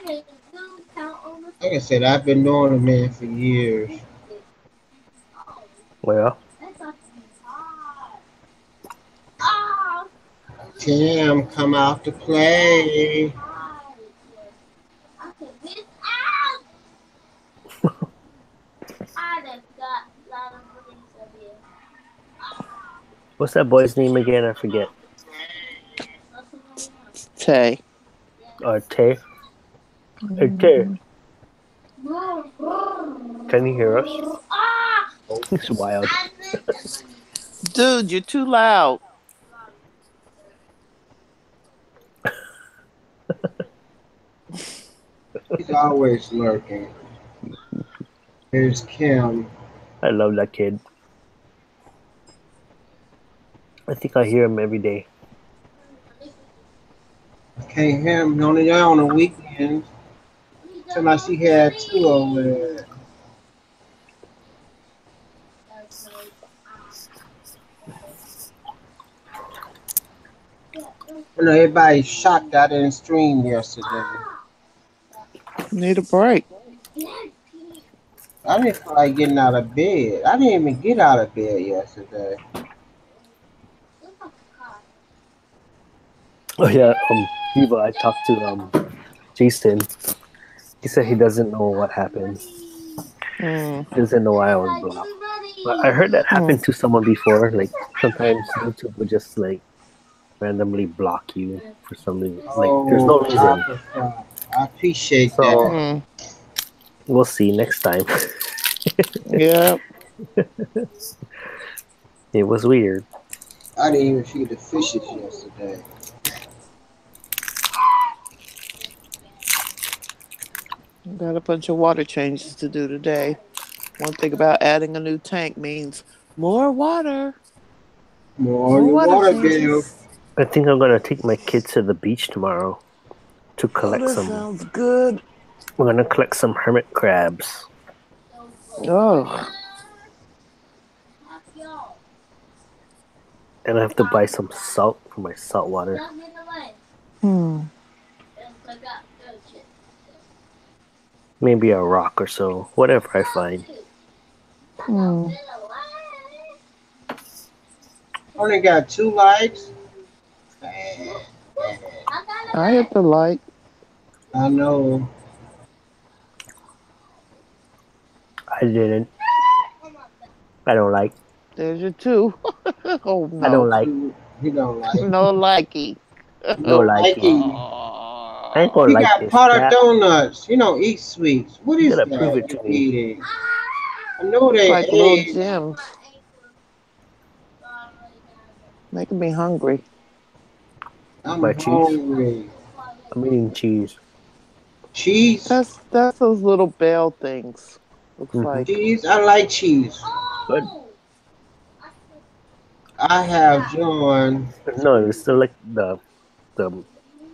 Like I said, I've been knowing the man for years. Well, Tim, come out to play. what's that boy's name again? I forget. Tay. Tay. Hey, Tay. Can you hear us? It's wild. Dude, you're too loud. He's always lurking. Here's Kim. I love that kid. I think I hear him every day. Can't hear him only there on the weekends. Somebody she had two over there. You know, everybody shocked I didn't stream yesterday. Need a break. I didn't feel like getting out of bed. I didn't even get out of bed yesterday. Oh yeah, Eva, I talked to Jason. He said he doesn't know what happened. Mm. He doesn't know why I was blocked. But I heard that happened to someone before. Like sometimes YouTube would just like randomly block you for some reason. Like there's no reason. I appreciate So that. we'll see next time. Yeah. It was weird. I didn't even feed the fishes yesterday. Got a bunch of water changes to do today. One thing about adding a new tank means more water. More on your water bill. I think I'm gonna take my kids to the beach tomorrow to collect some. Sounds good. We're gonna collect some hermit crabs. Oh. And I have to buy some salt for my salt water. Maybe a rock or so. Whatever I find. Only got 2 likes. I hit the like. I know. I didn't. I don't like. There's your 2. Oh no. I don't like. He don't like. No likey. No likey. I ain't gonna He like got this pot of crap. donuts. He don't eat sweets. What is You gotta that prove it to you me. eating? I know they Like little ate. gems. Making me hungry. I'm My cheese. hungry. I'm eating cheese. Cheese? That's those little bell things. Looks like. Cheese? I like cheese. Good. I have joined. No, it's still like the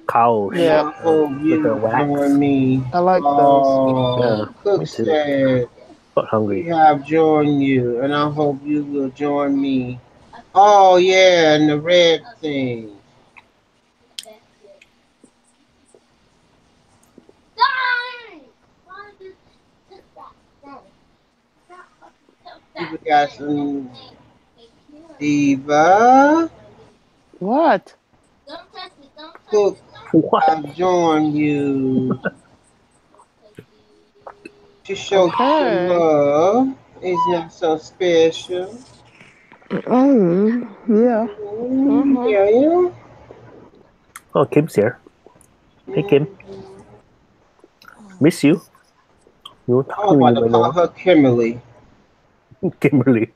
cow shit Yeah. I hope with you the wax. join me. I like those. Yeah, Cook me too. said But hungry. we have joined you, and I hope you will join me. Oh yeah, and the red thing. We got some Eva. What? Cook, What? I've joined you to show you some love. It's not so special. Oh, yeah. Yeah. Oh, Kim's here. Hey, Kim. Miss you. You won't talk I to was me about to no call more. her Kimberly. Kimberly.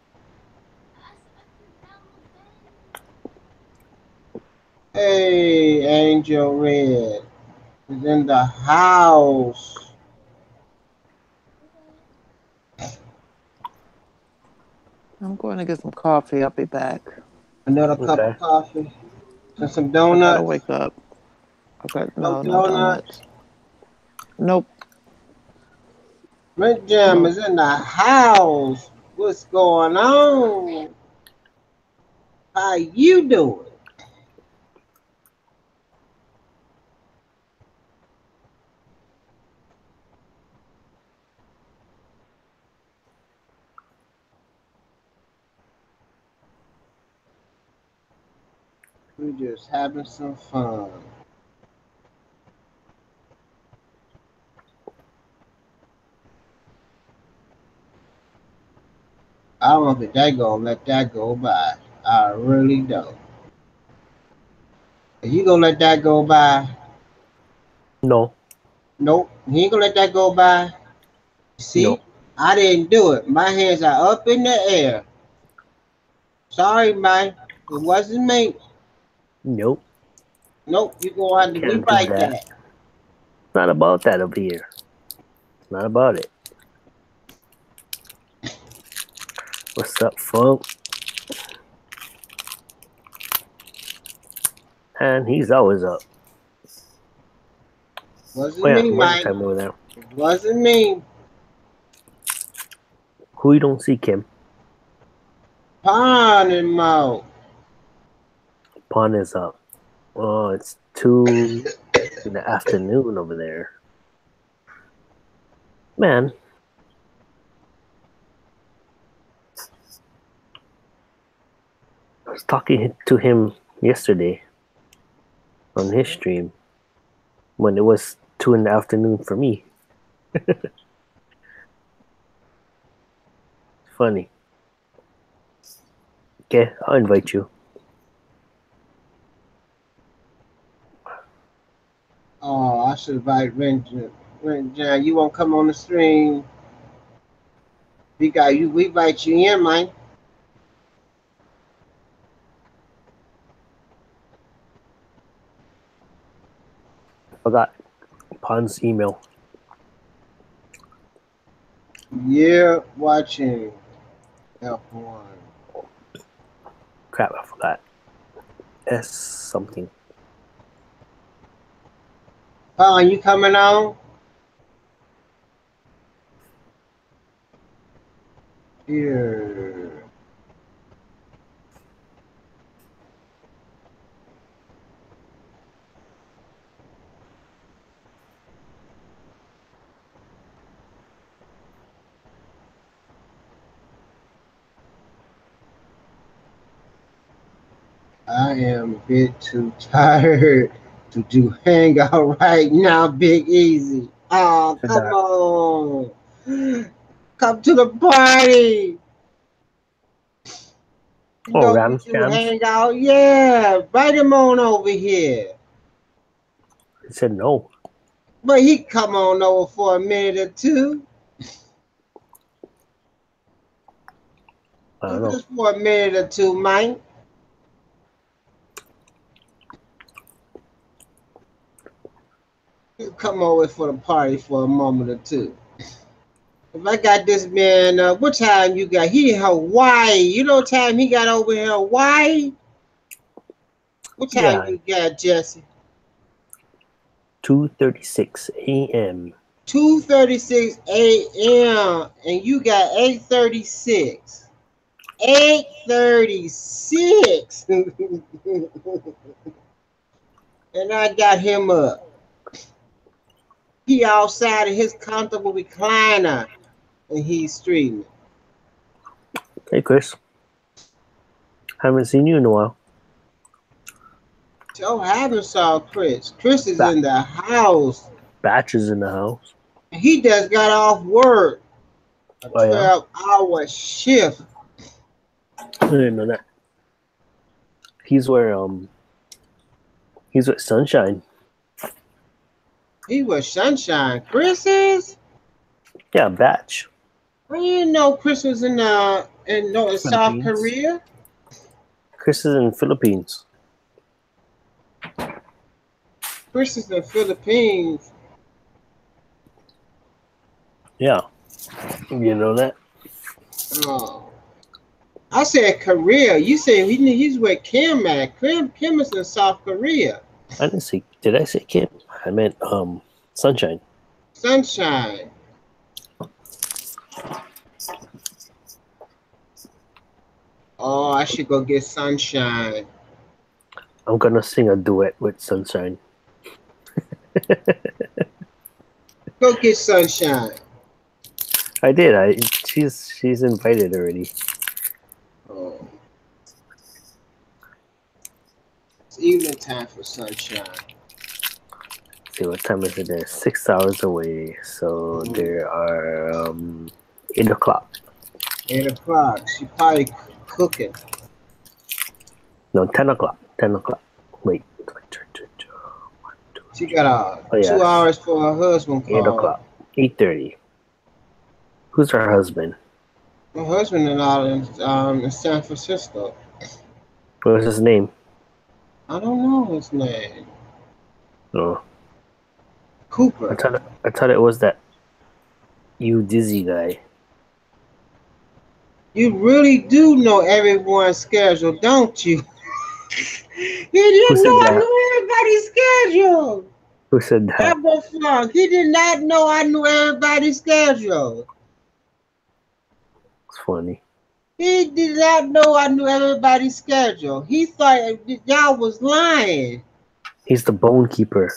Hey, Angel Red is in the house. I'm going to get some coffee. I'll be back. Another cup Okay. of coffee and some I gotta donuts. wake up. No No donuts. Nope. Red Jam is in the house. What's going on? How you doing? We're just having some fun. I don't think they gonna let that go by. I really don't. Are you gonna let that go by? No, Nope. He ain't gonna let that go by. See, no. I didn't do it. My hands are up in the air. Sorry, man. It wasn't me. Nope. Nope. You gonna have to Can't do rewrite that. that. It's not about that over here. It's not about it. What's up, funk? And he's always up. Wasn't Oh yeah, me, morning Mike. time over there. It wasn't me. Who you don't see, Kim? Pond and mouth. Pawn is up. Oh, it's 2 in the afternoon over there. Man. I was talking to him yesterday on his stream when it was 2 in the afternoon for me. Funny. Okay, I'll invite you. Oh, I should invite Renja. Renja, you won't come on the stream. We got you. We invite you in, Mike. I forgot Pawn's email. Yeah, watching F1. Crap, I forgot. S something. Pond, you coming on? Here. I am a bit too tired to do hangout right now, Big Easy. Oh, come on. Come to the party. You Oh, know we Rams do Jams. hangout. Yeah, invite him on over here. He said no. But he come on over for a minute or two. I don't know. Just for a minute or two, Mike. He'll come over for the party for a moment or two. If I got this man, what time you got? He in Hawaii. You know what time he got over in Hawaii? What time Yeah. you got, Jesse? 2:36 a.m. 2:36 a.m. and you got 8:36. 8:36. And I got him up. He outside of his comfortable recliner and he's streaming. Hey, Chris. Haven't seen you in a while. So I haven't saw Chris. Chris is in the house. Batch is in the house. He just got off work. A Oh, yeah? 12-hour shift. I didn't know that. He's with Sunshine. He was Sunshine. Chris is? Yeah, Batch. I didn't know Chris was in South Philippines. Korea. Chris is in Philippines. Chris is in the Philippines. Yeah. You know that? Oh. I said Korea. You said he's with Kim at. Kim is in South Korea. I didn't say. Did I say Kim? I meant Sunshine. Sunshine. Oh, I should go get Sunshine. I'm gonna sing a duet with Sunshine. Go get Sunshine. I did. She's invited already. Oh. It's evening time for sunshine. See what time is it there? 6 hours away. So there are 8 o'clock. 8 o'clock. She probably cooking. No, 10 o'clock. 10 o'clock. Wait. She got 2 hours for her husband call. 8 o'clock. 8:30. Who's her husband? Her husband and all in San Francisco. What's his name? I don't know his name. Oh. Cooper. I thought it was that you dizzy guy. You really do know everyone's schedule, don't you? He didn't know I knew everybody's schedule. Who said that? Flunk. He did not know I knew everybody's schedule. It's funny. He did not know I knew everybody's schedule. He thought y'all was lying. He's the bone keeper.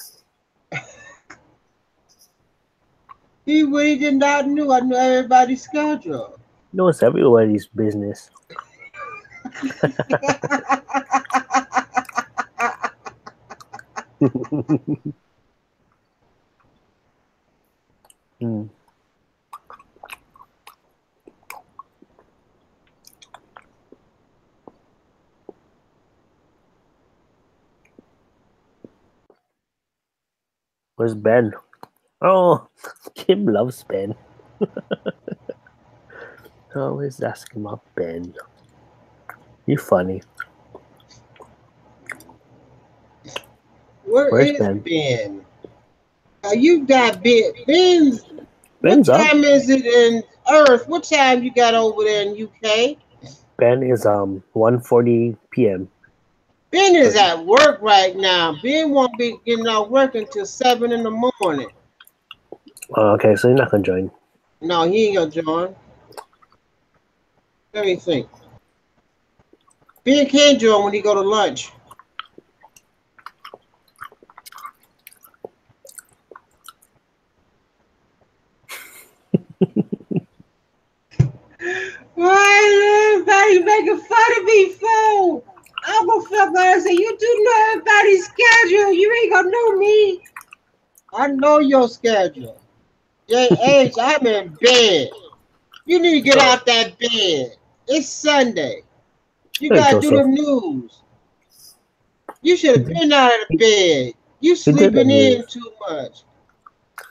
He really did not know I knew everybody's schedule. No, it's everybody's business. Where's Ben? Oh, Kim loves Ben. Always asking about Ben. You funny. Where's Ben? You got Ben. Ben's what time is it in Earth? What time you got over there in UK? Ben is 1:40 p.m. Ben is at work right now. Ben won't be getting out work until 7 in the morning. Okay, so you're not gonna join. No, he ain't gonna join. Let me think. Ben can join when he go to lunch. Why everybody making fun of me, fool? I'm gonna fuck around and say, you do know everybody's schedule. You ain't gonna know me. I know your schedule. JH, I'm in bed. You need to get out that bed. It's Sunday. You gotta do the news. You should have been out of the bed. You sleeping in too much.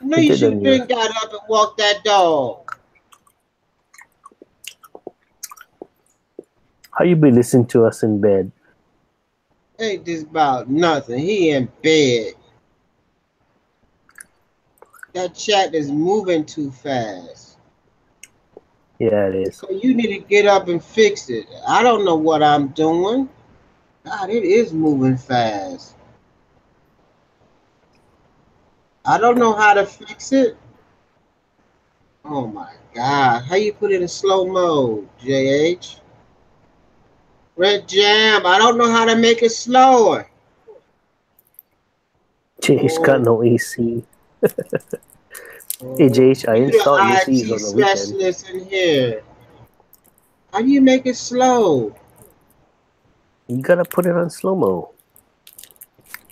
You know you should have been got up and walked that dog. How you be listening to us in bed? Ain't this about nothing. He in bed. That chat is moving too fast. Yeah, it is. So you need to get up and fix it. I don't know what I'm doing. God, it is moving fast. I don't know how to fix it. Oh my God. How you put it in slow mode, JH? Red Jam, I don't know how to make it slower. JH got no AC. Hey JH, I installed ACs on the weekend. Specialist in here. How do you make it slow? You gotta put it on slow-mo.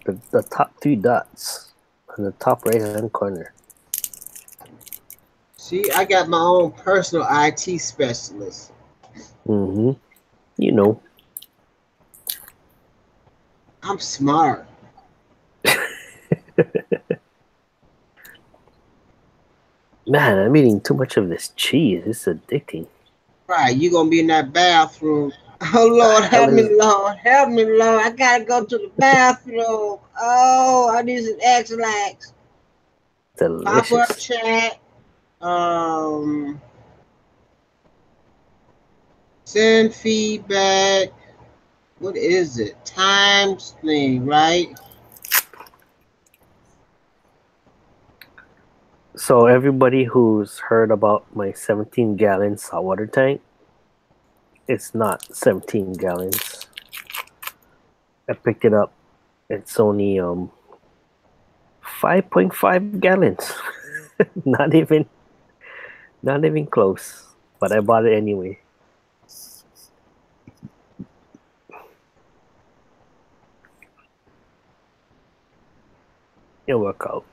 The top 3 dots on the top right-hand corner. See, I got my own personal IT specialist. Mm-hmm. You know. I'm smart. Man, I'm eating too much of this cheese. It's addicting. Right, you gonna be in that bathroom. Oh Lord, help me, Lord. Help me, Lord. I gotta go to the bathroom. Oh, I need some X-Lax. Delicious. Pop-up chat. Send feedback. What is it? Times thing, right? So everybody who's heard about my 17-gallon saltwater tank, it's not 17 gallons. I picked it up. It's only 5.5 gallons. not even close. But I bought it anyway. It'll work out.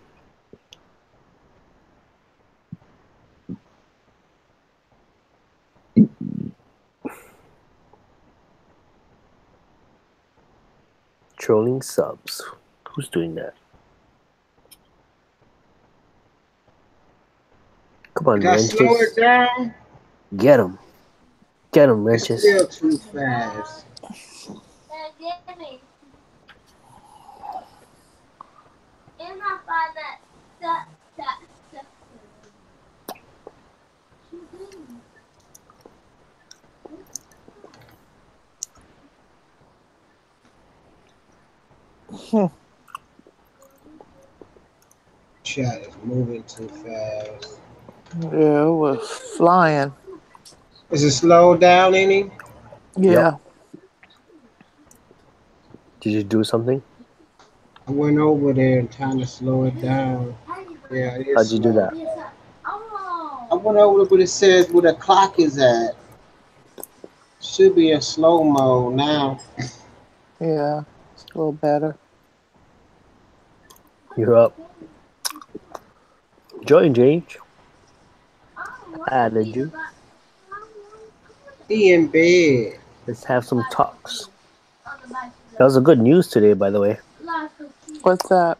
Trolling subs. Who's doing that? Come on, Did I slow it Wrenches. down? Get him. Get him, It's Wrenches. still too fast. Chat is moving too fast. Yeah, it was flying. Is it slowed down any? Yeah. Did you do something? I went over there and trying to slow it down. Yeah, it is How'd you do slow. that? I went over where it says where the clock is at. Should be in slow mode now. Yeah. It's a little better. You're up. Join, Jage. Added you. He in bed. Let's have some talks. That was a good news today, by the way. What's that?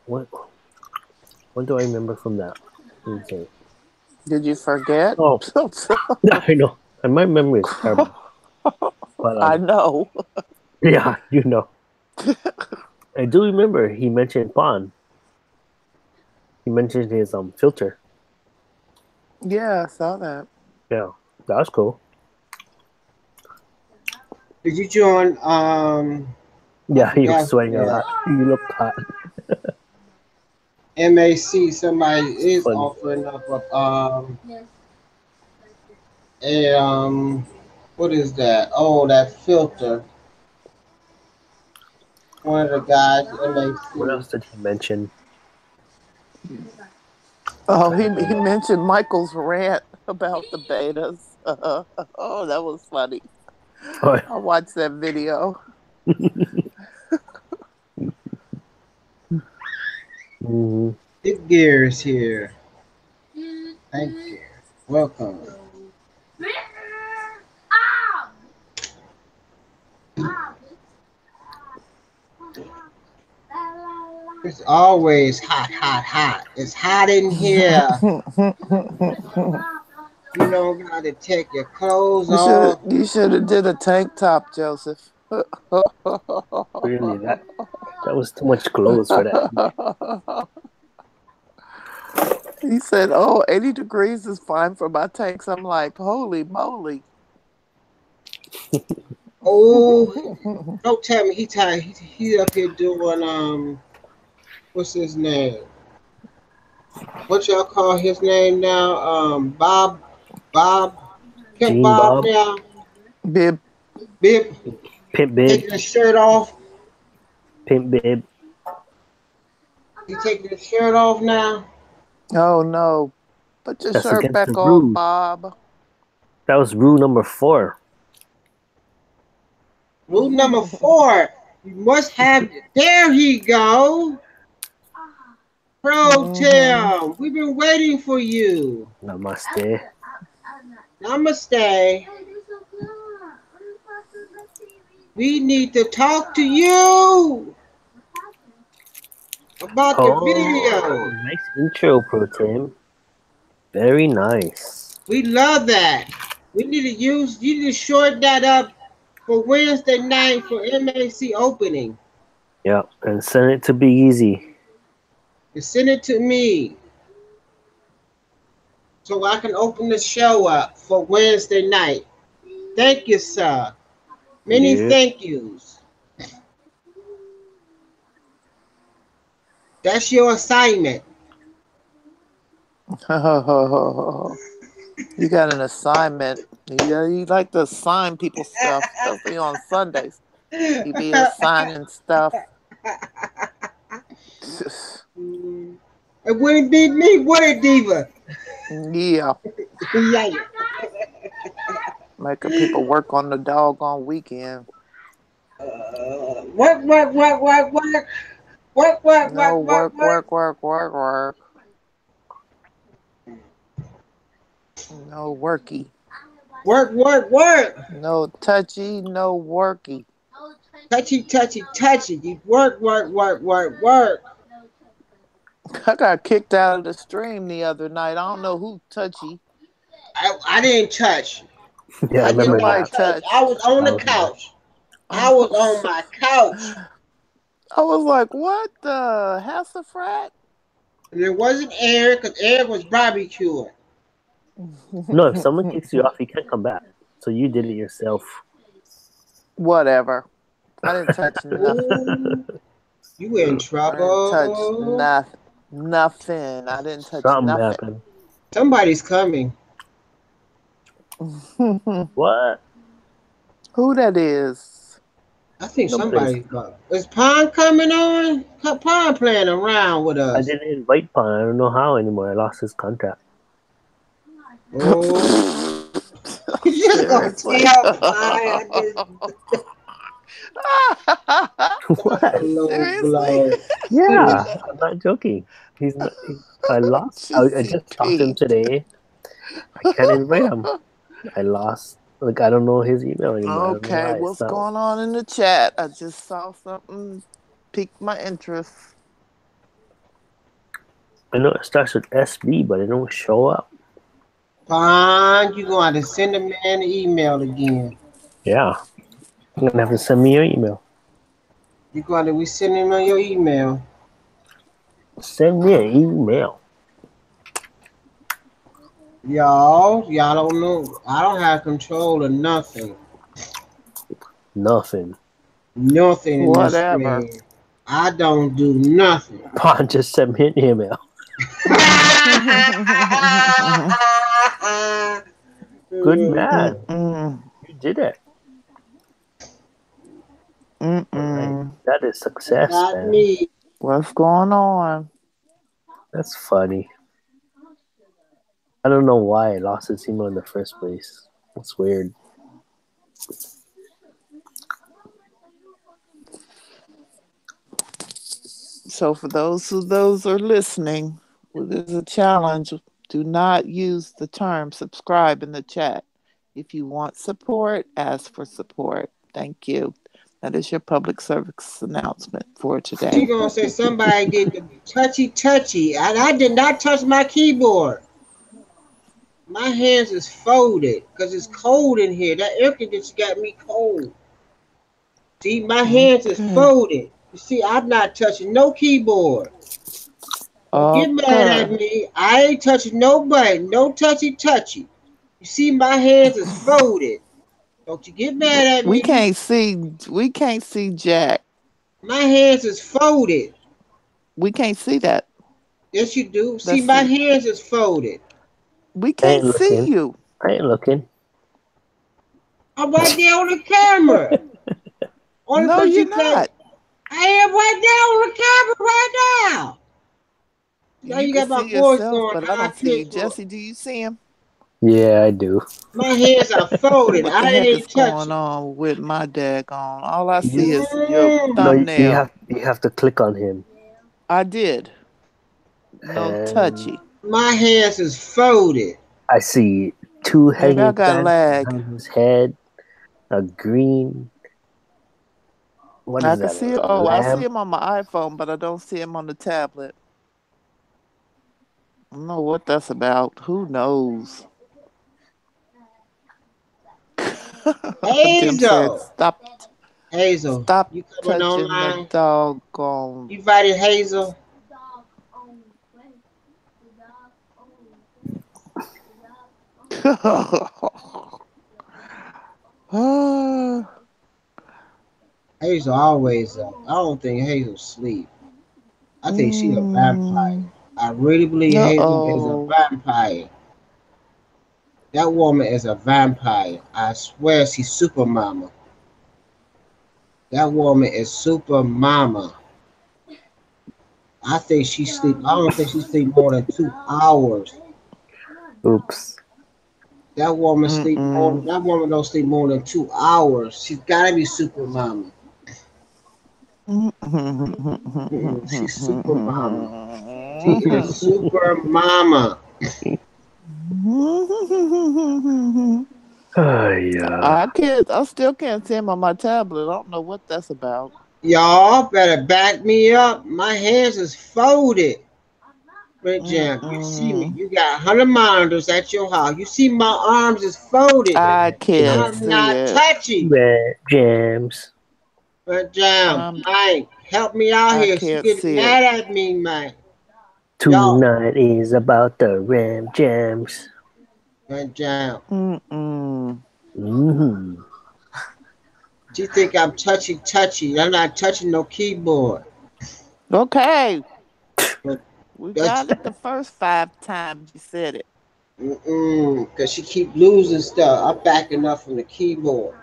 What do I remember from that? Okay. Did you forget? Oh, I know. And my memory is terrible. But, I know. yeah, you know. I do remember he mentioned Pond. He mentioned his filter. Yeah, I saw that. Yeah, that was cool. Did you join? Yeah, he was Yeah, sweating a yeah. lot. You look hot. MAC. Somebody is Funny. offering up a what is that? Oh, that filter. One of the guys, What MAC. else did he mention? Oh, he mentioned Michael's rant about the betas. Oh, that was funny. Oh, I watched that video. mm-hmm. Big Gear is here. Thank you. Welcome. It's always hot, hot, hot. It's hot in here. You don't got to take your clothes off. You should have did a tank top, Joseph. Really, that was too much clothes for that. He said, "Oh, 80 degrees is fine for my tanks." I'm like, "Holy moly!" Oh, don't tell me he up here doing what's his name? What y'all call his name now? Bob, Pimp Gene Bob Bob. now. Bib. Pimp Bib. Taking his shirt off. Pimp Bib. He taking his shirt off now. Oh no! Put your That's shirt against back the on, rules. Bob. That was rule number 4. Rule number 4. You must have. There he go. Pro Tim, we've been waiting for you. Namaste. Namaste. We need to talk to you about the video. Nice intro, Pro Tim. Very nice. We love that. We need to you need to short that up for Wednesday night for MAC opening. Yeah, and send it to Big Easy. And send it to me so I can open the show up for Wednesday night. Thank you, sir. Many thank yous. That's your assignment. You got an assignment. You like to assign people stuff, especially on Sundays. You be assigning stuff. It wouldn't be me, would it, Diva? Yeah. Yeah. Making people work on the doggone weekend. What? Work, work, No work, work, work, work. work, work, work, work. No worky. Work, work, work. No touchy, no worky. Touchy, touchy, touchy. You work, work, work, work, work. I got kicked out of the stream the other night. I don't know who touchy. I didn't touch. Yeah, I I did remember not Nobody that. touch. I was touched. on I the was there. couch. I was on my couch. I was like, what the Hassafrat? And it wasn't Eric, because Eric was barbecuing. No, if someone kicks you off, you can't come back. So you did it yourself. Whatever. I didn't touch nothing. Ooh, you in I didn't touch trouble. nothing. I didn't touch Something nothing. happened. Somebody's coming. What? Who that is? I think Nobody's. somebody's coming. Is Pond coming on? Pond playing around with I us. didn't invite Pon. I don't know how anymore. I lost his contact. Oh, you just gonna Seriously. tell Pond I just What? low Seriously? blow. Yeah, I'm not joking. He's not. I lost. I Jesse just talked to him Pete. today. I can't invite him. I lost. Like I don't know his email anymore. I don't know Okay, why. what's It's not. going on in the chat? I just saw something piqued my interest. I know it starts with SB, but it don't show up. Pond, you gonna have to send a man an email again. Yeah, you're gonna have to send me your email. You gonna we send him on your email. Send me an email. Y'all don't know. I don't have control of nothing. Nothing. Nothing in this Whatever. stream. I don't do nothing. Pon just sent me an email. Good man. Mm-mm. You did it. All right. Mm-mm. That is success, Not man. me. What's going on? That's funny. I don't know why I lost his email in the first place. That's weird. So for those are listening, there's a challenge. Do not use the term subscribe in the chat. If you want support, ask for support. Thank you. That is your public service announcement for She today. gonna say somebody did the touchy. I did not touch my keyboard. My hands is folded because it's cold in here. That air conditioner got me cold. See, my hands is Okay. folded. You see, I'm not touching no keyboard. Don't get mad at Okay. me. I ain't touching nobody. No touchy. You see, my hands is folded. Don't you get mad at We me. can't see Jack. My hands is folded. We can't see that. Yes, you do. See, Let's my see. hands is folded. We I can't ain't see looking. you. I ain't looking. I'm right there on the camera. Only No, person you're you can't. not. I am right there on the camera right now. Now You you can got my see voice yourself, going but I high don't see you. pitched. Jesse, do you see him? Yeah, I do. My hands are folded. What the I heck is ain't going touching. on with my daggone? All I see You, is your Mm. no, you thumbnail. have to click on him. I did. No And touchy. My hands is folded. I see two Maybe I hanging got plants lag. behind his head. A green. What I is can that? see A it. Oh, I see lamp? him on my iPhone, but I don't see him on the tablet. I don't know what that's about. Who knows? Dim said, Hazel. "Stop, Hazel, stop you coming touching the online? doggone." You invited Hazel? Hazel always up. I don't think Hazel sleep. I think she a vampire. I really believe Hazel is a Uh-oh. vampire. That woman is a vampire. I swear she's super mama. That woman is super mama. I think she sleep. I don't think she sleep more than 2 hours. Oops. That woman sleep more. That woman don't sleep more than 2 hours. She's gotta be super mama. She's super mama. She is super mama. Oh, yeah. I still can't see him on my tablet. I don't know what that's about. Y'all better back me up. My hands is folded. Red Jam, you see me. You got 100 monitors at your house. You see my arms is folded. I can't I'm see not it. touchy. Red Jams. Red Jam, Mike, help me out I here. She can't get see mad at me, Mike. Tonight is about the Ram Jams. Red Jam. Mm-hmm. She think I'm touchy. I'm not touching no keyboard. Okay. But We got it the first 5 times you said it. Because she keep losing stuff. I'm backing up from the keyboard.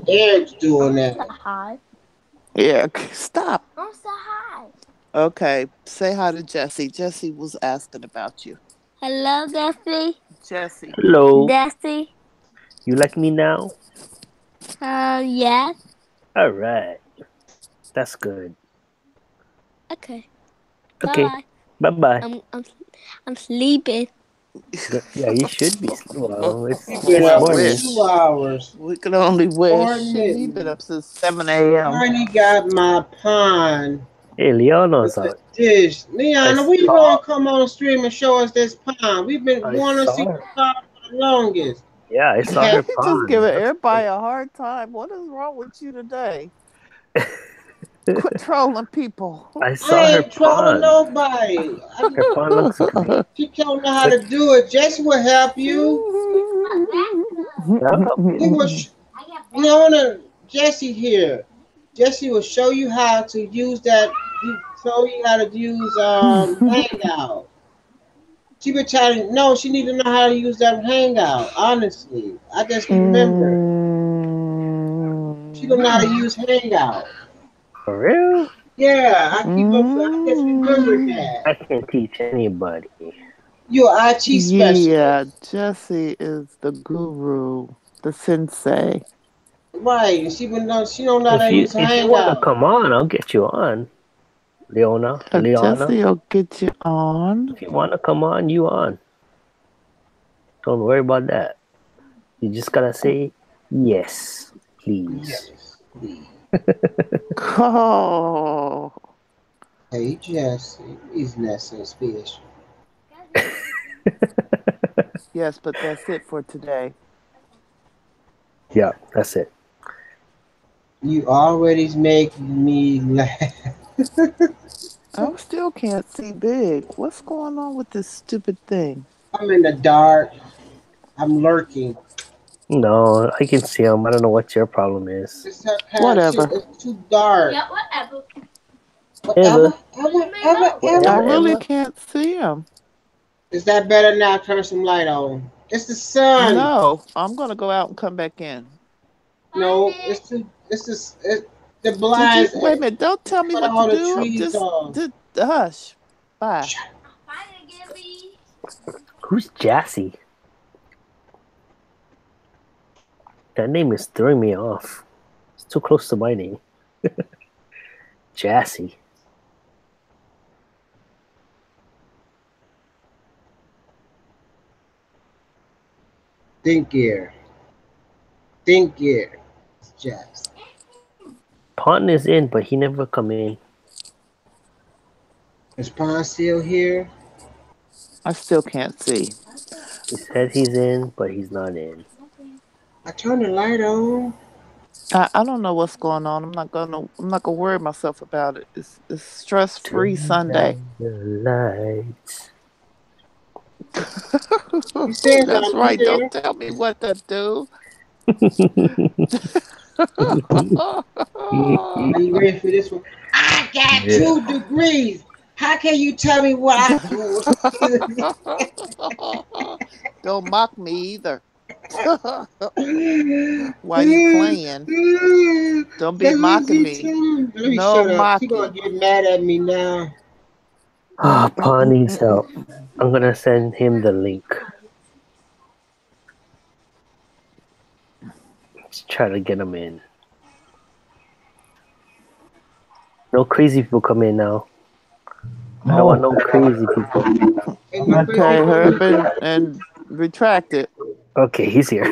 Eric's doing that. Hi. Yeah, stop. Don't say hi. Okay, say hi to Jesse. Jesse was asking about you. Hello, Jesse. Jesse. Hello. Jesse. You like me now? Yes. All right. That's good. Okay. Okay. Bye. Bye-bye. I'm sleeping. Yeah, you should be. Well, it's She's been up for morning. 2 hours. We can only wish. He's been up since 7 a.m. Barney got my pond. Hey, Leona's with the out. dish. Leon, when you gonna come on the stream and show us this pond? We've been wanting to see the pond for the longest. Yeah, I saw her Just pond. giving everybody a hard time. What is wrong with you today? Quit trolling people. I I saw her ain't trolling pond. nobody. Her pond looks great. She don't know how to do it. Jesse will help you. He was, Jesse here. Jesse will show you how to use that. Show you how to use Hangout. She been trying. No, she need to know how to use that Hangout. Honestly, I just remember. She don't know how to use Hangout. For real? Yeah, I just remembered that. I can't teach anybody. You're an IT specialist. Yeah, Jesse is the guru, the sensei. Right. She don't know how to use Hangout. If you want to come on, I'll get you on. Leona. Jesse will get you on. If you want to come on, you on. Don't worry about that. You just gotta say yes, please. Yes, please. Oh. Hey, Jesse. He's not so special. Yes, but that's it for today. Yeah, that's it. You already make me laugh. I still can't see big. What's going on with this stupid thing? I'm in the dark. I'm lurking. No, I can see them. I don't know what your problem is. Whatever. It's too dark. Yeah, whatever. I really can't see him. Is that better now? Turn some light on. It's the sun. No, I'm gonna go out and come back in. No, it's the blinds. Wait a minute! Don't tell me what to do. Just hush. Bye. Who's Jassy? That name is throwing me off. It's too close to my name. Jassy. Think here. It's Jassy. Pond is in, but he never come in. Is Pond still here? I still can't see. He says he's in, but he's not in. I turned the light on. I don't know what's going on. I'm not gonna worry myself about it. It's stress-free Sunday. The lights. That's right. Don't tell me what to do. Are you ready for this one? I got 2 degrees. How can you tell me what I do? Don't mock me either. While you playing, don't be mocking me. No mocking. She's gonna get mad at me now. Ah, Pond needs help. I'm gonna send him the link. Let's try to get him in. No crazy people come in now. I don't want no crazy people. Ain't no crazy Okay, Herb people. and retract it. Okay, he's here.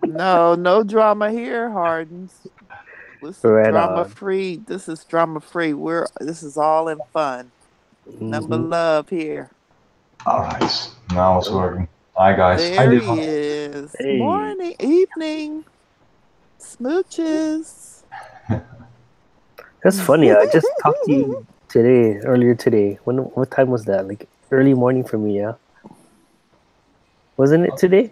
No drama here, Hardens. This is Right drama on. free. This is drama free. This is all in fun. Number Mhm. love here. All right, now it's working. Hi guys. Hi There he Dylan. is. Hey. Morning, evening, smooches. That's funny. I just talked to you earlier today. What time was that? Like early morning for me, yeah. Wasn't it today?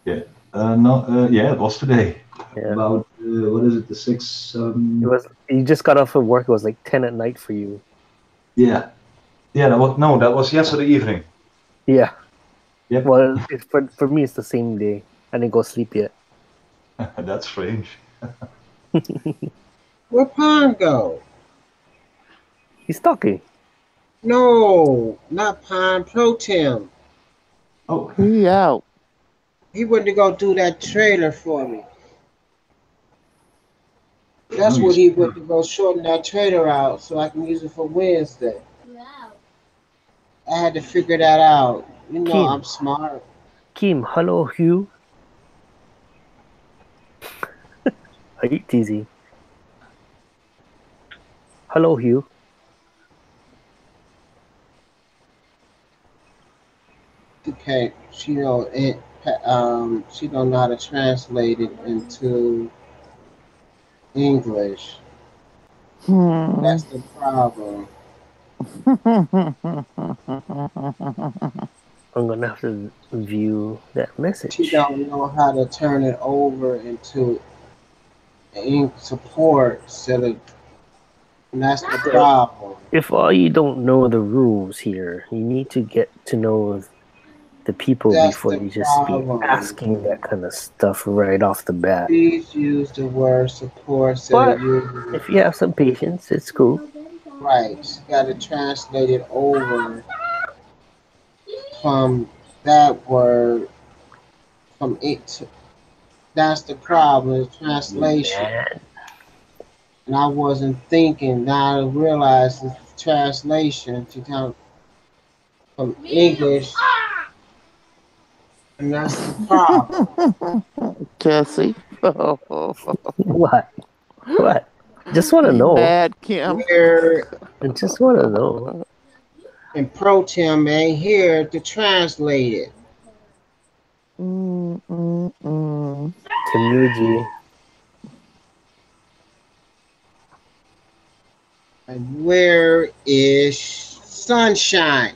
Yeah. No. Yeah, it was today. Yeah. About what is it? The 6. It was. You just got off of work. It was like 10 at night for you. Yeah. Yeah. That was yesterday evening. Yeah. Yep. Well, for me, it's the same day. I didn't go sleep yet. That's strange. Where Pond go? He's talking. No, not Pond. Pro Tim. Oh. He out. He went to go do that trailer for me. That's No, what he went to go shorten that trailer out so I can use it for Wednesday. I had to figure that out. You know, Kim. I'm smart. Kim, hello, Hugh. Are you teasing? Hello, Hugh. Okay, she don't she don't know how to translate it into English. That's the problem. I'm gonna have to view that message. She don't know how to turn it over into ink support instead of, and that's the problem. If all you don't know the rules here, you need to get to know the people That's before the you just be problem. asking that kind of stuff right off the bat. Please use the word support instead But of using if you have some patience, it's cool. right. Got to translate it over from that word from it. That's the problem. Translation. Man. And I wasn't thinking. Now I realize it's translation to come from English, and that's the problem. Jesse. What? What? Just want to You know. mad, Kim? Where I just want to know. and Pro Tim ain't here to translate it. Temuji. And where is Sunshine?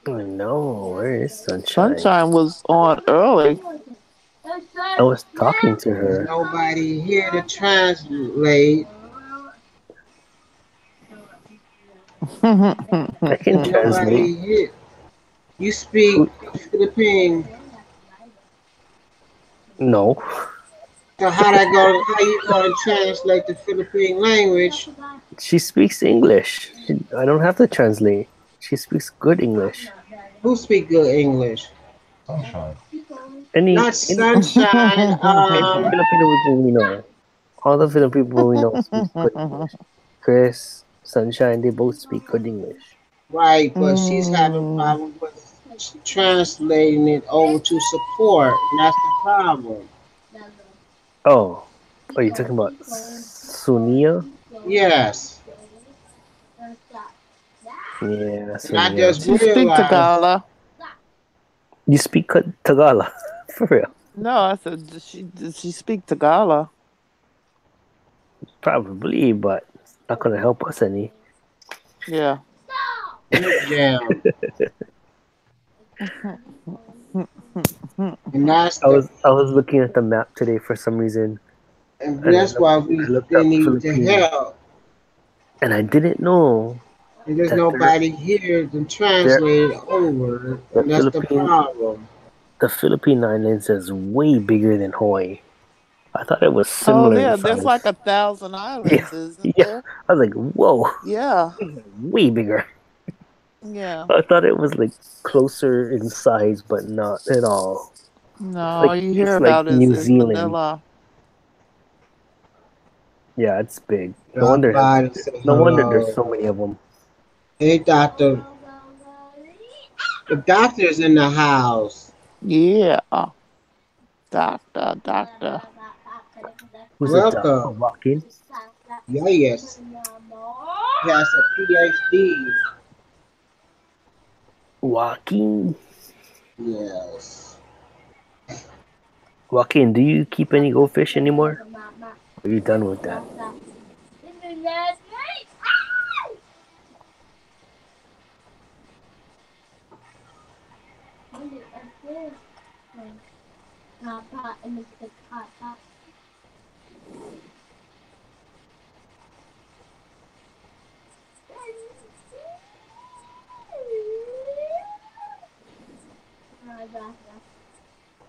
I know. Where is Sunshine? Sunshine was on early. I was talking to There's her. nobody here to translate. I can translate. Nobody here. You speak Philippine. No. So how you gonna translate the Philippine language? She speaks English. I don't have to translate. She speaks good English. Who speak good English? Sunshine. Not Sunshine. Filipino people we know. All the Filipino people we know speak good English. Chris, Sunshine, they both speak good English. Right, but she's having problem with translating it over to support, and that's the problem. Oh, are you talking about Sunia? Yes. Yeah, And I Sunia. just She speak realized Tagalog. You speak Tagalog? For real? No, I said she speak Tagalog. Probably, but it's not going to help us any. Yeah. jam. And that's I was looking at the map today for some reason. and that's why we need to help. And I didn't know. And there's nobody here to translate it over, and that's the problem. The Philippine Islands is way bigger than Hawaii. I thought it was similar. Oh yeah, in size. there's like 1,000 islands, isn't there? I was like, whoa. Yeah. Way bigger. Yeah. I thought it was like closer in size, but not at all. No, you hear it's about like it New is Zealand. Manila. Yeah, it's big. No Drop wonder. by and say No wonder there's so hello. many of them. Hey, doctor. The doctor's in the house. Yeah. Doctor. Who's the doctor? Welcome. Walking. Yeah, yes. He has a PhD. Walking. Yes. Joaquin, do you keep any goldfish anymore? Are you done with that?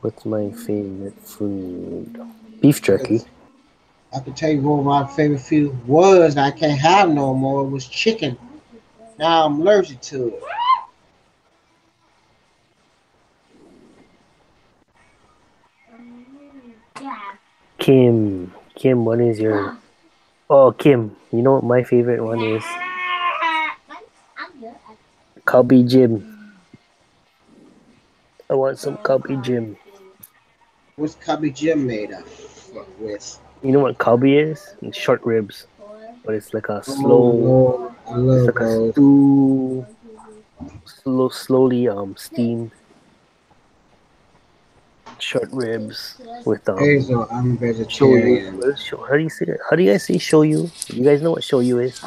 What's my favorite food? Beef jerky. I can tell you what my favorite food was. I can't have no more. It was chicken. Now I'm allergic to it. Kim. Kim, what is your... Oh, Kim, you know what my favorite one is? Cubby Jim. I want some Cubby Jim. What's Cubby Jim made of? With? You know what Cubby is? It's short ribs. But it's like a Oh, slow... Lord. I It's love like a those. stew... Slowly steamed short ribs with Hazel, I'm shoyu. vegetarian. What is how do you say that? How do you guys say shoyu? You guys know what shoyu is?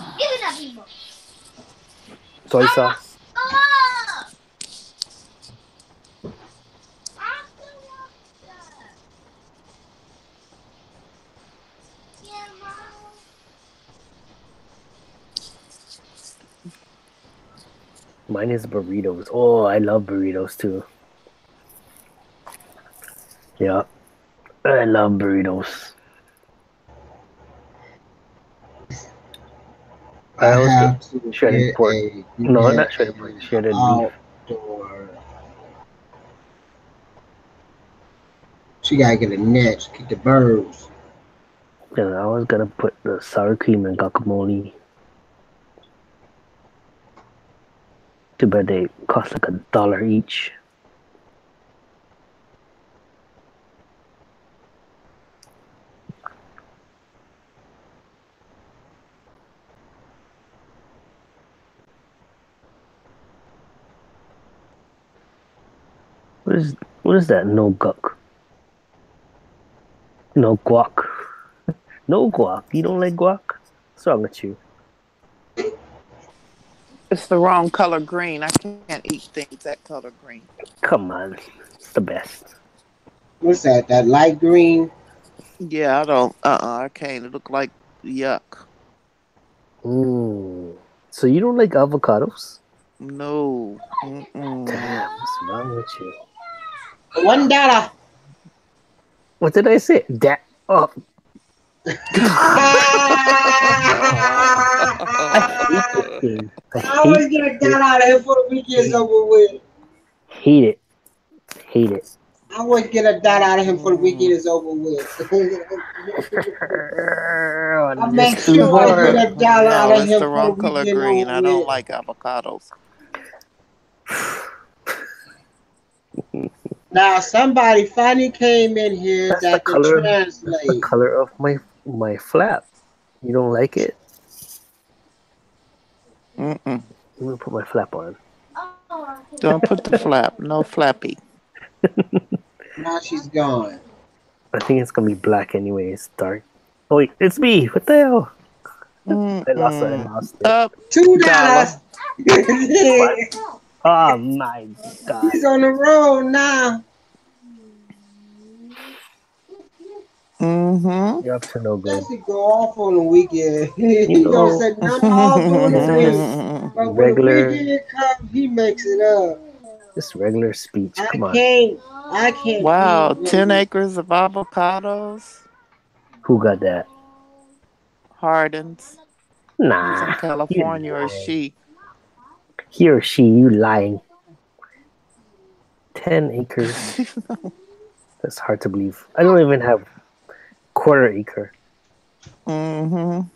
Soy sauce. Mine is burritos. Oh, I love burritos too. Yeah, I love burritos. I I always have get to shredded get pork. a No, get not shredded pork. Shredded beef. outdoor. She gotta get a net. Get the birds. And I was gonna put the sour cream and guacamole. Too bad they cost like $1 each. What is that? No guac. No guac. No guac. You don't like guac? What's wrong with you? It's the wrong color green. I can't eat things that color green. Come on. It's the best. What's that? That light green? Yeah, I don't. I can't. It look like yuck. So you don't like avocados? No. Damn, what's wrong with you? $1. What did I say? Oh, I hate this game. I always get a dollar out of here before the weekend's over with. Hate it. Hate it. I always get a dollar out of him before the weekend is over with. I make This too sure I hard. get a dollar out No, of it's him the before the wrong color weekend green. over I don't with. like avocados. Now somebody finally came in here That's the that can color. That's the translate. color of my flap. You don't like it? I'm gonna put my flap on. Don't put the flap. No flappy. Now she's gone. I think it's gonna be black anyway. It's dark. Oh wait, it's me. What the hell? I lost it. Up. $2. Oh my god. He's on the road now. You're up to no good. That's to go off on the weekend. He You gonna know, say nothing all doing this week. But when the regular, weekend comes, he makes it up. just regular speech. I Come on. can't Wow, be 10 acres of avocados. Who got that? Hardens. He's Nah. in You California or lying. she. He or she, you lying. 10 acres. That's hard to believe. I don't even have quarter acre. Mm-hmm.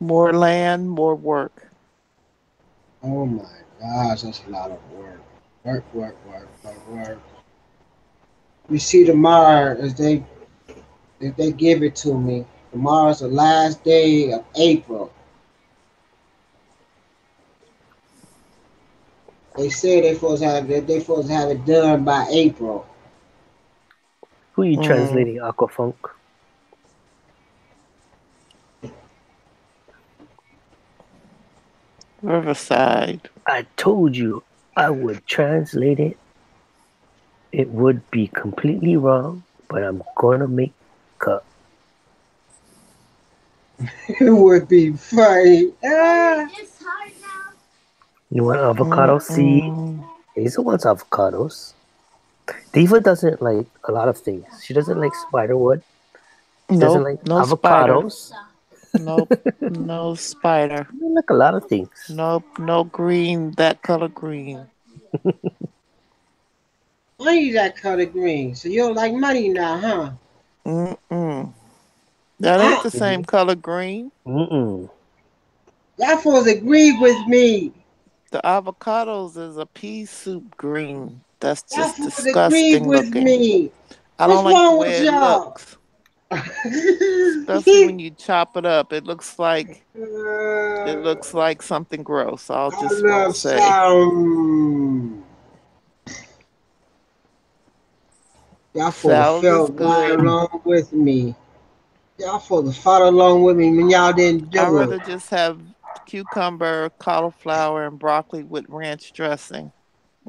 More land, more work. Oh my gosh, that's a lot of work. Work. You see tomorrow as if they give it to me. Tomorrow's the last day of April. They say they supposed to have it done by April. Who you Mm. translating Aquafunk? Riverside. I told you I would translate it. It would be completely wrong, but I'm gonna make cut. It would be funny. Ah. You want avocado seed? Mm-mm. Hazel wants avocados. Diva doesn't like a lot of things. She doesn't like spiderwood. She doesn't Nope. like No spider. avocados. Nope. No spider. She doesn't like a lot of things. Nope. No green. That color green. I need that color green. So you don't like money now, huh? Mm-mm. That ain't the same color green. Mm-mm. Y'all supposed to agree with me. The avocados is a pea soup green. That's Y'all just supposed to agree disgusting with looking. me. I What's don't like the wrong with way it y'all? looks. Especially when you chop it up. It looks like something gross. I I just won't love say. sound. Y'all supposed to Salad is felt right good. along with me. Y'all supposed to follow along with me when y'all didn't I'd do rather it. just have cucumber, cauliflower, and broccoli with ranch dressing.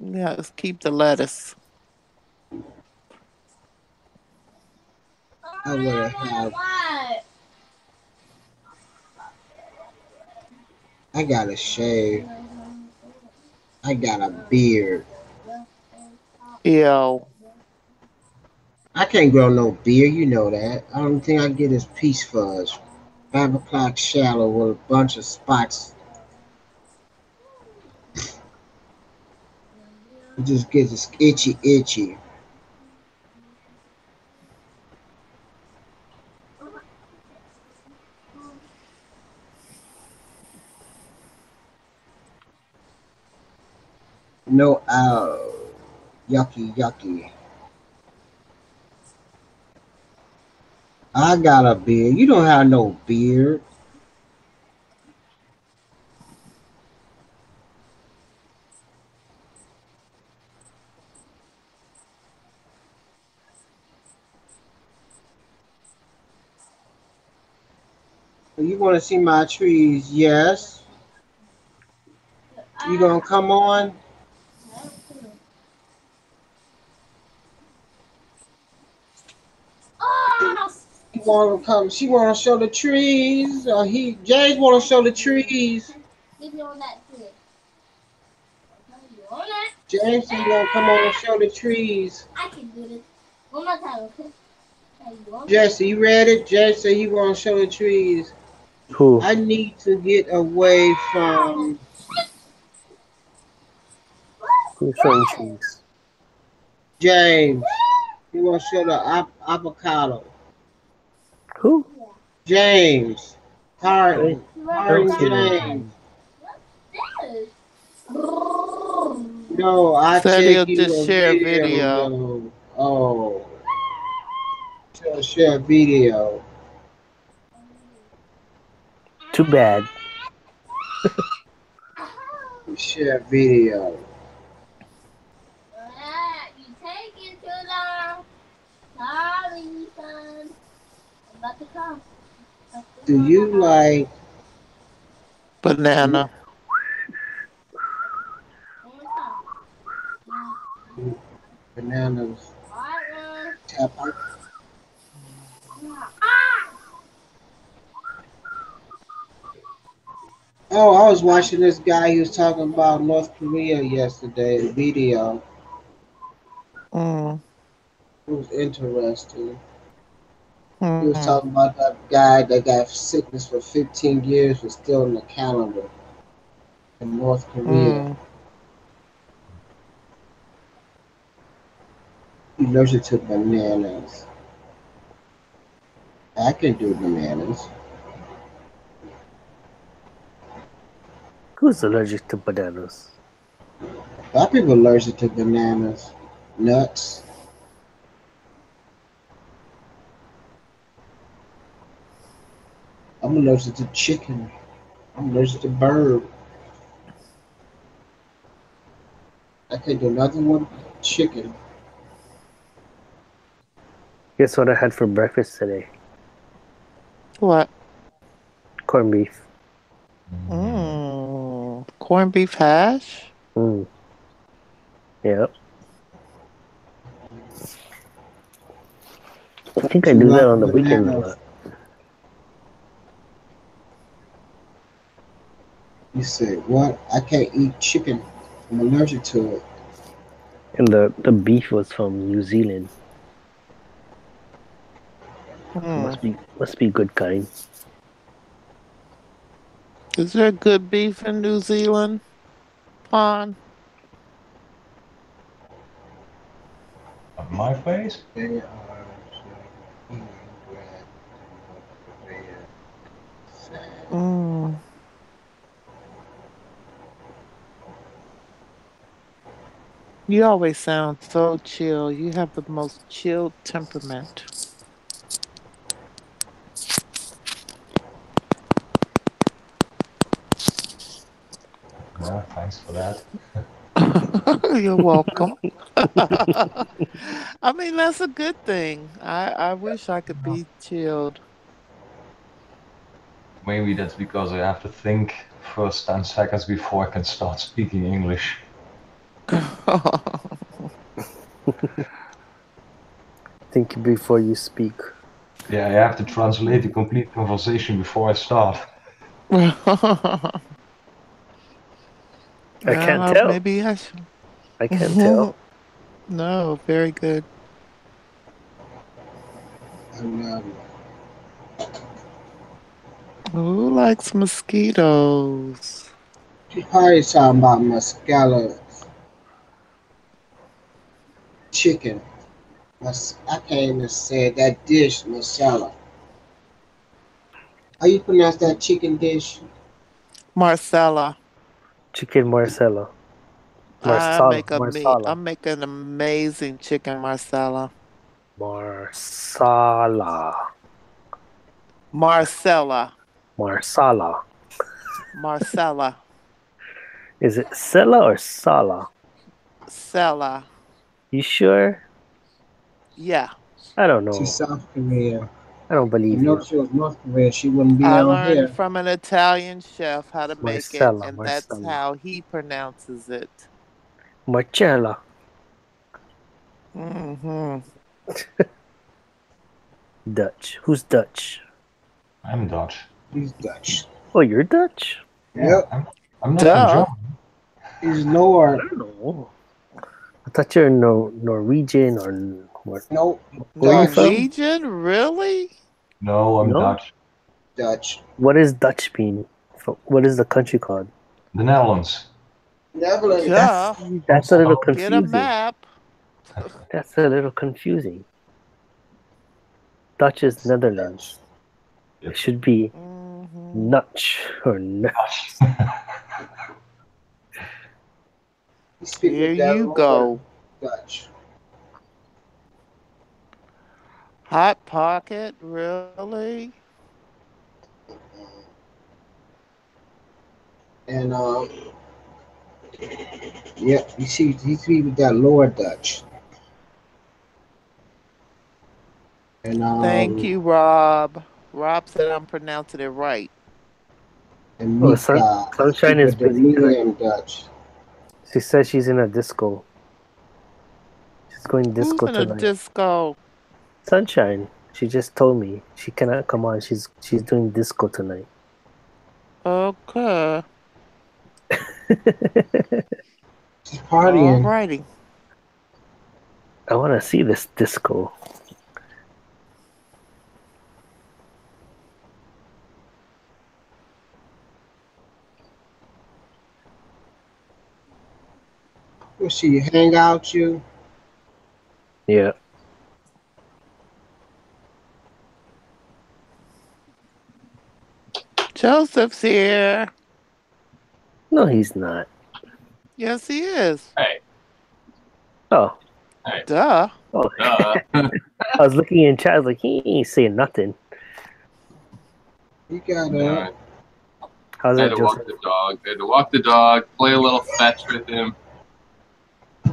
Yeah, just keep the lettuce. I would have had. I got a shave. I got a beard. Ew. I can't grow no beard, you know that. I don't think I get is peach fuzz. 5 o'clock shallow with a bunch of spots. It just gets this itchy. No, yucky. I got a beard. You don't have no beard. You want to see my trees? Yes. You gonna come on? He want to come. She want to show the trees. James want to show the trees. James said he gonna come on and show the trees. Jesse, you read it? Jesse said he want to show the trees. Who? I need to get away from Who's showing trees? James. He want to show the avocado. Who? James. I don't Harden see no James. trees. No, I Said he'll take you just a share a video. video. No. Oh. Share video. Too bad. Share video. Do you like Banana. bananas? Tap out. Oh, I was watching this guy. He was talking about North Korea yesterday. A video. Mm. It was interesting. He was Mm. talking about that guy that got sickness for 15 years was still in the calendar in North Korea. Mm. He allergic to bananas. I can do bananas. Who's allergic to bananas? A lot of people allergic to bananas, nuts. I'm allergic to chicken. I'm allergic to bird. I can't do nothing with chicken. Guess what I had for breakfast today? What? Corned beef. Corned beef hash? Mm. Yep. I think I You do that love on the weekends a bananas. lot. You said what? I can't eat chicken. I'm allergic to it. And the beef was from New Zealand. Hmm. Must be good kind. Is there good beef in New Zealand, Pond? At my place? They are eating bread, bread, sad. Mm. You always sound so chill. You have the most chilled temperament. Yeah, thanks for that. You're welcome. I mean, that's a good thing. I wish I could be chilled. Maybe that's because I have to think first 10 seconds before I can start speaking English. Think before you speak. Yeah, I have to translate the complete conversation before I start. I can't tell. Maybe I should. I can't tell. No, very good. And Who likes mosquitoes? she probably talking about mascala chicken. I can't even say that dish, masala. How you pronounce that chicken dish? Marcella. Chicken Marcella. Marsala. I make an amazing chicken Marcella. Marsala. Marcella. Marsala. Marcella. Is it Sella or Sala? Sella. You sure? Yeah. I don't know. She's South Korea. I don't I believe know you. if she was North Korea, she wouldn't be I on learned here. from an Italian chef how to make it, Marcella. and that's Marcella. how he pronounces it. Marcella. Hmm. Dutch. Who's Dutch? I'm Dutch. He's Dutch. Oh, you're Dutch? Yeah, Yep, I'm not Duh. from Germany. he's I Lord. don't know. I thought you're Norwegian or what? Nope, Where are you from? Norwegian? Really? No, I'm No? Dutch. Dutch. What does Dutch mean? What is the country called? The Netherlands. Netherlands. Duh. That's a little Get a confusing. map. That's a little confusing. Dutch is Netherlands. Yep. It should be Hmm. Nutch or Nutch. You speak Here with that you Lord go. Dutch. Hot Pocket? Really? And yep, you see, he speak with that Lord Dutch. And Thank you, Rob. Rob said I'm pronouncing it right. and Oh, Mika Sunshine speak is with the busy tonight. medium Dutch. She says she's in a disco. She's going Who's disco in a tonight. disco? Sunshine. She just told me she cannot come on. She's doing disco tonight. Okay. She's partying. Alrighty. I want to see this disco. Will she hang out you? Yeah. Joseph's here. No, he's not. Yes, he is. Hey. Oh. Hey. Duh. Oh. I was looking in chat. I was like, he ain't saying nothing. You got No, How's I had that, to walk Joseph? the dog. I had to walk the dog, play a little fetch with him,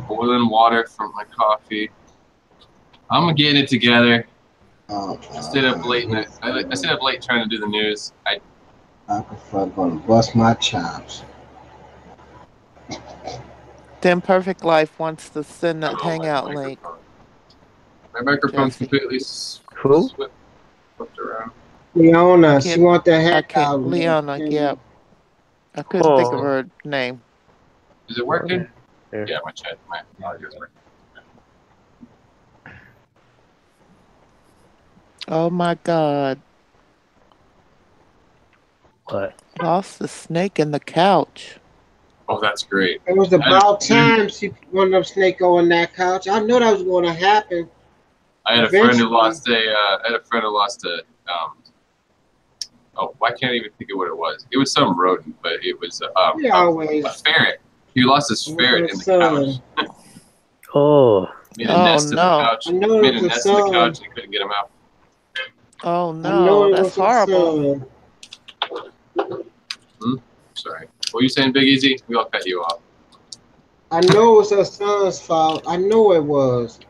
boiling water for my coffee. I'm getting it together. I stayed up late. I stayed up late trying to do the news. I could fuck gonna bust my chops. Then Perfect Life wants to send I that don't know hangout my link. microphone. My microphone's Jesse. completely Who? flipped around. Leona, she Can't- want the I heck can't. out. Leona, yep. I couldn't think of Oh. her name. Is it working? Yeah. Yeah, my chat, my audio's working. Oh my God. What? Lost the snake in the couch. Oh, that's great. It was about time she one of them snake on that couch. I knew that was going to happen. I had a friend who Eventually. lost a. Oh, I can't even think of what it was. It was some rodent, but it was We always. a ferret. He lost his ferret in the couch. Oh. Made a Oh, nest in the no. couch. I know Made it a was nest in the son. couch and he couldn't get him out. Oh I know no, it that's was her horrible. son. Sorry. What were you saying, Big Easy? We all cut you off. I know it was her son's fault. I know it was.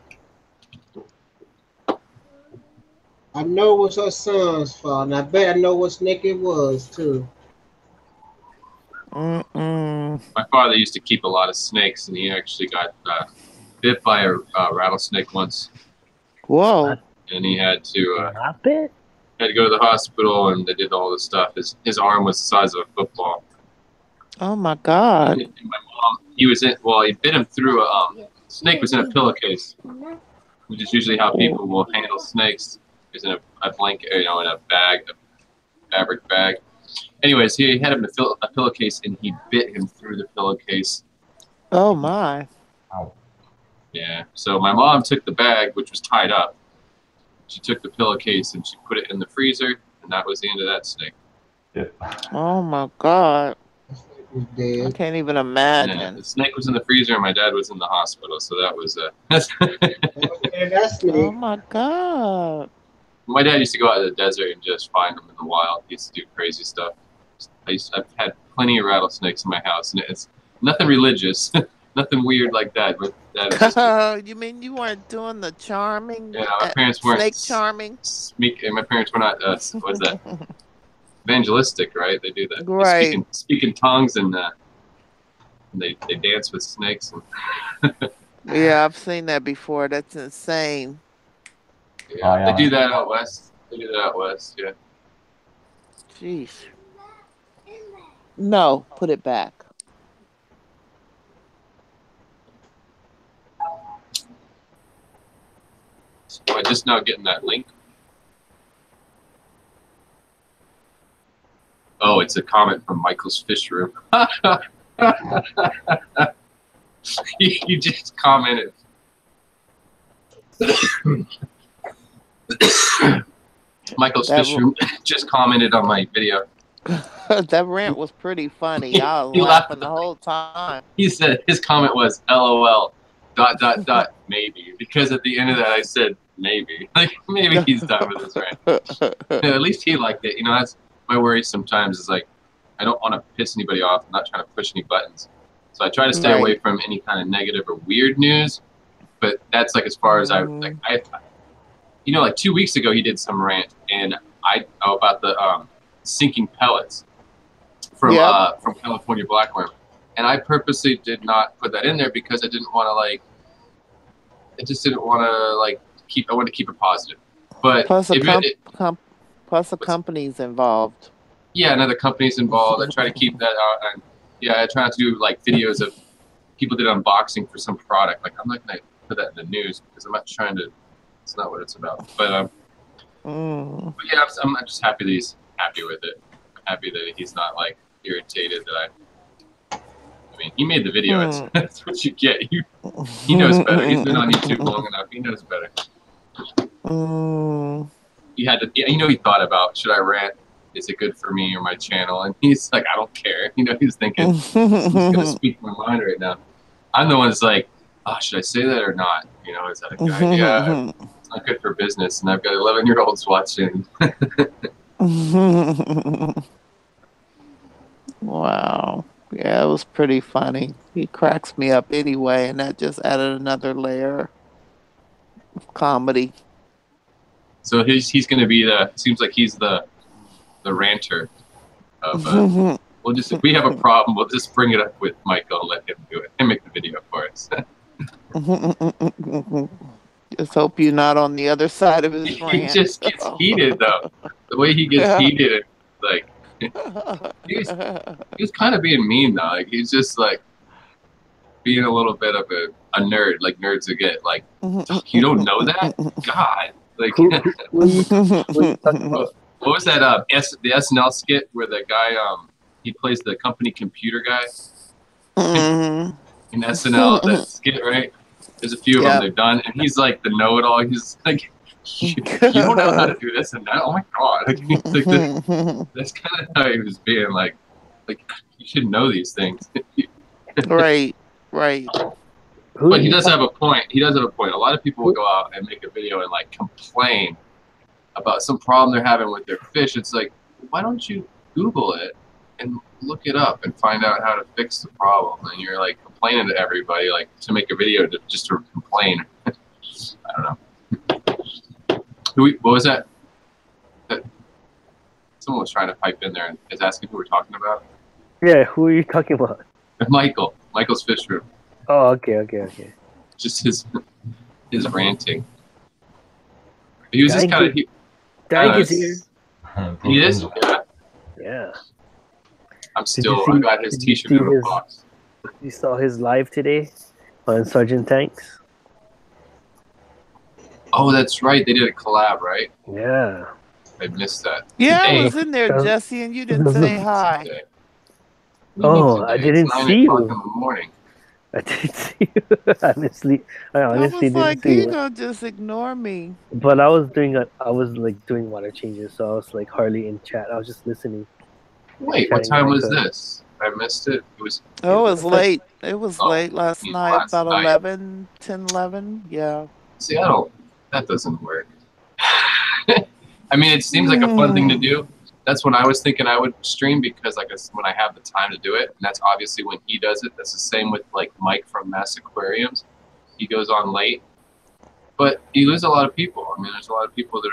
I know it was her son's fault, and I bet I know what snake it was too. Mm-mm. My father used to keep a lot of snakes, and he actually got bit by a rattlesnake once, Whoa. and he had to Not bit? go to the hospital, and they did all this stuff. His arm was the size of a football. Oh my God. And my mom, he bit him through snake was in a pillowcase, which is usually how people will handle snakes, is in a blanket, in a bag, a fabric bag. Anyways, he had him in a pillowcase, and he bit him through the pillowcase. Oh my. Yeah. So my mom took the bag, which was tied up. She took the pillowcase and she put it in the freezer, and that was the end of that snake. Oh my God. He's I dead. can't even And imagine. the snake was in the freezer, and my dad was in the hospital. So that was And that Oh snake. my God. my dad used to go out to the desert and just find them in the wild. He used to do crazy stuff. I've had plenty of rattlesnakes in my house, and it's nothing religious, nothing weird like that. But that is just, You mean you weren't doing the charming? yeah, my parents weren't snake charming? My parents were not. What's that? Evangelistic, right? They do that. Right. They speak in tongues, and they dance with snakes. And, Yeah, I've seen that before. That's insane. yeah, Oh, yeah. They do that out west. Yeah. Jeez. No, put it back. So I'm just now getting that link. Oh, it's a comment from Michael's Fish Room. You just commented. Michael's That Fish Room just commented on my video. That rant was pretty funny. I was He laughed. laughing the whole time. He said his comment was LOL ... maybe, because at the end of that I said maybe. Like maybe he's done with this rant. Yeah, at least he liked it. That's my worry sometimes is like I don't want to piss anybody off. I'm not trying to push any buttons. So I try to stay Right. away from any kind of negative or weird news. But that's like as far as I like 2 weeks ago he did some rant and about the sinking pellets from Yep. from California blackworm. And I purposely did not put that in there because I didn't want to I wanted to keep it positive. But Plus if plus the company's involved. yeah, another company's involved. I try to keep that out, and yeah, I try not to do like videos of people did unboxing for some product. Like I'm not gonna put that in the news because I'm not trying to. It's not what it's about. But yeah, I'm just happy that he's happy with it. I'm happy that he's not like irritated that I mean, he made the video. That's what you get. He knows better. He's been on YouTube long enough. He knows better. He had to. He thought about should I rant is it good for me or my channel? And he's like, I don't care. You know, he's thinking, I'm just gonna speak my mind right now. I'm the one that's like, oh, should I say that or not? You know, is that a good idea? It's not good for business, and I've got 11-year-olds watching. Wow. Yeah, it was pretty funny. He cracks me up anyway, and that just added another layer of comedy. So he's going to be seems like he's the ranter of, if we have a problem, we'll just bring it up with Michael and let him do it. He'll make the video for us. Just hope you're not on the other side of his He rant. just gets heated, though. The way he gets heated, like, he was kind of being mean, though. Like, he's just, like, being a little bit of a nerd, like nerds that get, like, you don't know that? God. Like, Who are you talking about? what was that, the SNL skit where the guy, he plays the company computer guy in SNL, that skit, right? There's a few of them they've done, and he's like the know-it-all. He's like, you don't know how to do this and that. Oh my god! Like, that's kind of how he was being. Like you should know these things. Right. But he does have a point. He does have a point. A lot of people will go out and make a video and like complain about some problem they're having with their fish. It's like, why don't you Google it and look it up and find out how to fix the problem? And you're like complaining to everybody, like to make a video just to complain. I don't know. What was that? Someone was trying to pipe in there and is asking who we're talking about. Yeah, who are you talking about? Michael's fish room. Oh, okay. Just his ranting. He was just kind of. Dank is here. He is. Yeah. I got his T-shirt in the box. You saw his live today on Sergeant Tanks. Oh, that's right. They did a collab, right? Yeah. I missed that. Yeah, Today. I was in there, Jesse, and you didn't say hi. Today. Oh, I didn't see you. In the morning. I didn't see you. honestly I was didn't like, see you you. gonna just ignore me. But I was doing water changes, so I was like hardly in chat. I was just listening. Wait, what time was this? I missed it. It was late. It was late last night, last about night. 10, 11. Yeah. See, that doesn't work. I mean, it seems like a fun thing to do. That's when I was thinking I would stream because, like, when I have the time to do it, and that's obviously when he does it. That's the same with like Mike from Mass Aquariums. He goes on late, but you lose a lot of people. I mean, there's a lot of people that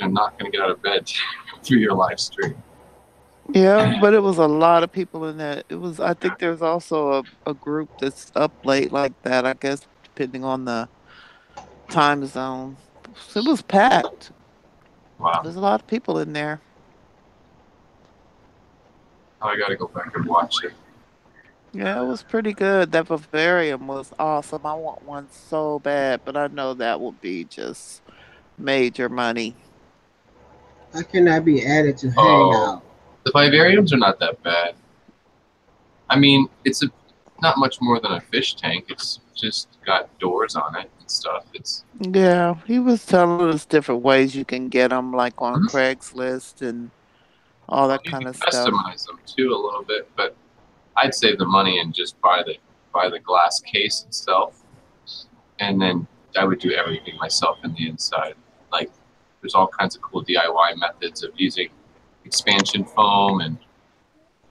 are not going to get out of bed through your live stream. Yeah, but it was a lot of people in that. I think there's also a group that's up late like that, I guess, depending on the time zone. It was packed. Wow. There's a lot of people in there. I got to go back and watch it. Yeah, it was pretty good. That vivarium was awesome. I want one so bad, but I know that will be just major money. How can that be added to Hangout? The vivariums are not that bad. I mean, it's not much more than a fish tank. It's just got doors on it and stuff. Yeah, he was telling us different ways you can get them, like on Craigslist and all that kind of stuff. Customize them too a little bit, but I'd save the money and just buy the glass case itself, and then I would do everything myself in the inside. Like, there's all kinds of cool DIY methods of using expansion foam and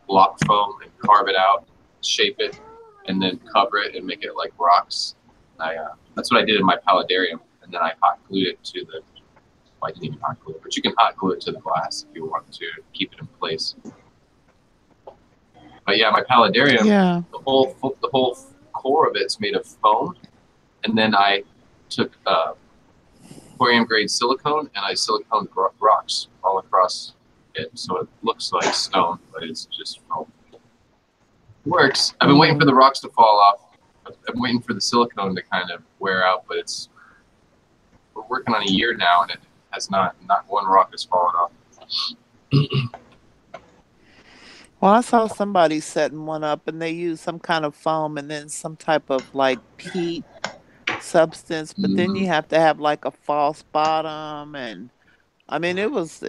block foam and carve it out, shape it, and then cover it and make it like rocks. That's what I did in my paludarium, and then I hot glued it to the. Well, I didn't even hot glue it, but you can hot glue it to the glass if you want to keep it in place. But yeah, my paludarium, the whole core of it's made of foam, and then I took aquarium grade silicone and I siliconed rocks all across it, so it looks like stone, but it's just foam. It works. I've been waiting for the rocks to fall off. I'm waiting for the silicone to kind of wear out, but we're working on a year now, and it has not one rock has fallen off. Well, I saw somebody setting one up, and they used some kind of foam and then some type of like peat substance, but then you have to have like a false bottom, and I mean it was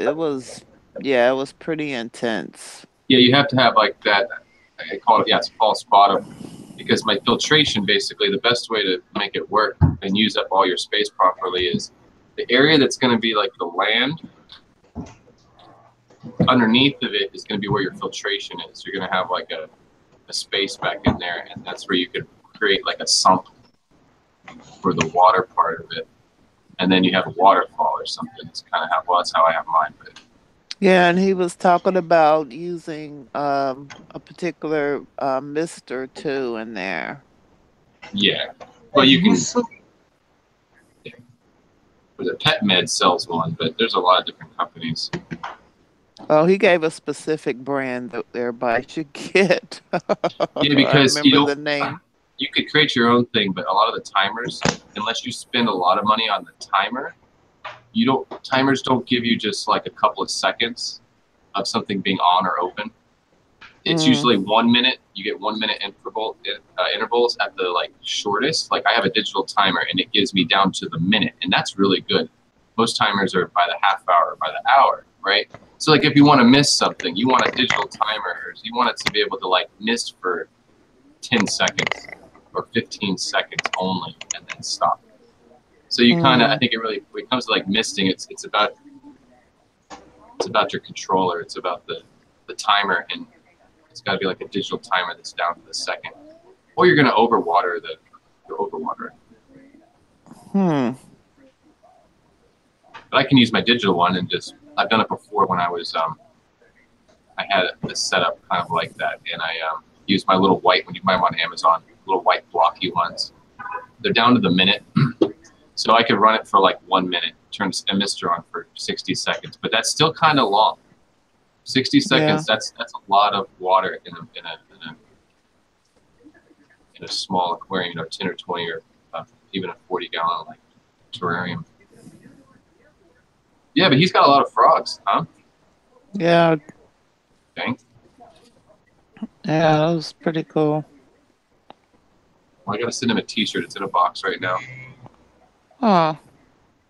Yeah, it was pretty intense. Yeah, you have to have like that. I call it, yeah, it's a false bottom, because my filtration, basically, the best way to make it work and use up all your space properly is the area that's going to be like the land. Underneath of it is going to be where your filtration is. You're going to have like a space back in there, and that's where you could create like a sump for the water part of it. And then you have a waterfall or something. It's kind of how, well, that's how I have mine. But Yeah, and he was talking about using a particular mister too in there. yeah, well, you can. So- The Pet Med sells one, but there's a lot of different companies. Oh, he gave a specific brand that everybody should get. Yeah, because I you remember don't. the name. You could create your own thing, but a lot of the timers, unless you spend a lot of money on the timer, timers don't give you just like a couple of seconds of something being on or open. It's usually 1 minute. You get 1 minute intervals at the like shortest. Like I have a digital timer and it gives me down to the minute, and that's really good. Most timers are by the half hour, by the hour, right? So like if you want to miss something, you want a digital timer, or you want it to be able to like miss for 10 seconds or 15 seconds only and then stop. So you kind of, I think it really, when it comes to like misting, it's about your controller. It's about the timer, and it's got to be like a digital timer that's down to the second, or you're going to overwater But I can use my digital one and just, I've done it before when I was, I had a setup kind of like that, and I used my little white, when you buy them on Amazon, little white blocky ones. They're down to the minute, so I could run it for like 1 minute, turn a mister on for 60 seconds, but that's still kind of long. 60 seconds, that's a lot of water in a small aquarium, 10 or 20 or even a 40-gallon like terrarium. Yeah, but he's got a lot of frogs, huh? Yeah. Dang. Yeah, that was pretty cool. Well, I gotta send him a t-shirt. It's in a box right now. Oh.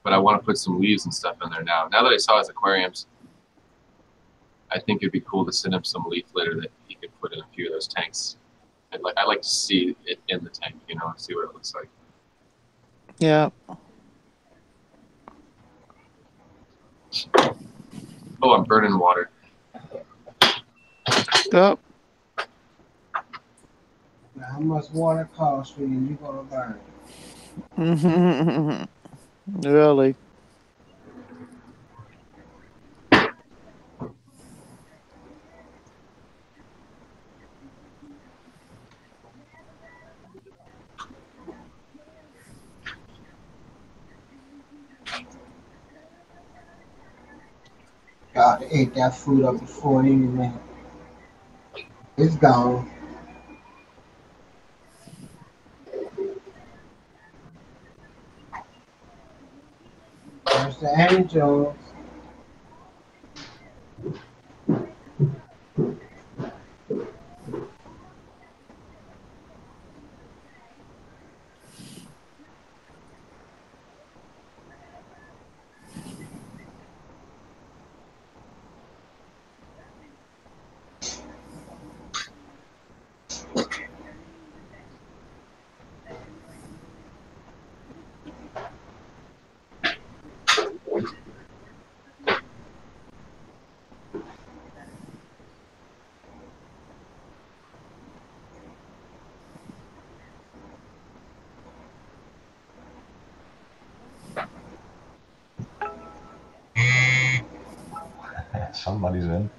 But I want to put some leaves and stuff in there now. Now that I saw his aquariums, I think it'd be cool to send him some leaf litter that he could put in a few of those tanks. I like to see it in the tank, see what it looks like. Yeah. Oh, I'm burning water. Yep. How much water costs for you? You gonna burn? Really? God, I ate that food up before anyway. It's gone. There's the angels. Somebody's in.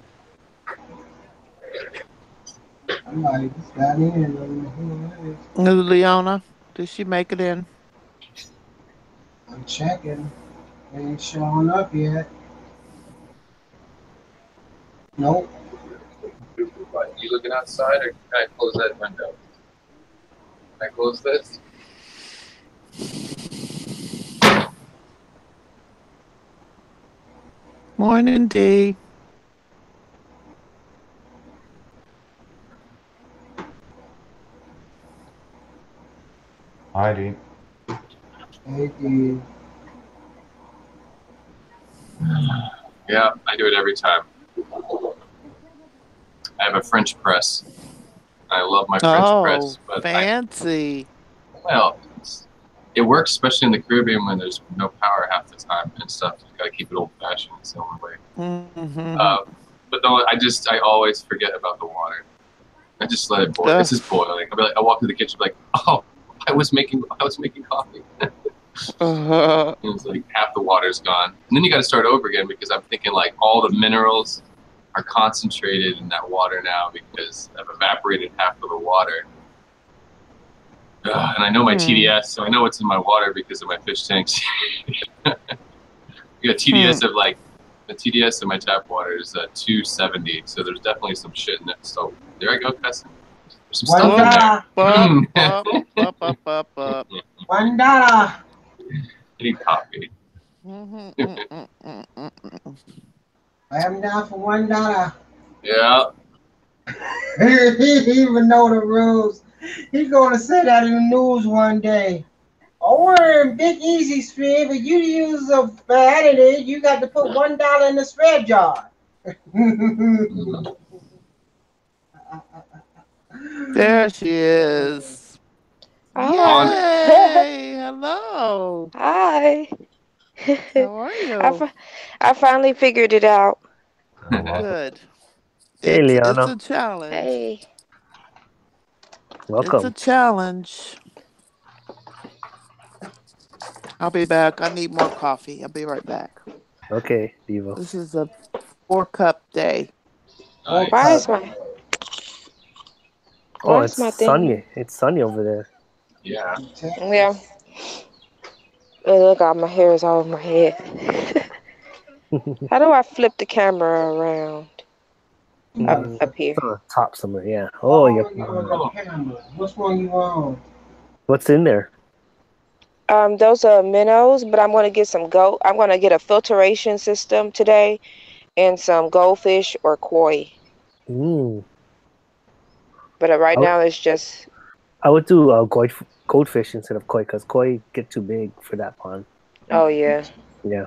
Somebody just got in. Leona, did she make it in? I'm checking. They ain't showing up yet. Nope. What, you looking outside, or can I close that window? Can I close this? Morning, Dee. Hi, Dean. Hey, dude. Yeah, I do it every time. I have a French press. I love my French press, but fancy. It works especially in the Caribbean when there's no power half the time and stuff. You gotta keep it old fashioned. It's the only way. But no, I always forget about the water. I just let it boil. It's just boiling. I walk through the kitchen like, oh, I was making coffee. It's like half the water's gone, and then you got to start over again because I'm thinking like all the minerals are concentrated in that water now because I've evaporated half of the water. And I know my TDS, so I know what's in my water because of my fish tanks. You got TDS of like, the TDS of my tap water is 270, so there's definitely some shit in it. So there I go, cussing. There's some stuff in there. $1. Any coffee. I am down for $1. Yeah. He even know the rules. He's gonna say that in the news one day. Oh, we're in Big Easy Stream, but you use a vanity, you got to put $1 in the spread jar. There she is. Yay! Hello. Hi. How are you? I finally figured it out. Good. Hey, Liana. It's a challenge. Hey. Welcome. It's a challenge. I'll be back. I need more coffee. I'll be right back. Okay, Diva. This is a 4-cup day. Why is my... Oh, it's sunny. It's sunny over there. Yeah. Yeah. Oh, look, all my hair is all over my head. How do I flip the camera around? Up here. Top somewhere, yeah. Oh, yeah. Which one you on? What's in there? Those are minnows, but I'm gonna get some I'm gonna get a filtration system today, and some goldfish or koi. But right now it's just. I would do goldfish instead of koi because koi get too big for that pond. Oh yeah. Yeah.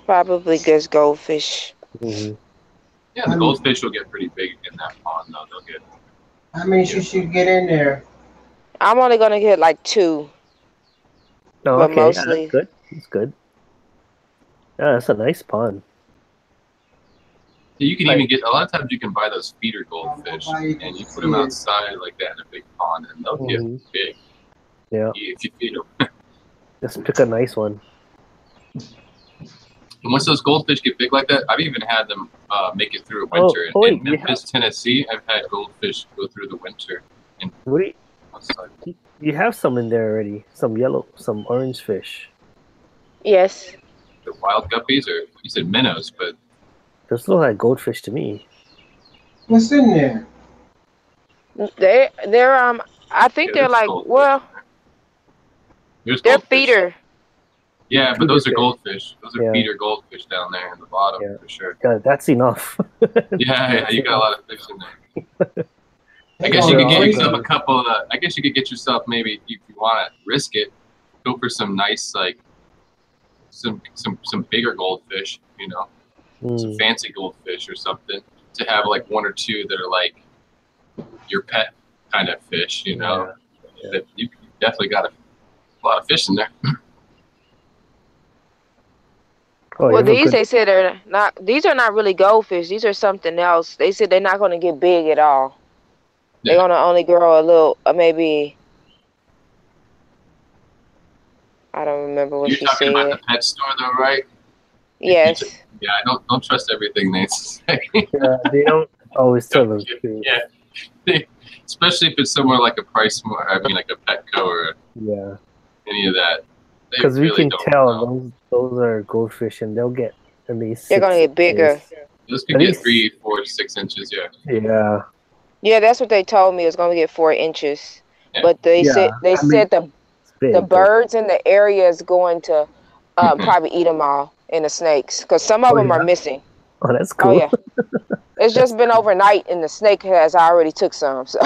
Probably just goldfish. Yeah, the goldfish will get pretty big in that pond though. They'll get. How many should get in there? I'm only gonna get like 2. Oh, but okay. mostly. That's good. That's good. Yeah, that's a nice pond. You can even get, a lot of times you can buy those feeder goldfish and you put them outside like that in a big pond and they'll get big. Yeah. If you feed them. Just pick a nice one. And once those goldfish get big like that, I've even had them make it through a winter. In Memphis, Tennessee, I've had goldfish go through the winter. You have some in there already. Some yellow, some orange fish. Yes. The wild guppies, or you said minnows, but those look like goldfish to me. What's in there? They're I think they're like they're feeder. Yeah, but those are goldfish. Those are feeder goldfish down there in the bottom for sure. Yeah, that's enough. yeah, you got a lot of fish in there. I guess you could get yourself a couple. I guess you could get yourself maybe if you want to risk it, go for some nice like some bigger goldfish, you know, some fancy goldfish or something to have like 1 or 2 that are like your pet kind of fish, you know. That you definitely got a lot of fish in there. Well, they said they're not. These are not really goldfish. These are something else. They said they're not going to get big at all. They're going to only grow a little, maybe. I don't remember what she said. You're talking about the pet store, though, right? Yes. Yeah, don't trust everything they say. Yeah, they don't always tell the truth. Yeah, especially if it's somewhere like a like a Petco or any of that. Because we can tell those are goldfish, and they'll get at least. They're gonna get bigger. Those could get 3, 4, 6 inches. Yeah. Yeah. Yeah, that's what they told me. It's gonna get 4 inches, but they said the birds in the area is going to probably eat them all, and the snakes, because some of them are missing. Oh, that's cool. Oh yeah, it's just been overnight, and the snake has already took some. So.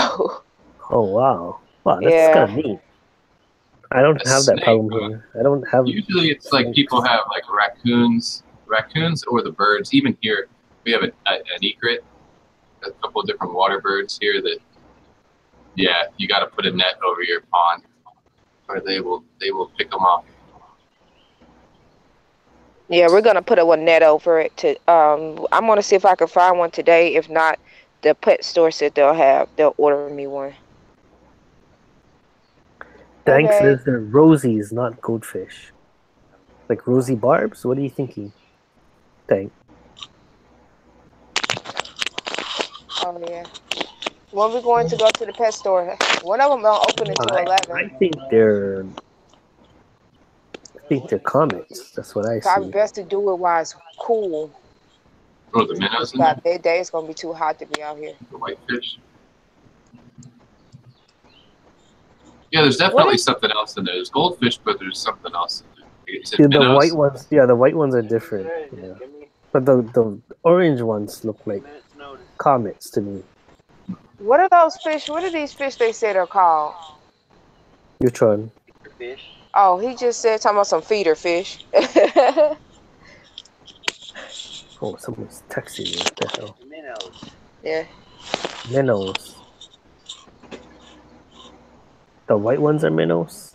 Oh wow! Wow, that's kind of neat. I don't have that problem here. I don't have. Usually, it's like people have like raccoons or the birds. Even here, We have an egret, a couple of different water birds here that, yeah, you got to put a net over your pond, or they will pick them off. Yeah, we're gonna put a net over it. I'm gonna see if I can find one today. If not, the pet store said they'll order me one. Thanks Okay. says they're rosies, not goldfish. Like rosy barbs? What are you thinking? Thank. Oh yeah. When we going to go to the pet store? One of them don't open until 11. I think they're comets. That's what I Probably see. best to do it while it's cool. Oh, the minnows in there? By midday, it's gonna be too hot to be out here. The whitefish? Yeah, there's definitely something else in there. There's goldfish, but there's something else in there. Is it The minnows? white ones, yeah, the white ones are different. Yeah. But the orange ones look like comets to me. What are those fish? What are these fish they said are called? Which one? Oh, he just said talking about some feeder fish. Oh, someone's texting me. What the hell? Minnows. Yeah. Minnows. The white ones are minnows?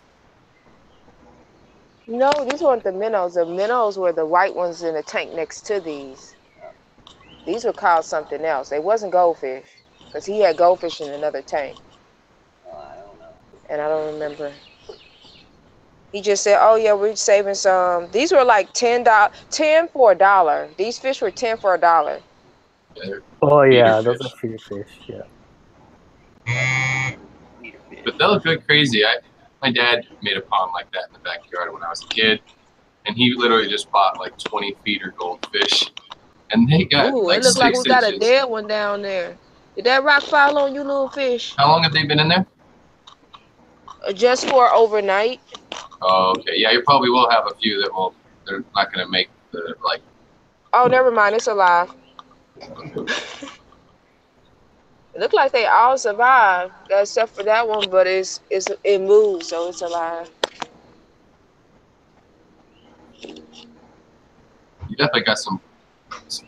No, these weren't the minnows. The minnows were the white ones in the tank next to these. These were called something else. They wasn't goldfish. Because he had goldfish in another tank. Oh, I don't know. And I don't remember. He just said, oh yeah, we're saving some. These were like $10 for $1. These fish were 10 for $1. Oh yeah, those are feeder fish, yeah. But they look good crazy. My dad made a pond like that in the backyard when I was a kid. And he literally just bought like 20 feeder goldfish. And they got like it looks like we 6 got a inches. dead one down there. Did that rock fall on you, little fish? How long have they been in there? Just for overnight. Oh, okay. Yeah, you probably will have a few they're not going to make the, like... Oh, never mind. It's alive. It looked like they all survived, except for that one, but it moves, so it's alive. You definitely got some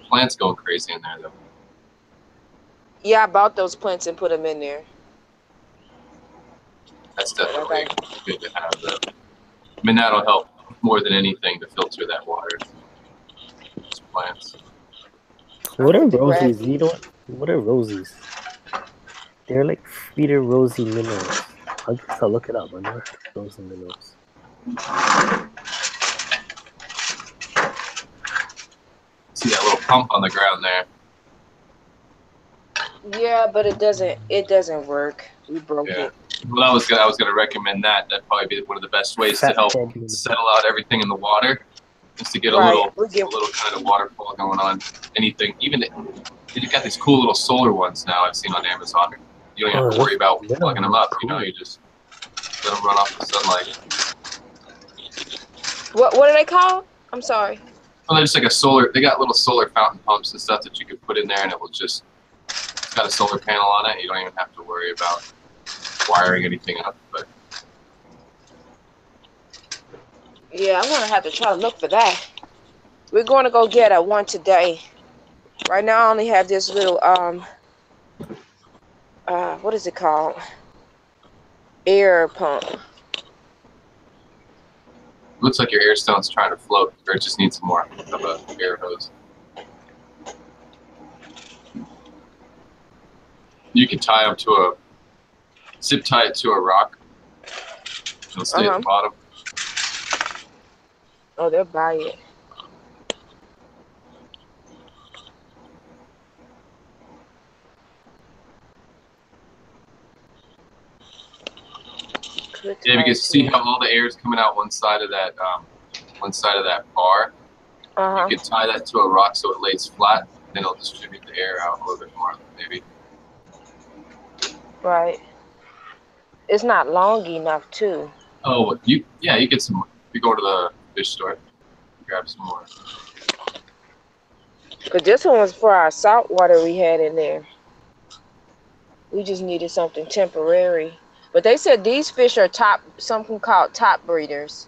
plants going crazy in there, though. Yeah, I bought those plants and put them in there. That's definitely good to have, though. I mean, that'll help more than anything to filter that water. Those plants. What are rosies? You know what are rosies? They're like feeder rosy minnows. I'll look it up. I know rosy minnows. See that little pump on the ground there? Yeah, but it doesn't work. We broke it. Well, I was gonna recommend that. That'd probably be one of the best ways to help settle out everything in the water, is to get a little kind of waterfall going on. Anything, even you got these cool little solar ones now I've seen on Amazon. You don't have to worry about plugging them up. You know, you just let them run off the sunlight. What are they called? I'm sorry. Well, they're just like a solar. They got little solar fountain pumps and stuff that you can put in there, and it will just. It's got a solar panel on it. You don't even have to worry about wiring anything up. But yeah, I'm gonna have to try to look for that. We're going to go get one today. Right now, I only have this little what is it called? Air pump. looks like your air stone's trying to float, or it just needs some more of an air hose. You can tie them to zip tie it to a rock. It'll stay at the bottom. Oh, they'll buy it. Yeah, because see how all the air is coming out one side of that bar. You can tie that to a rock so it lays flat, then it'll distribute the air out a little bit more, maybe. Right. It's not long enough, too. Oh, you get some. You go to the fish store, grab some more. But this one was for our salt water we had in there. We just needed something temporary. But they said these fish are something called top breeders.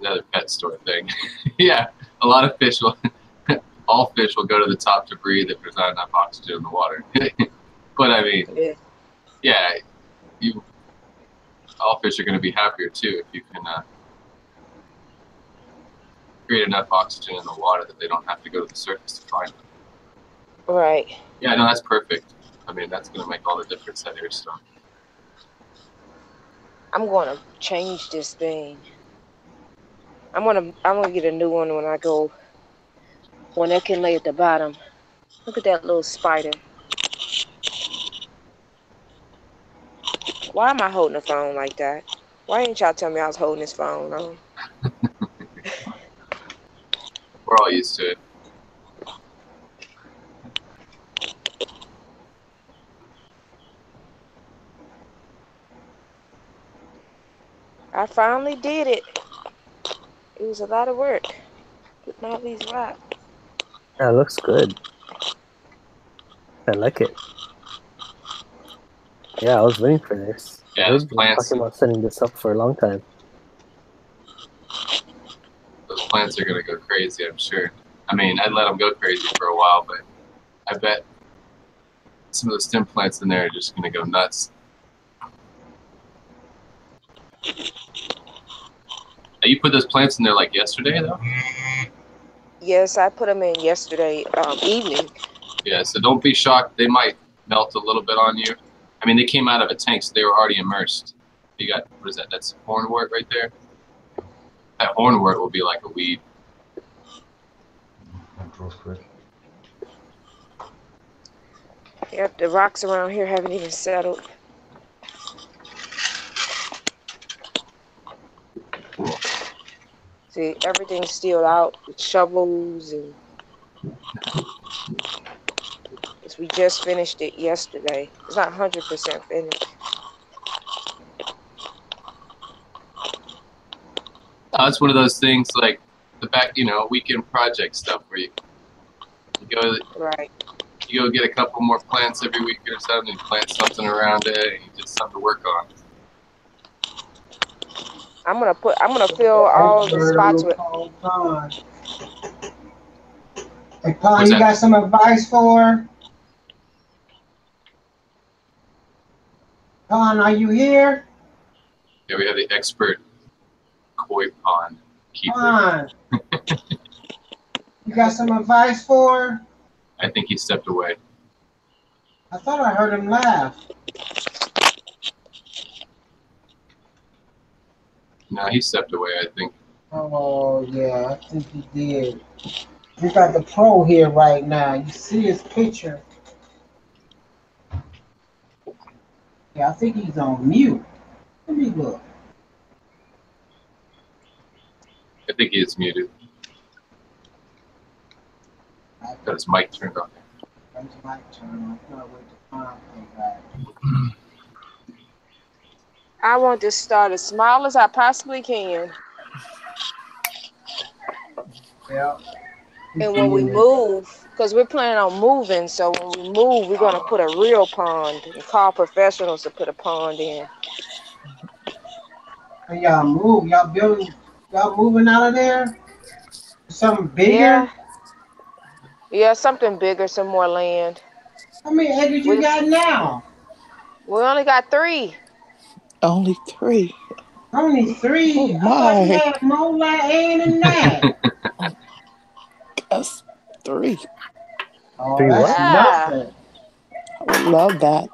Another pet store thing. Yeah, a lot of fish will, all fish will go to the top to breathe if there's not enough oxygen in the water. But I mean, yeah, all fish are going to be happier too if you can create enough oxygen in the water that they don't have to go to the surface to find them. Right. Yeah, no, that's perfect. I mean, that's going to make all the difference out here. So I'm going to change this thing. I'm gonna get a new one when that can lay at the bottom. Look at that little spider. Why am I holding the phone like that? Why didn't y'all tell me I was holding this phone on? We're all used to it. I finally did it. It was a lot of work. Putting all these rocks. That looks good. I like it. Yeah, I was waiting for this. Yeah, those plants. Talking about setting this up for a long time. Those plants are gonna go crazy, I'm sure. I mean, I'd let them go crazy for a while, but I bet some of the stem plants in there are just gonna go nuts. You put those plants in there like yesterday, though? Yes, I put them in yesterday evening. Yeah, so don't be shocked. They might melt a little bit on you. I mean, they came out of a tank, so they were already immersed. You got, what is that? That's hornwort right there. That hornwort will be like a weed. That grows quick. Yep, the rocks around here haven't even settled. See, everything's still out with shovels and we just finished it yesterday. It's not 100% finished. It's one of those things like the back, weekend project stuff where you go, right. You go get a couple more plants every week or something and plant something around it, and just something to work on. I'm gonna fill all the spots with. Hey, Pon, you got some advice for? Pon, are you here? Yeah, we have the expert koi pond keeper. Pon, you got some advice for? I think he stepped away. I thought I heard him laugh. No, he stepped away, I think. Oh, yeah, I think he did. We got the pro here right now. You see his picture. Yeah, I think he's on mute. Let me look. I think he is muted. Got his mic turned on. Got his mic turned on. I'm gonna wait to find him back. I want to start as small as I possibly can. Yeah. And when we move, because we're planning on moving, so when we move, we're going to put a real pond and call professionals to put a pond in. When y'all move, y'all moving out of there? Something bigger? Yeah, something bigger, some more land. How many acres you got now? We only got 3. Only 3. Only 3? Oh, my. I had more land than that. That's 3. Oh, 3 that's what? nothing. I love that.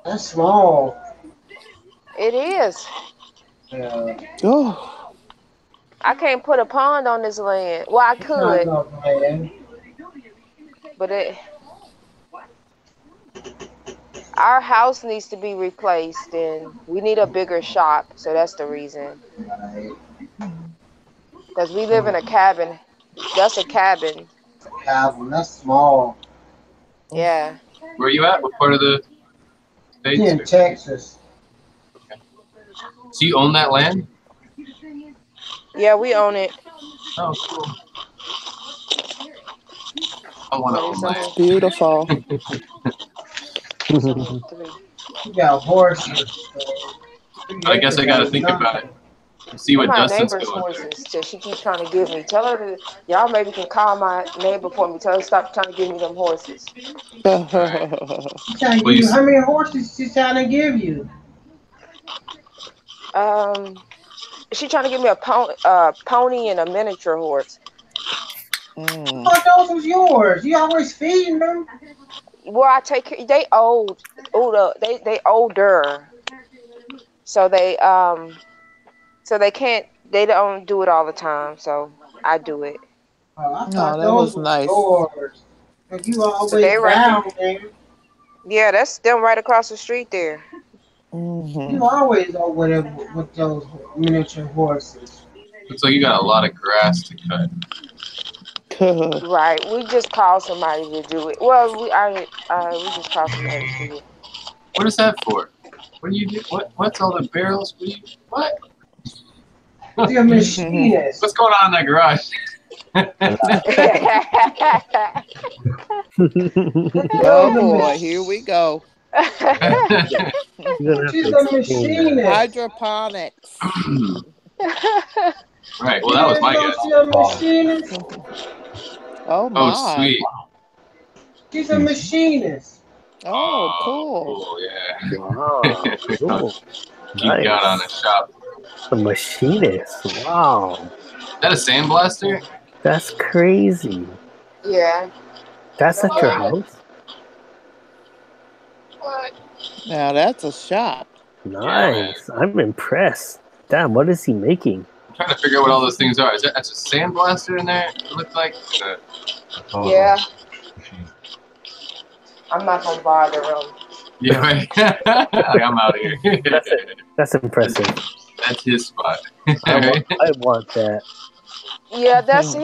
That's small. It is. Yeah. Oh, I can't put a pond on this land. Well, I could, but our house needs to be replaced, and we need a bigger shop, so that's the reason. Because we live in a cabin. That's a cabin. Cabin, that's small. Yeah. Where are you at? What part of the state? In Texas. Okay. So you own that land? Yeah, we own it. Oh, cool. I want to own land. beautiful. You got horses. I guess I got to think about it. See what my Dustin's neighbor's going through. horses that she keeps trying to give me. Tell her to, y'all maybe can call my neighbor for me. Tell her to stop trying to give me them horses. She's trying to give you, how many horses she's trying to give you? She trying to give me a pony and a miniature horse. I thought those was yours. You always feeding them. Well, I take care. They older. They older. So they can't. They don't do it all the time. So I do it. Oh, I No, thought that those was were nice. yours. But you always So they down there. Yeah, that's them right across the street there. You always over there with those miniature horses. Looks like you got a lot of grass to cut. Right. We just call somebody to do it. Well, we just call somebody to do it. What is that for? What do you do? What's all the barrels? What? You're a machinist. What's going on in that garage? Oh boy, here we go. She's a machinist. Hydroponics. Right. Well, that was my guess. She's a machinist. Oh my. Oh, sweet. She's a machinist. Oh, cool. Cool, yeah. Wow. Cool. Geek Nice. out on a shop. A machinist. Wow. Is that a sandblaster? That's crazy. Yeah. That's at your house? What? Now that's a shop. Nice. I'm impressed. Damn, what is he making? I'm trying to figure out what all those things are. That's a sandblaster in there? It looks like. Yeah. I'm not gonna bother him. Yeah, right. Like, I'm out of here. That's impressive. That's his spot. I want that. Yeah, that's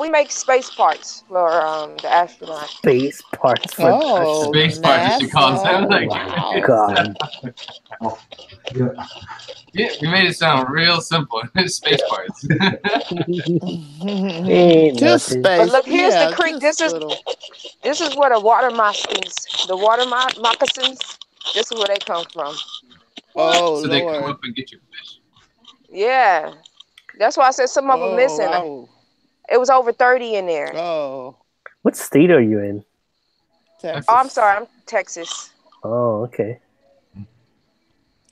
we make space parts for the astronauts. Space parts for Oh, Space parts, you should call them. Like, wow. God. Yeah, we made it sound real simple. Space parts. Ain't Just nothing. space. But look, here's yeah, the creek. just This is where the water moccasins. This is where they come from. Oh, So they come Lord. up and get your fish. Yeah, that's why I said some of them missing. Oh, It was over 30 in there. oh. What state are you in? Texas. Oh, I'm sorry, I'm Texas. Oh, okay.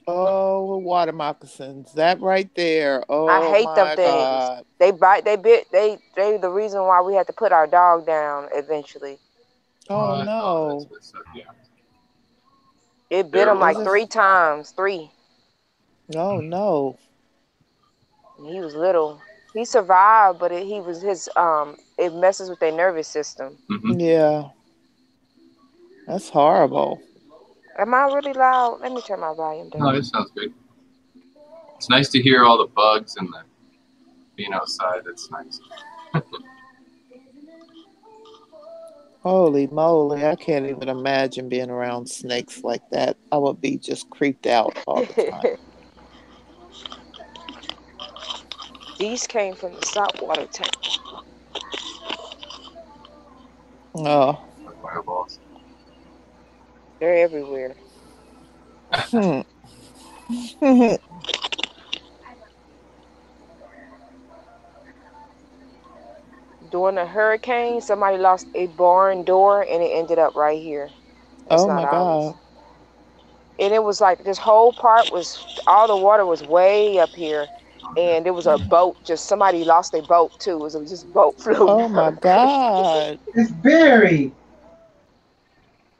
Oh, water moccasins. That right there. Oh, I hate them my things. God. They bite. They bit. They the reason why we had to put our dog down eventually. Oh, no. That's messed up, yeah. It bit him like Was it- 3 times. 3. Oh, no. He was little. He survived, but it messes with their nervous system. Mhm. Yeah. That's horrible. Am I really loud? Let me turn my volume down. No, it sounds good. It's nice to hear all the bugs and the being outside. That's nice. Holy moly. I can't even imagine being around snakes like that. I would be just creeped out all the time. These came from the saltwater tank. Oh. Like fireballs. They're everywhere. Hmm. During a hurricane, somebody lost a barn door and it ended up right here. It's Oh, not my ours. God. And it was like this whole part all the water was way up here. And there was a boat, somebody lost a boat too. It was just boat flew Oh, down. my God. It's buried.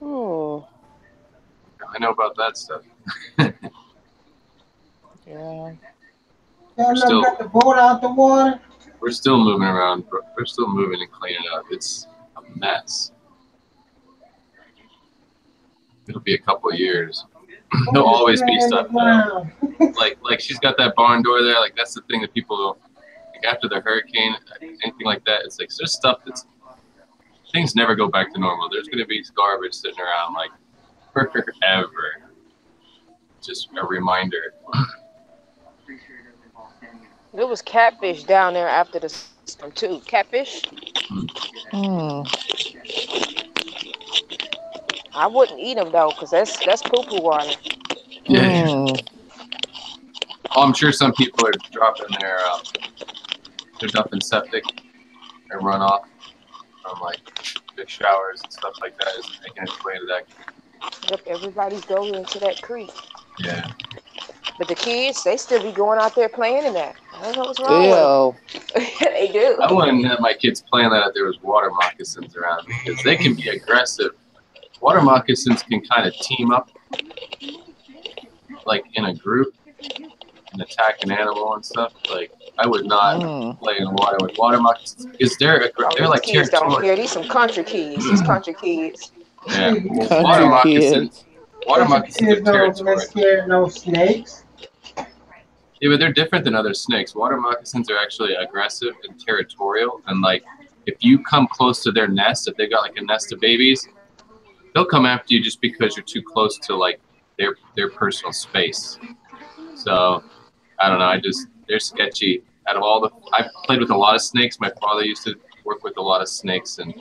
Oh. I know about that stuff. Yeah. Y'all Still- never got the boat out the water? We're still moving around. We're still moving and cleaning up. It's a mess. It'll be a couple of years. There'll always be stuff. Like she's got that barn door there. Like that's the thing that people like after the hurricane, anything like that. It's like there's stuff things never go back to normal. There's gonna be garbage sitting around like forever. Just a reminder. There was catfish down there after the storm too. Catfish? Hmm. I wouldn't eat them though, cause that's poo-poo water. Yeah. Hmm. I'm sure some people are dropping they're dumping septic and runoff from like big showers and stuff like that is making its way to that. Look, everybody's going into that creek. Yeah. But the kids, they still be going out there playing in that. I don't know what's wrong with them. They do. I wouldn't have my kids playing that if there was water moccasins around because they can be aggressive. Water moccasins can kind of team up like in a group and attack an animal and stuff. Like I would not play in water with water moccasins because they're like kids don't care. These some country kids. These country kids. Yeah, well, water moccasins are territorial. Scared no snakes. Yeah, but they're different than other snakes. Water moccasins are actually aggressive and territorial, and like if you come close to their nest, if they've got like a nest of babies, they'll come after you just because you're too close to like their personal space. So I don't know. They're sketchy. Out of all I've played with a lot of snakes. My father used to work with a lot of snakes, and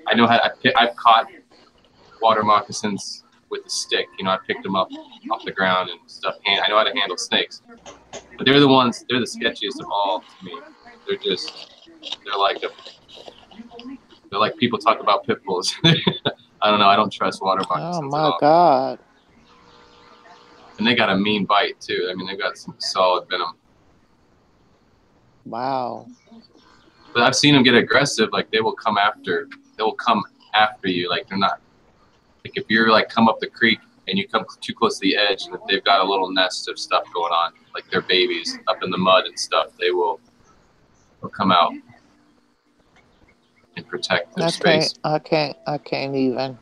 I know how I've caught water moccasins with a stick. You know, I picked them up off the ground and stuff. I know how to handle snakes. But they're the sketchiest of all to me. They're like people talk about pit bulls. I don't know. I don't trust water moccasins Oh at my all. God. And they got a mean bite too. I mean, they got some solid venom. Wow. But I've seen them get aggressive. Like they will come after you. Like they're not. Like if you're like come up the creek and you come too close to the edge, and if they've got a little nest of stuff going on, like their babies up in the mud and stuff, they'll come out and protect their space. I can't even.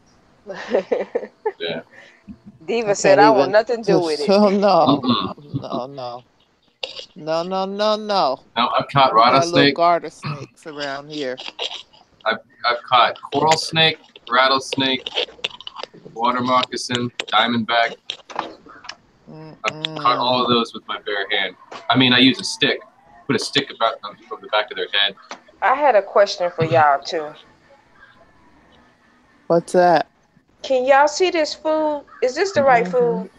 Yeah. Diva said, "I want nothing to do with it." No. Mm-mm. No. No, I've caught Little rattlesnake. garter snakes around here. I've caught coral snake, rattlesnake, water moccasin, diamondback. I've caught all of those with my bare hand. I mean, I use a stick. Put a stick over the back of their head. I had a question for y'all too. What's that? Can y'all see this food? Is this the right food?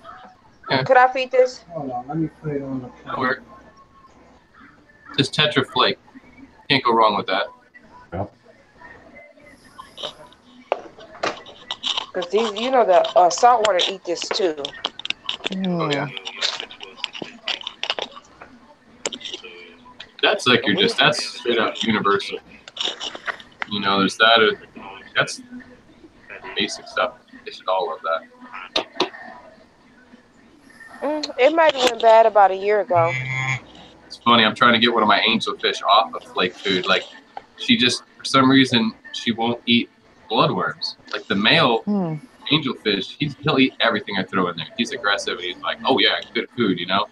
Yeah. Could I feed this? Hold on, let me put it on the That'll work. Just Tetra Flake. Can't go wrong with that. Yep. Because these, you know, the saltwater eat this too. Oh yeah. That's like that's straight up universal. You know, there's that. That's basic stuff. They should all love that. It might have went bad about a year ago. It's funny. I'm trying to get one of my angelfish off of flake food. Like, she just for some reason she won't eat bloodworms. Like the male angelfish, he'll eat everything I throw in there. He's aggressive and he's like, oh yeah, good food, you know.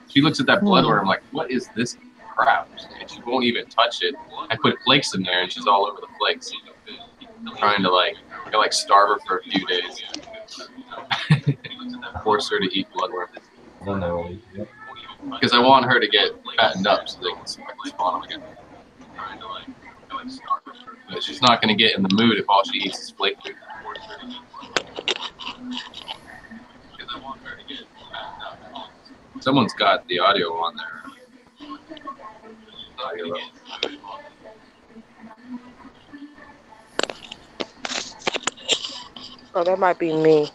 She looks at that bloodworm like, what is this crap? And she won't even touch it. I put flakes in there and she's all over the flakes. I'm trying to like starve her for a few days. Force her to eat bloodworm. Then they will eat. Yep. Because I want her to get fattened up so they can spawn them again. But she's not going to get in the mood if all she eats is flake food. Someone's got the audio on there. Audio. Oh, that might be me.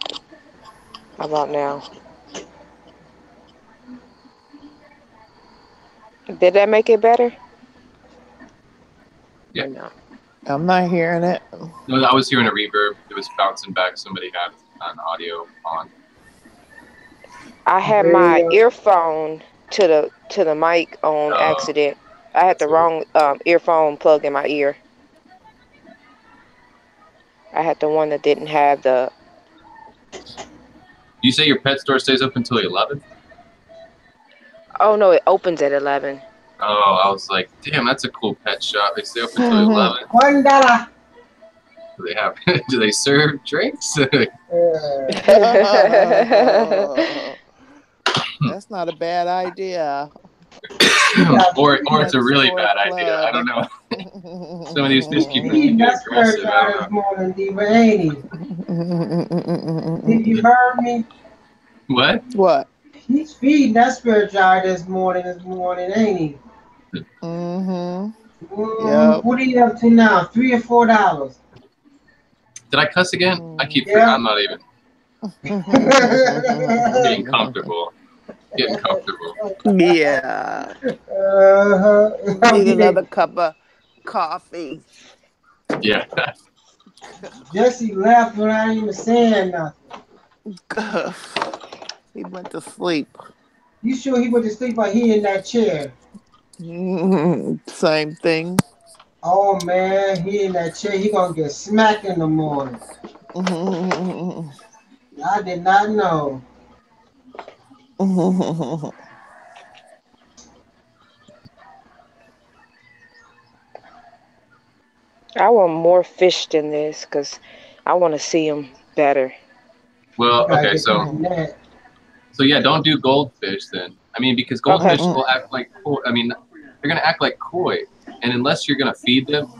How about now? Did that make it better? Yeah. No. I'm not hearing it. No, I was hearing a reverb. It was bouncing back. Somebody had an audio on. I had my earphone to the mic on accident. I had the wrong earphone plug in my ear. I had the one that didn't have the. You say your pet store stays up until 11? Oh no, it opens at 11. Oh, I was like, damn, that's a cool pet shop. They stay up until 11. $1. Do they serve drinks? That's not a bad idea. or it's a really bad idea. I don't know. Some of these fish keepers can get aggressive. I don't know. Morning, Diva, ain't he? Did you heard me? What? What? He's feeding that spirit jar this morning, ain't he? Mm-hmm. Yep. What are you up to now? $3 or $4? Did I cuss again? I keep. Yeah. I'm not even. Getting comfortable. Getting comfortable. Yeah. Need another cup of coffee. Yeah. Jesse left without even saying nothing. He went to sleep. You sure he went to sleep or he in that chair? Same thing. Oh man, he in that chair. He gonna get smacked in the morning. I did not know. I want more fish than this because I want to see them better. Well, okay, so yeah, don't do goldfish then. I mean, because goldfish will act like koi. I mean, they're gonna act like koi, and unless you're gonna feed them,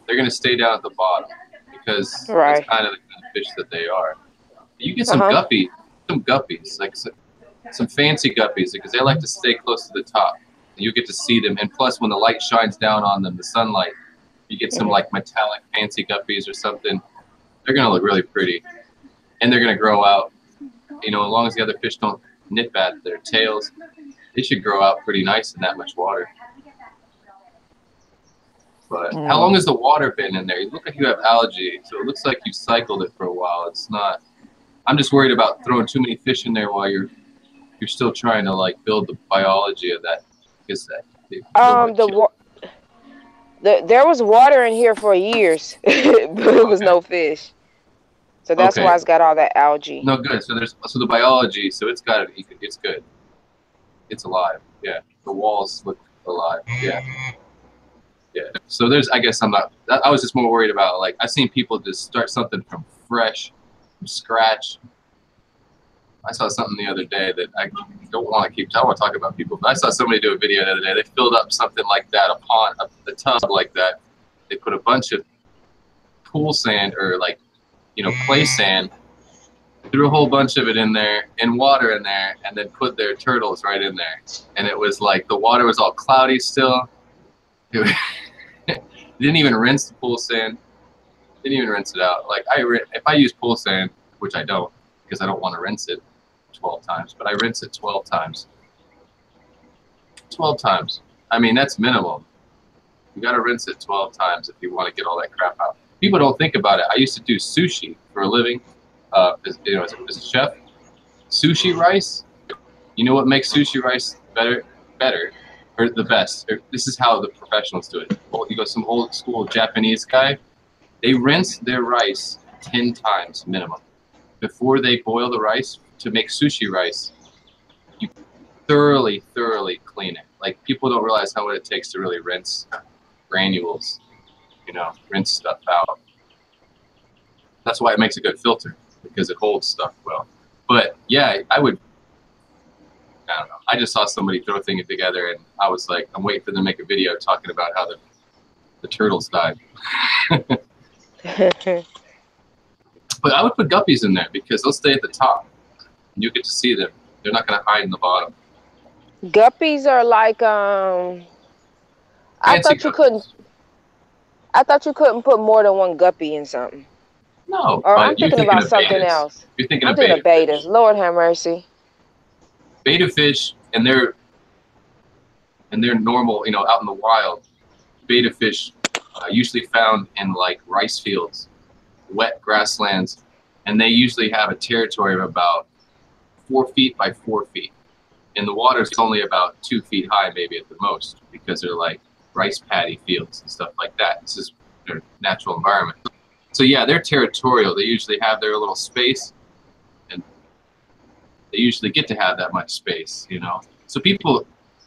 they're gonna stay down at the bottom because that's kind of the kind of fish that they are. You get some guppies, like some fancy guppies, because they like to stay close to the top. And you get to see them, and plus, when the light shines down on them, the sunlight, you get some like metallic fancy guppies or something. They're gonna look really pretty, and they're gonna grow out. You know, as long as the other fish don't nip at their tails, they should grow out pretty nice in that much water. But how long has the water been in there? You look like you have algae, so it looks like you cycled it for a while. It's not. I'm just worried about throwing too many fish in there while you're still trying to like build the biology of that. There was water in here for years, but it was no fish. So that's why it's got all that algae. No, good. So the biology. So it's got it. It's good. It's alive. Yeah. The walls look alive. Yeah. Yeah. So I guess I'm not. I was just more worried about like I've seen people just start something from scratch. I saw something the other day that I don't want to keep. I don't want to talk about people, but I saw somebody do a video the other day. They filled up something like that, a tub like that. They put a bunch of pool sand or like, play sand, threw a whole bunch of it in there, and water in there, and then put their turtles right in there. And it was like the water was all cloudy still. Didn't even rinse the pool sand. Didn't even rinse it out. Like if I use pool sand, which I don't, because I don't want to rinse it 12 times, but I rinse it 12 times. 12 times. I mean, that's minimum. You got to rinse it 12 times if you want to get all that crap out. People don't think about it. I used to do sushi for a living, as a chef. Sushi rice. You know what makes sushi rice better, or the best? This is how the professionals do it. Well, you go some old school Japanese guy. They rinse their rice 10 times minimum before they boil the rice to make sushi rice. You thoroughly clean it. Like people don't realize what it takes to really rinse granules, rinse stuff out. That's why it makes a good filter, because it holds stuff well. But yeah, I don't know. I just saw somebody throw things together and I was like, I'm waiting for them to make a video talking about how the turtles died. But I would put guppies in there because they'll stay at the top. And you get to see them. They're not going to hide in the bottom. Guppies are like I thought you couldn't put more than one guppy in something. No. Or I'm thinking about something else. You're thinking of betas. Lord have mercy. Beta fish, and they're normal, out in the wild. Beta fish usually found in like rice fields, wet grasslands, and they usually have a territory of about 4 feet by 4 feet. In the water, it's only about 2 feet high, maybe at the most, because they're like rice paddy fields and stuff like that. This is their natural environment. So yeah, they're territorial. They usually have their little space, and they usually get to have that much space, So people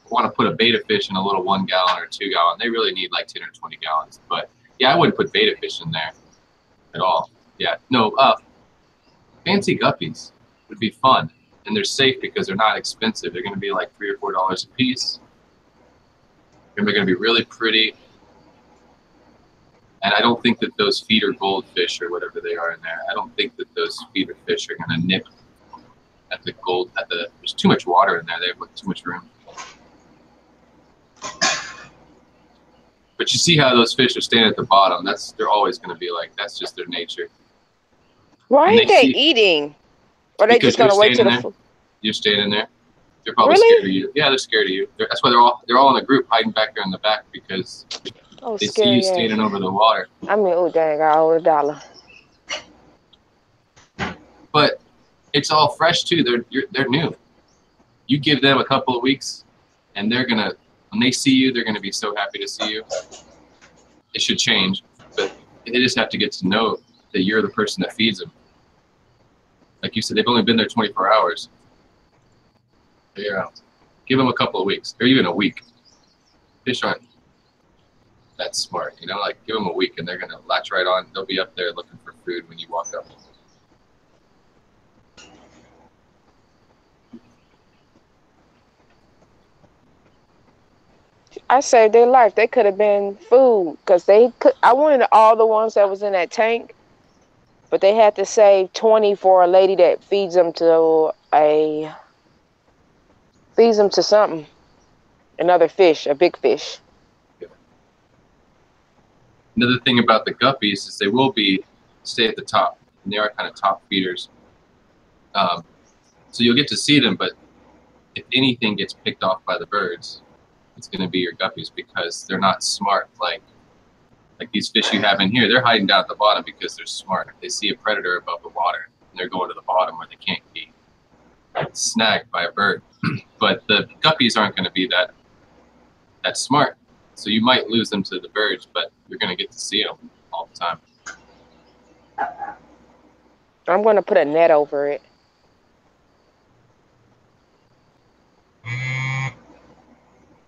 want to put a beta fish in a little 1 gallon or 2 gallon. They really need like 10 or 20 gallons. But yeah, I wouldn't put beta fish in there at all. Yeah, no, fancy guppies would be fun. And they're safe because they're not expensive. They're going to be like $3 or $4 a piece. And they're going to be really pretty. And I don't think that those feeder goldfish or whatever they are in there, I don't think that those feeder fish are going to nip There's too much water in there. They have like too much room. But you see how those fish are staying at the bottom. They're always going to be like, that's just their nature. Why aren't they eating? Or are they just going to wait till the food? You're staying in there. They're probably scared of you. Yeah, they're scared of you. That's why they're all in a group hiding back there in the back because they see you standing over the water. I mean, oh dang, I owe $1. But it's all fresh too. They're new. You give them a couple of weeks, and when they see you, they're gonna be so happy to see you. It should change, but they just have to get to know that you're the person that feeds them. Like you said, they've only been there 24 hours. Yeah, give them a couple of weeks, or even a week. Fish aren't that smart, you know. Like give them a week, and they're gonna latch right on. They'll be up there looking for food when you walk up. I saved their life. They could have been food because I wanted all the ones that was in that tank, but they had to save 20 for a lady that feeds them to something, another fish, a big fish. Another thing about the guppies is they will stay at the top, and they are kind of top feeders. So you'll get to see them, but if anything gets picked off by the birds, it's going to be your guppies because they're not smart like these fish you have in here. They're hiding down at the bottom because they're smart. They see a predator above the water, and they're going to the bottom where they can't be snagged by a bird. But the guppies aren't going to be that smart. So you might lose them to the birds, but you're going to get to see them all the time. I'm going to put a net over it.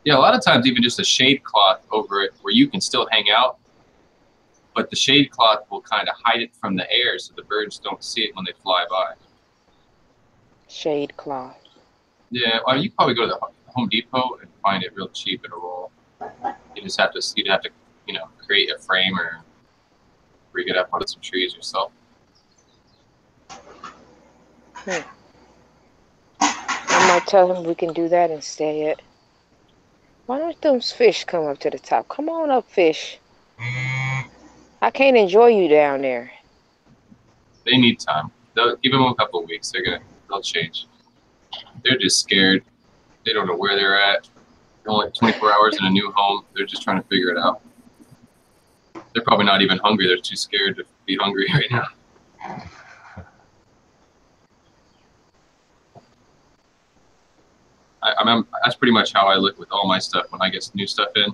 Yeah, a lot of times even just a shade cloth over it where you can still hang out, but the shade cloth will kind of hide it from the air so the birds don't see it when they fly by. Shade cloth. Yeah, well, you probably go to the Home Depot and find it real cheap in a roll. You'd have to, create a frame or rig it up onto some trees yourself. I might tell him we can do that instead. Why don't those fish come up to the top? Come on up, fish. I can't enjoy you down there. They need time. Give them a couple of weeks. They'll change. They're just scared. They don't know where they're at. They're only 24 hours in a new home. They're just trying to figure it out. They're probably not even hungry. They're too scared to be hungry right now. That's pretty much how I look with all my stuff when I get new stuff in.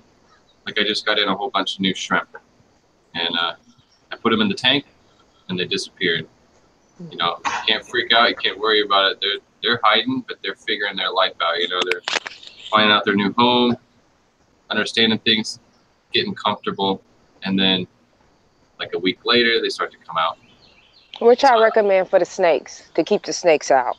Like I just got in a whole bunch of new shrimp, and I put them in the tank, and they disappeared. You know, you can't freak out. You can't worry about it. They're hiding, but they're figuring their life out. You know, they're finding out their new home, understanding things, getting comfortable, and then like a week later, they start to come out. Which I recommend for the snakes, to keep the snakes out.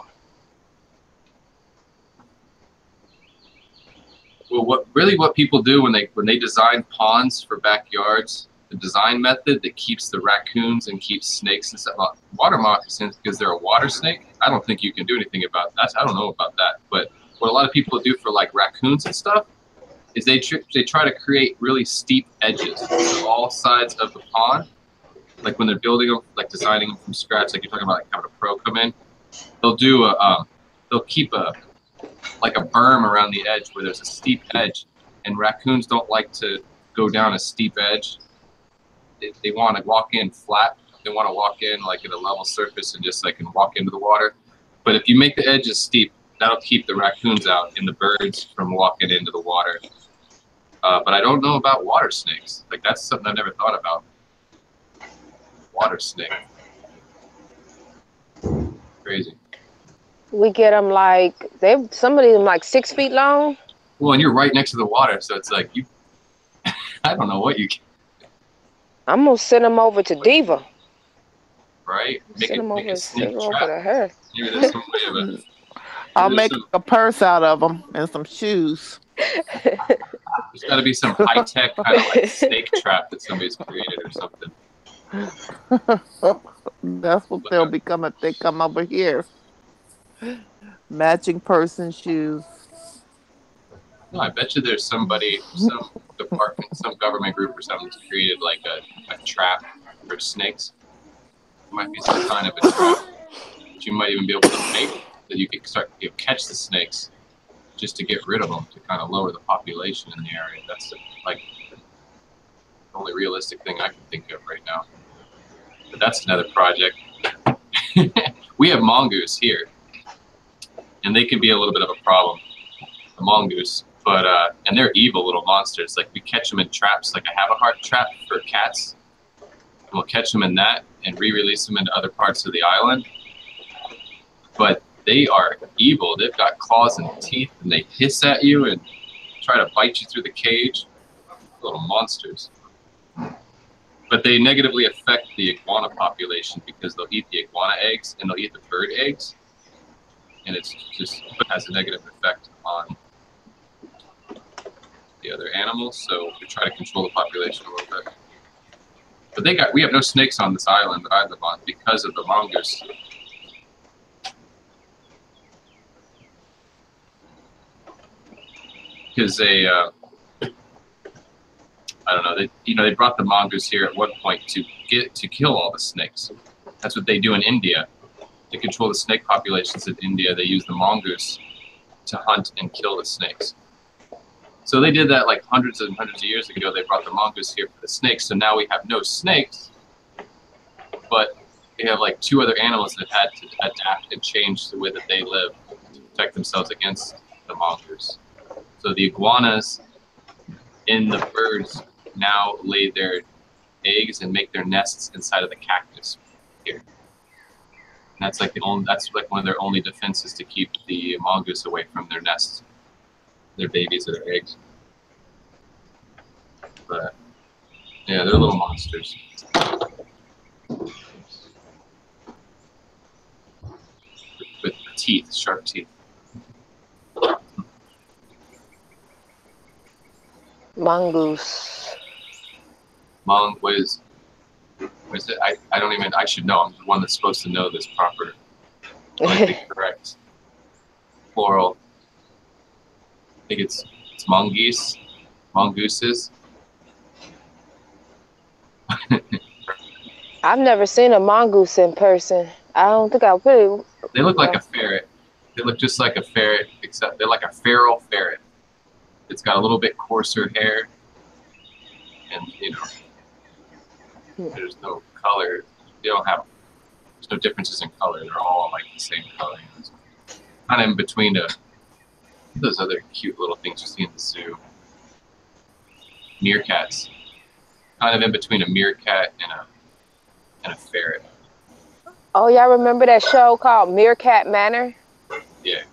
Well, what people do when they design ponds for backyards, the design method that keeps the raccoons and keeps snakes and stuff. Water moccasins, because they're a water snake, I don't think you can do anything about that. I don't know about that. But what a lot of people do for like raccoons and stuff is they try to create really steep edges on all sides of the pond. Like when they're building them, like designing them from scratch, like you're talking about, like having a pro come in, they'll do they'll keep a berm around the edge where there's a steep edge, and raccoons don't like to go down a steep edge. They want to walk in flat. They want to walk in like in a level surface and just like can walk into the water. But if you make the edges steep, that'll keep the raccoons out and the birds from walking into the water. But I don't know about water snakes. Like that's something I never thought about. Water snake. Crazy. We get them like, some of them like 6 feet long. Well, and you're right next to the water, so it's like you, I don't know what you can. I'm going to send them over to Diva. Right? Make Send them make over a snake to trap. her. Maybe there's some way of it. I'll make a purse out of them and some shoes. There's got to be some high-tech kind of like snake trap that somebody's created or something. That's what they'll become if they come over here. Matching person shoes. No, I bet you there's somebody, some department, some government group or something that's created like a trap for snakes. It might be some kind of a trap that you might even be able to make, that you could start catch the snakes just to get rid of them, to kind of lower the population in the area. That's like the only realistic thing I can think of right now. But that's another project. We have mongoose here, and they can be a little bit of a problem, the mongoose. But and they're evil little monsters. Like, we catch them in traps, like a have-a-heart trap for cats. And we'll catch them in that and re-release them into other parts of the island. But they are evil. They've got claws and teeth, and they hiss at you and try to bite you through the cage. Little monsters. But they negatively affect the iguana population because they'll eat the iguana eggs and they'll eat the bird eggs. And it's just has a negative effect on the other animals, so we try to control the population a little bit. But we have no snakes on this island that I live on because of the mongoose. Because they, I don't know, they brought the mongoose here at one point to kill all the snakes. That's what they do in India. To control the snake populations in India, they use the mongoose to hunt and kill the snakes. So they did that like hundreds and hundreds of years ago. They brought the mongoose here for the snakes. So now we have no snakes, but we have like 2 other animals that had to adapt and change the way that they live to protect themselves against the mongoose. So the iguanas in the birds now lay their eggs and make their nests inside of the cactus here. And that's like one of their only defenses to keep the mongoose away from their nests. Their babies or their eggs. But yeah, they're little monsters. With teeth, sharp teeth. Mongoose. What is it? I don't even, I should know. I'm the one that's supposed to know this proper. Correct. Plural. I think it's mongoose, mongooses. I've never seen a mongoose in person. I don't think I would. They look like a ferret. They look just like a ferret, except they're like a feral ferret. It's got a little bit coarser hair, and there's no color. There's no differences in color. They're all like the same color. Kind of in between those other cute little things you see in the zoo. Meerkats. Kind of in between a meerkat and a ferret. Oh, y'all remember that show called Meerkat Manor? Yeah.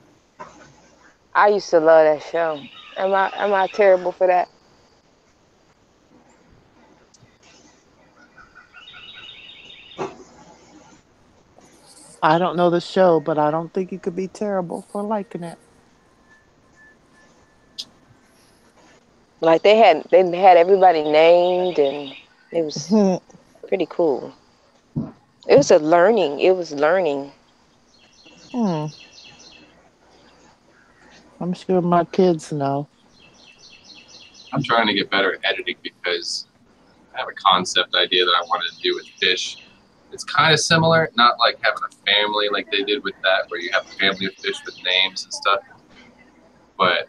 I used to love that show. Am I terrible for that? I don't know the show, but I don't think you could be terrible for liking it. Like they had everybody named, and it was pretty cool. It was learning. I'm sure my kids know. I'm trying to get better at editing because I have a concept idea that I wanted to do with fish. It's kind of similar, not like having a family like they did with that, where you have a family of fish with names and stuff. But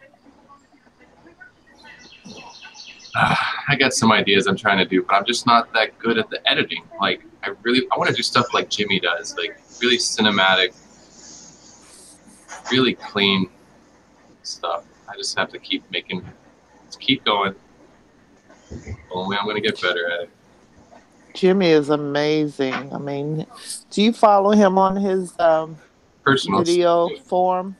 I got some ideas I'm trying to do, but I'm just not that good at the editing. Like, I want to do stuff like Jimmy does, like really cinematic, really clean stuff. I just have to keep going. Only I'm going to get better at it. Jimmy is amazing. I mean, do you follow him on his personal video form?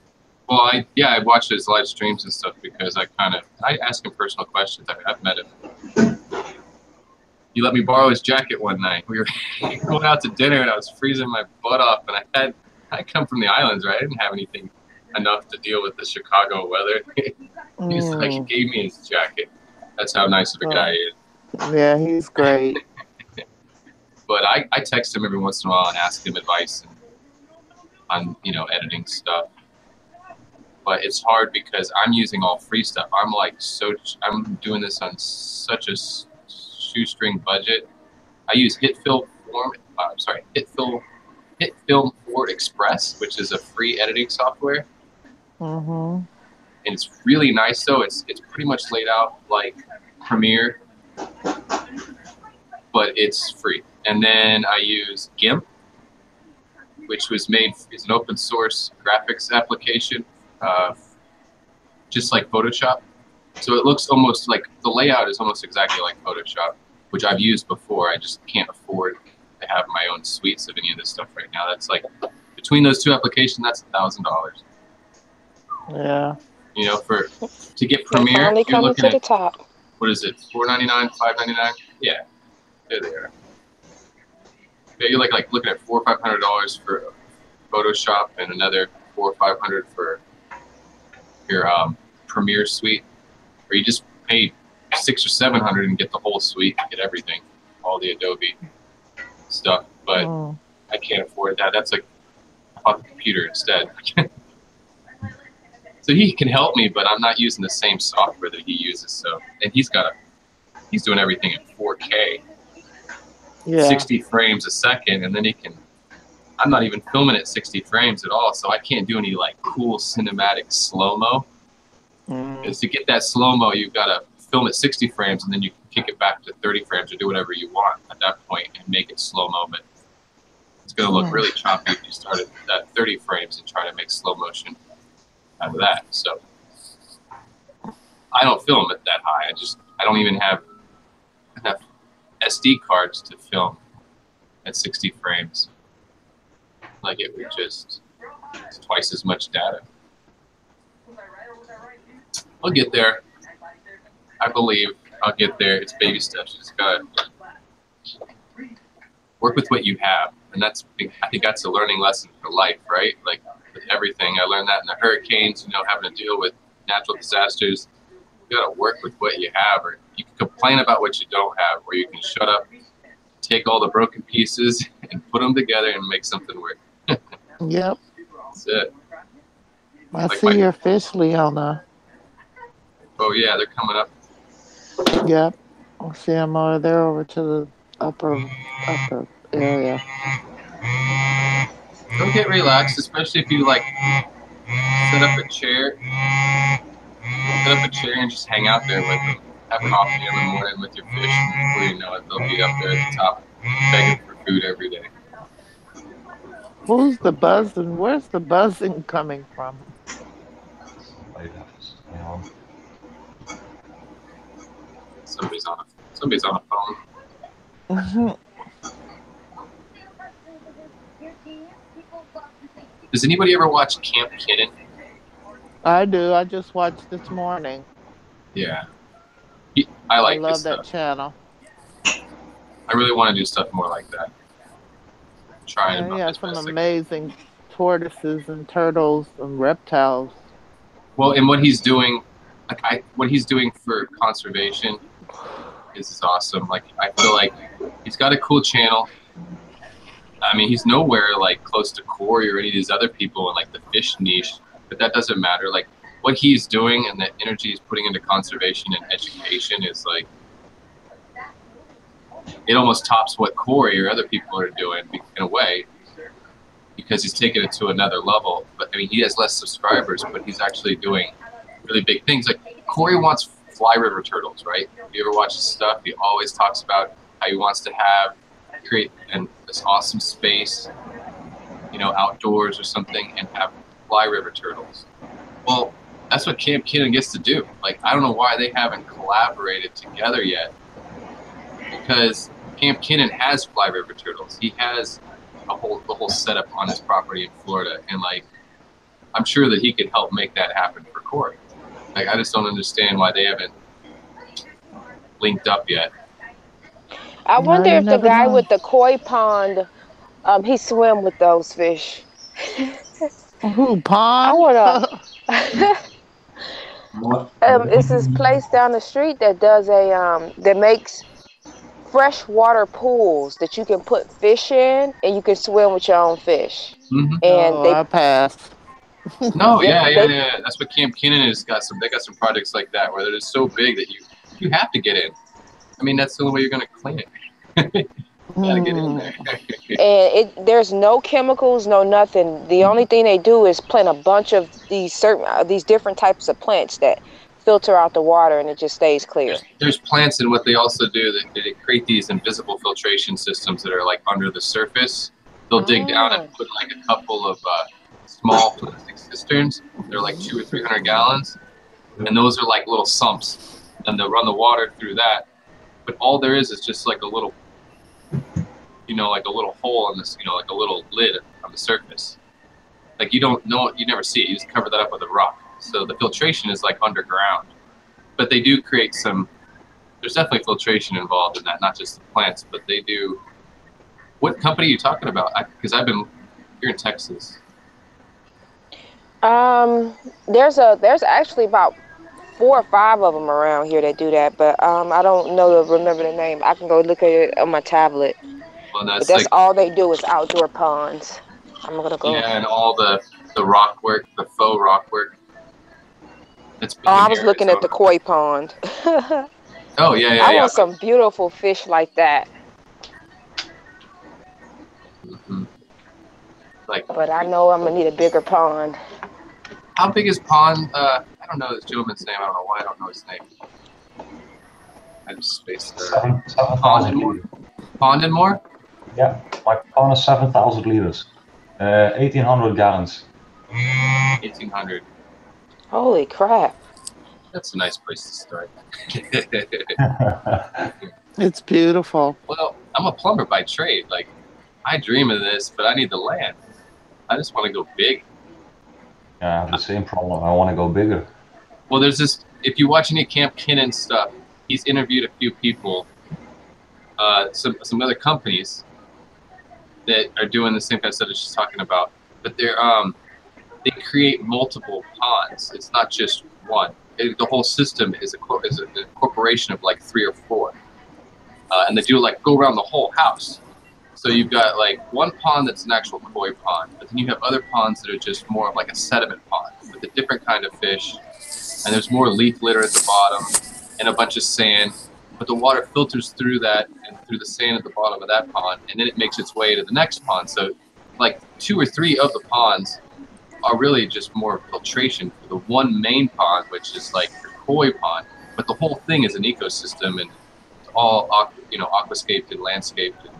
Well, I watch his live streams and stuff because I ask him personal questions. I've met him. He let me borrow his jacket one night. We were going out to dinner and I was freezing my butt off, and I come from the islands, right? I didn't have anything enough to deal with the Chicago weather. He's like, he gave me his jacket. That's how nice of a guy he is. Yeah, he's great. But I text him every once in a while and ask him advice. And on editing stuff. But it's hard because I'm using all free stuff. I'm doing this on such a shoestring budget. I use HitFilm 4 Express, which is a free editing software. Mm-hmm. And it's really nice though. It's pretty much laid out like Premiere, but it's free. And then I use GIMP, which is an open source graphics application, just like Photoshop. So it looks almost like, the layout is almost exactly like Photoshop, which I've used before. I just can't afford to have my own suites of any of this stuff right now. That's like, between those two applications, that's $1,000. Yeah. To get Premiere, you're you're looking to the at, top. what is it, $4.99, $5.99? Yeah, there they are. Yeah, you're like looking at $400 or $500 for Photoshop and another $400 or $500 for your Premiere suite, or you just pay $600 or $700 and get the whole suite, get everything, all the Adobe stuff. But I can't afford that. That's like, I bought the computer instead. So he can help me, but I'm not using the same software that he uses. So, and he's doing everything in 4K, 60 frames a second, and then I'm not even filming at 60 frames at all, so I can't do any like cool cinematic slow-mo. Because to get that slow-mo, you've got to film at 60 frames, and then you can kick it back to 30 frames or do whatever you want at that point and make it slow-mo. But it's going to look really choppy if you start at 30 frames and try to make slow motion out of that. So I don't film it that high. I don't even have enough SD cards to film at 60 frames. Like, it would just, it's twice as much data. I'll get there. I believe I'll get there. It's baby steps. You just gotta work with what you have. And I think that's a learning lesson for life, right? Like, with everything. I learned that in the hurricanes, having to deal with natural disasters. You gotta work with what you have, or you can complain about what you don't have, or you can shut up, take all the broken pieces and put them together and make something work. Yep. That's it. I see your fish, Leona. Oh yeah, they're coming up. Yep. I see them over there over to the upper area. Don't get relaxed, especially if you like set up a chair and just hang out there with them. Have coffee in the morning with your fish, and before you know it, they'll be up there at the top begging for food every day. Who's the buzzing? Where's the buzzing coming from? Somebody's on a phone. Mm-hmm. Does anybody ever watch Camp Kinnon? I do. I just watched this morning. Yeah. I love that channel. I really want to do stuff more like that. He has some amazing tortoises and turtles and reptiles. Well, and what he's doing, what he's doing for conservation is awesome. Like, I feel like he's got a cool channel. I mean, he's nowhere like close to Corey or any of these other people in like the fish niche, but that doesn't matter. Like, what he's doing and the energy he's putting into conservation and education is like, it almost tops what Corey or other people are doing in a way, because he's taken it to another level. But I mean, he has less subscribers, but he's actually doing really big things. Like, Corey wants fly river turtles, right? If you ever watch his stuff, he always talks about how he wants to create this awesome space, outdoors or something, and have fly river turtles. Well, that's what Camp Kinnon gets to do. Like, I don't know why they haven't collaborated together yet, because Camp Kinnon has fly river turtles. He has the whole setup on his property in Florida, and like, I'm sure that he could help make that happen for Corey. Like, I just don't understand why they haven't linked up yet. I wonder if the guy with the koi pond, he swim with those fish. Who, pond? I wanna. It's this place down the street that does that makes freshwater pools that you can put fish in, and you can swim with your own fish. Mm-hmm. And I passed. No, yeah. That's what Camp Kinnon has got some. They got some projects like that where they're just so big that you have to get in. I mean, that's the only way you're gonna clean it. You gotta get in there. And there's no chemicals, no nothing. The only thing they do is plant a bunch of these different types of plants that filter out the water, and it just stays clear. There's plants, and what they also do, they create these invisible filtration systems that are like under the surface. They'll dig down and put like a couple of small plastic cisterns. They're like 200 or 300 gallons, and those are like little sumps, and they'll run the water through that. But all there is just like a little, like a little hole on this, like a little lid on the surface. Like you don't know, you never see it. You just cover that up with a rock. So the filtration is like underground, but they do create some. There's definitely filtration involved in that, not just the plants, but they do. What company are you talking about? Because I've been here in Texas. There's actually about 4 or 5 of them around here that do that, but I don't remember the name. I can go look at it on my tablet. Well, that's like, all they do is outdoor ponds. I'm gonna go. Yeah, and all the rock work, the faux rock work. I was looking at the koi pond. Oh yeah. I want some beautiful fish like that. Mm-hmm. But I know I'm gonna need a bigger pond. How big is pond? I don't know this gentleman's name. I don't know why I don't know his name. I just spaced there. Pond and more? Yeah, my pond is 7,000 liters. 1,800 gallons. 1,800. Holy crap. That's a nice place to start. It's beautiful. Well, I'm a plumber by trade. Like, I dream of this, but I need the land. I just want to go big. Yeah, I have the same problem. I want to go bigger. Well, there's this, if you watch any Camp Kinnon stuff, he's interviewed a few people, some other companies that are doing the same kind of stuff that she's talking about. But they create multiple ponds. It's not just one. The whole system is a corporation of like 3 or 4. And they do like go around the whole house. So you've got like one pond that's an actual koi pond, but then you have other ponds that are just more of like a sediment pond with a different kind of fish. And there's more leaf litter at the bottom and a bunch of sand. But the water filters through that and through the sand at the bottom of that pond, and then it makes its way to the next pond. So like 2 or 3 of the ponds are really just more filtration for the one main pond, which is like the koi pond. But the whole thing is an ecosystem, and it's all aquascaped and landscaped. And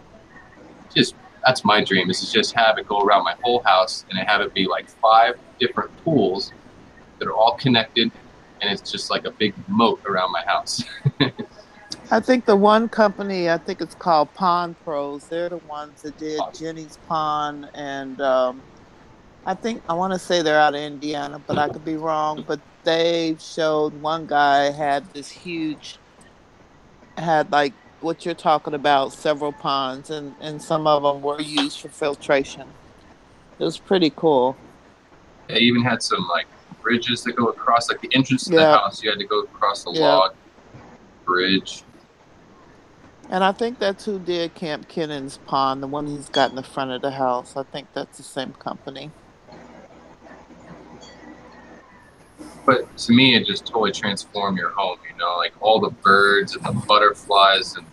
just that's my dream, is to just have it go around my whole house, and I have it be like 5 different pools that are all connected, and it's just like a big moat around my house. I think the one company, I think it's called Pond Pros. They're the ones that did Jenny's Pond, and I want to say they're out of Indiana, but I could be wrong. But they showed one guy had like what you're talking about, several ponds, and some of them were used for filtration. It was pretty cool. They even had some like bridges that go across, like the entrance to the house. You had to go across the log bridge. And I think that's who did Camp Kinnon's pond, the one he's got in the front of the house. I think that's the same company. But to me, it just totally transformed your home, like all the birds and the butterflies, and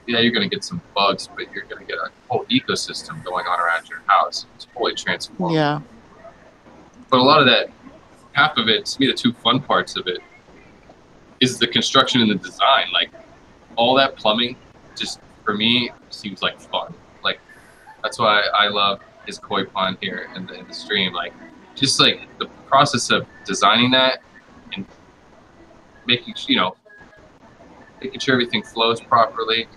yeah, you're going to get some bugs, but you're going to get a whole ecosystem going on around your house. It's totally transformed. Yeah. But a lot of that, half of it, to me, the 2 fun parts of it is the construction and the design. Like, all that plumbing, just for me, seems like fun. Like, that's why I love his koi pond here in the stream. Like, just like the process of designing that and making sure everything flows properly.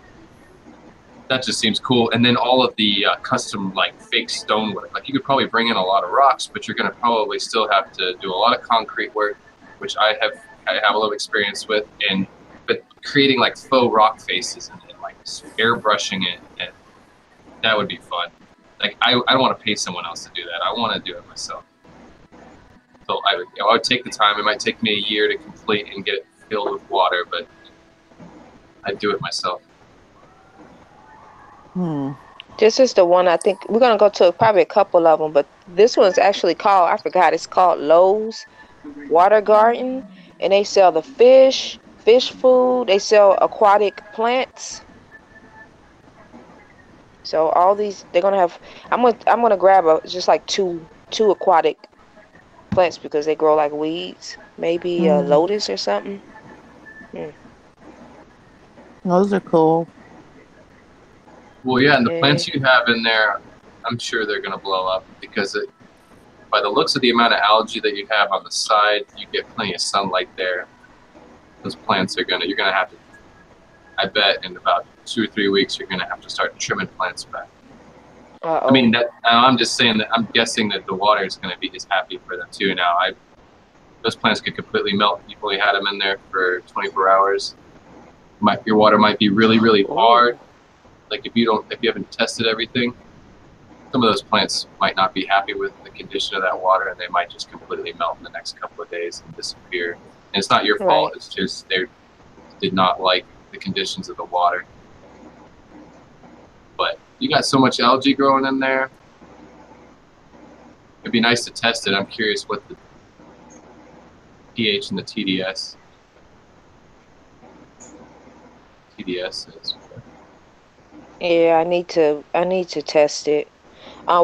That just seems cool. And then all of the custom like fake stonework. Like, you could probably bring in a lot of rocks, but you're going to probably still have to do a lot of concrete work, which I have a lot of experience with. But creating like faux rock faces and like airbrushing it, and that would be fun. Like, I don't want to pay someone else to do that. I want to do it myself. So I would take the time. It might take me a year to complete and get it filled with water, but I'd do it myself. This is the one I think we're gonna go to probably a couple of them, but this one's actually called, I forgot, it's called Lowe's Water Garden, and they sell the fish food, they sell aquatic plants. So all these they're gonna have. I'm gonna grab just like two aquatic plants because they grow like weeds. Maybe a lotus or something. Those are cool. Well, yeah, and the plants you have in there, I'm sure they're gonna blow up because by the looks of the amount of algae that you have on the side, you get plenty of sunlight there. Those plants you're gonna have to. I bet in about 2 or 3 weeks you're gonna have to start trimming plants back. Uh-oh. I mean, I'm just saying that I'm guessing that the water is gonna be just happy for them too. Now, those plants could completely melt. You've only had them in there for 24 hours. Your water might be really, really hard. Like if you haven't tested everything, some of those plants might not be happy with the condition of that water, and they might just completely melt in the next couple of days and disappear. And it's not your fault. It's just they did not like the conditions of the water. But you got so much algae growing in there. It'd be nice to test it. I'm curious what the pH and the TDS is. Yeah, I need to test it.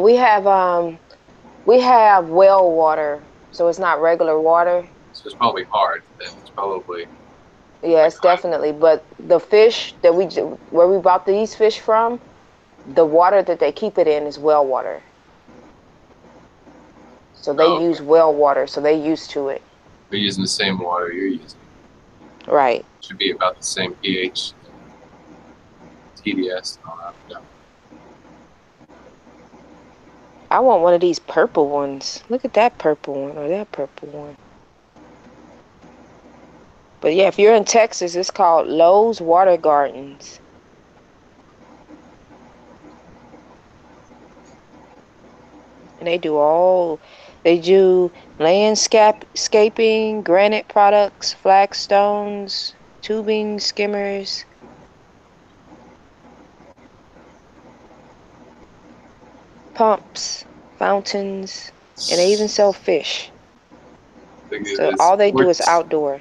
We have well water, so it's not regular water. So it's probably hard. Then it's probably. Yeah, it's definitely. But the fish that where we bought these fish from, the water that they keep it in is well water. So they use well water, so they're used to it. They're using the same water you're using. Right. Should be about the same pH, TDS, and all that. Yeah. I want one of these purple ones. Look at that purple one or that purple one. But yeah, if you're in Texas, it's called Lowe's Water Gardens. And they do landscaping, granite products, flagstones, tubing, skimmers. Pumps, fountains, and they even sell fish. So all they do is outdoor.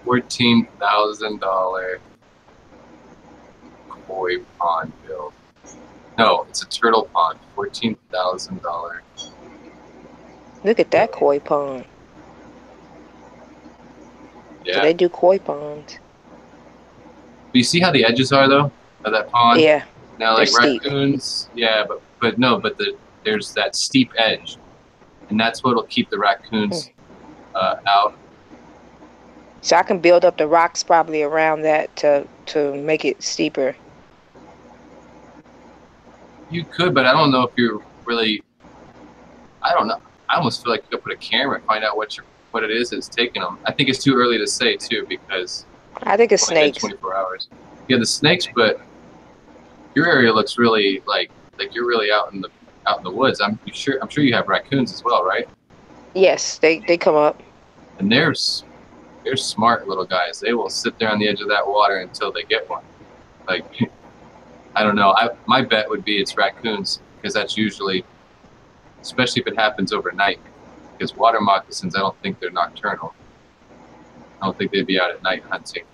$14,000 koi pond build. No, it's a turtle pond. $14,000. Look at that koi pond. Yeah. So they do koi ponds. But you see how the edges are though of that pond? Yeah. Now like steep. raccoons, yeah, but there's that steep edge, and that's what'll keep the raccoons out. So I can build up the rocks probably around that to make it steeper. You could, but I don't know if you're really. I don't know. I almost feel like you could put a camera and find out what it is that's taking them. I think it's too early to say too because. I think it's snakes. 24 hours. Yeah, the snakes, but your area looks really like you're really out in the woods. I'm sure you have raccoons as well, right? Yes, they come up. And they're smart little guys. They will sit there on the edge of that water until they get one. Like, I don't know. My bet would be it's raccoons because that's usually, especially if it happens overnight. Because water moccasins, I don't think they're nocturnal. I don't think they'd be out at night hunting.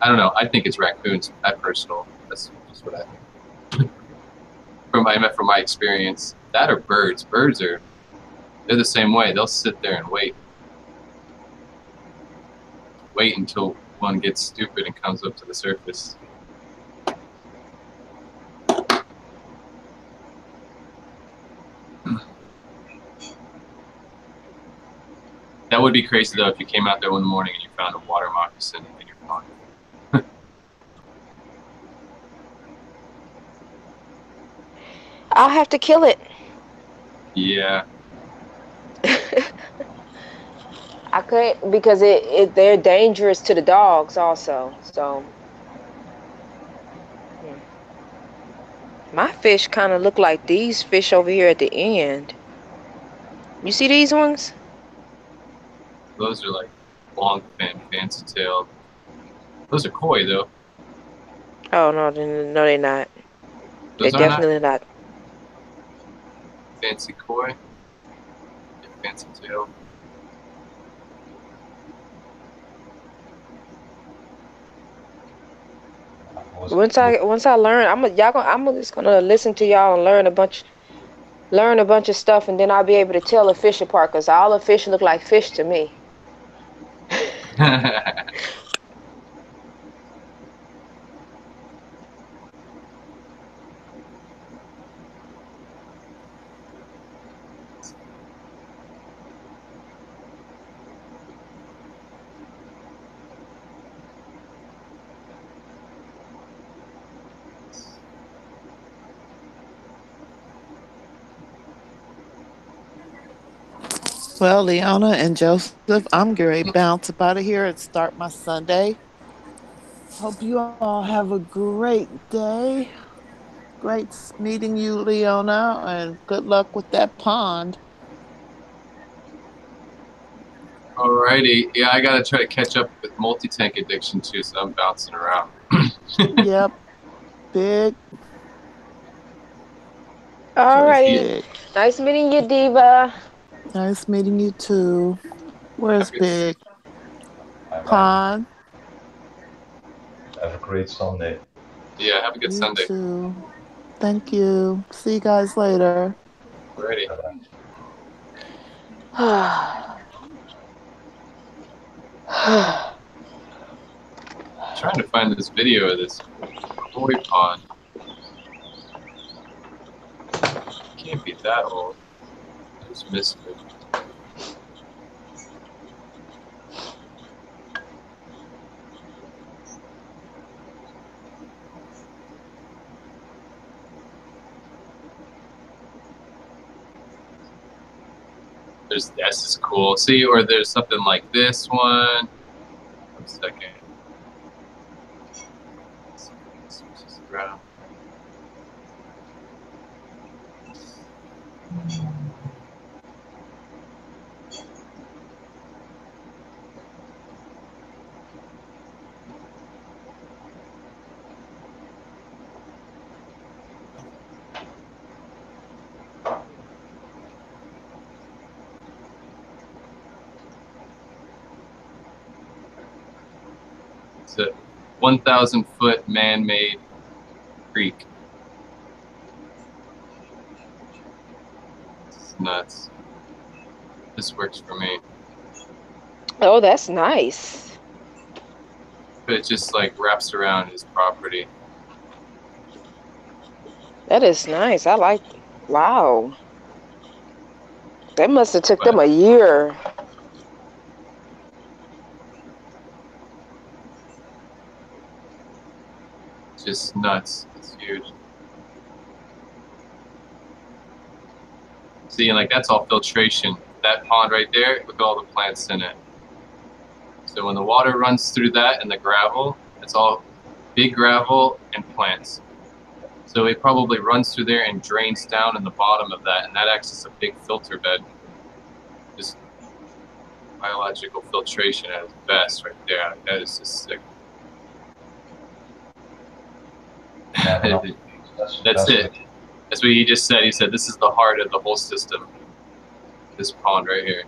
I don't know. I think it's raccoons. That's just what I think. From my experience, that or birds. Birds they're the same way. They'll sit there and wait until one gets stupid and comes up to the surface. That would be crazy though if you came out there one morning and you found a water moccasin in your pond. I'll have to kill it. Yeah. I couldn't because they're dangerous to the dogs also. So my fish kind of look like these fish over here at the end. You see these ones? Those are like long fin, fancy tailed. Those are koi though. Oh no, they're not. They're definitely not. Fancy koi. Fancy tail. Once I learn, I'm just gonna listen to y'all and learn a bunch of stuff, and then I'll be able to tell a fish apart, because all the fish look like fish to me. Well, Leona and Joseph, I'm going to bounce up out of here and start my Sunday. Hope you all have a great day. Great meeting you, Leona, and good luck with that pond. Alrighty. Yeah, I gotta try to catch up with multi-tank addiction too, so I'm bouncing around. Yep. Big. Alrighty. Nice meeting you, Diva. Nice meeting you too. Where's Big? Pond. Have a great Sunday. Yeah, have a good Sunday. You too. Thank you. See you guys later. Alrighty. Trying to find this video of this koi pond. Can't be that old. I just missed it. This is cool. See, or there's something like this one. 1 second. Around. It's a 1,000-foot man-made creek. It's nuts. This works for me. Oh, that's nice. But it just like wraps around his property. That is nice. I like it. Wow. That must have took them a year. Just nuts. It's huge. See, and like that's all filtration. That pond right there, look at all the plants in it. So when the water runs through that and the gravel, it's all big gravel and plants. So it probably runs through there and drains down in the bottom of that, and that acts as a big filter bed. Just biological filtration at its best right there. That is just sick. That's it. That's what he just said. He said this is the heart of the whole system. This pond right here.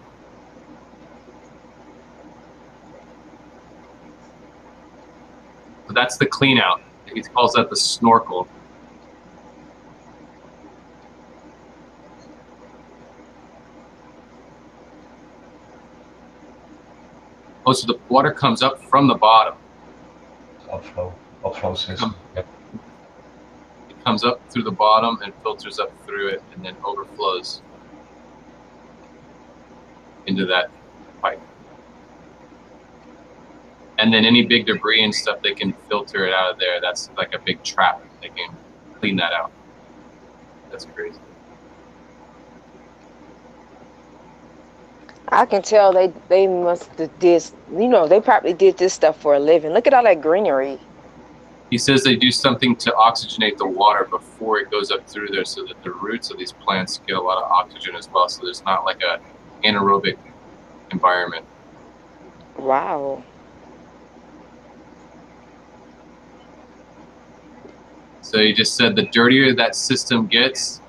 So that's the clean out. He calls that the snorkel. Oh, so the water comes up from the bottom. Upflow system. Yep. It comes up through the bottom and filters up through it and then overflows into that pipe. And then any big debris and stuff, they can filter it out of there. That's like a big trap. They can clean that out. That's crazy. I can tell they must have did, they probably did this stuff for a living. Look at all that greenery. He says they do something to oxygenate the water before it goes up through there so that the roots of these plants get a lot of oxygen as well. So there's not like a anaerobic environment. Wow. So he just said the dirtier that system gets,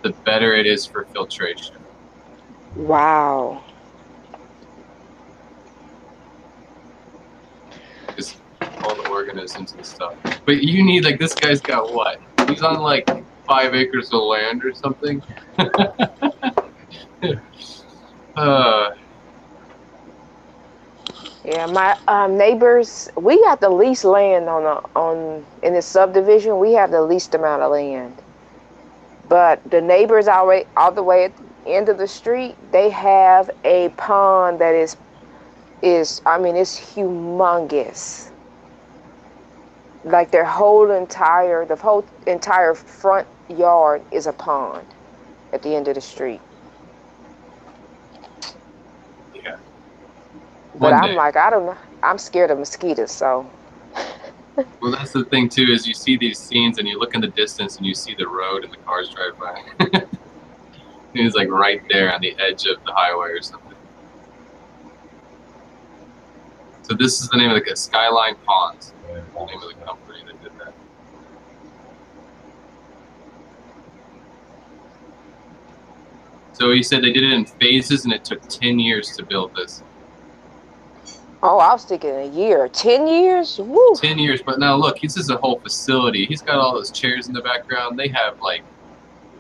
the better it is for filtration. Wow. Just all the organisms and stuff. But you need, like, this guy's got what? He's on like 5 acres of land or something. Yeah, my neighbors, we got the least land in this subdivision. We have the least amount of land. But the neighbors all the way at the end of the street, they have a pond that is I mean, it's humongous. Like the whole entire front yard is a pond at the end of the street. Yeah. But I'm like, I don't know. I'm scared of mosquitoes, so. Well, that's the thing too, is you see these scenes and you look in the distance and you see the road and the cars drive by. It's like right there on the edge of the highway or something. So this is the name of the Skyline Ponds, the name of the company that did that. So he said they did it in phases and it took 10 years to build this. Oh, I was thinking a year. 10 years? Woo. 10 years, but now look, this is a whole facility. He's got all those chairs in the background. They have like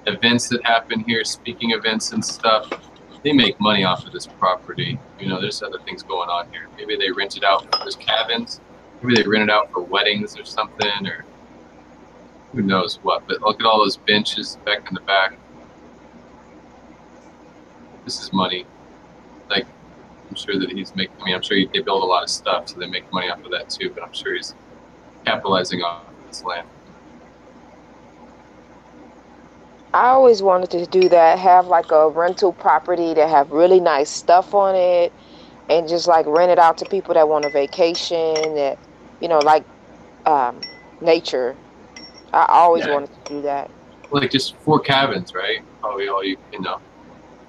events that happen here, speaking events and stuff. They make money off of this property. You know, there's other things going on here. Maybe they rent it out for cabins. Maybe they rent it out for weddings or something, or who knows what. But look at all those benches back in the back. This is money. Like, I'm sure that he's making, I mean, I'm sure they build a lot of stuff, so they make money off of that too, but I'm sure he's capitalizing off of this land. I always wanted to do that, have like a rental property that have really nice stuff on it, and just like rent it out to people that want a vacation, that, you know, like nature. I always wanted to do that. Like just 4 cabins, right? Probably all you know.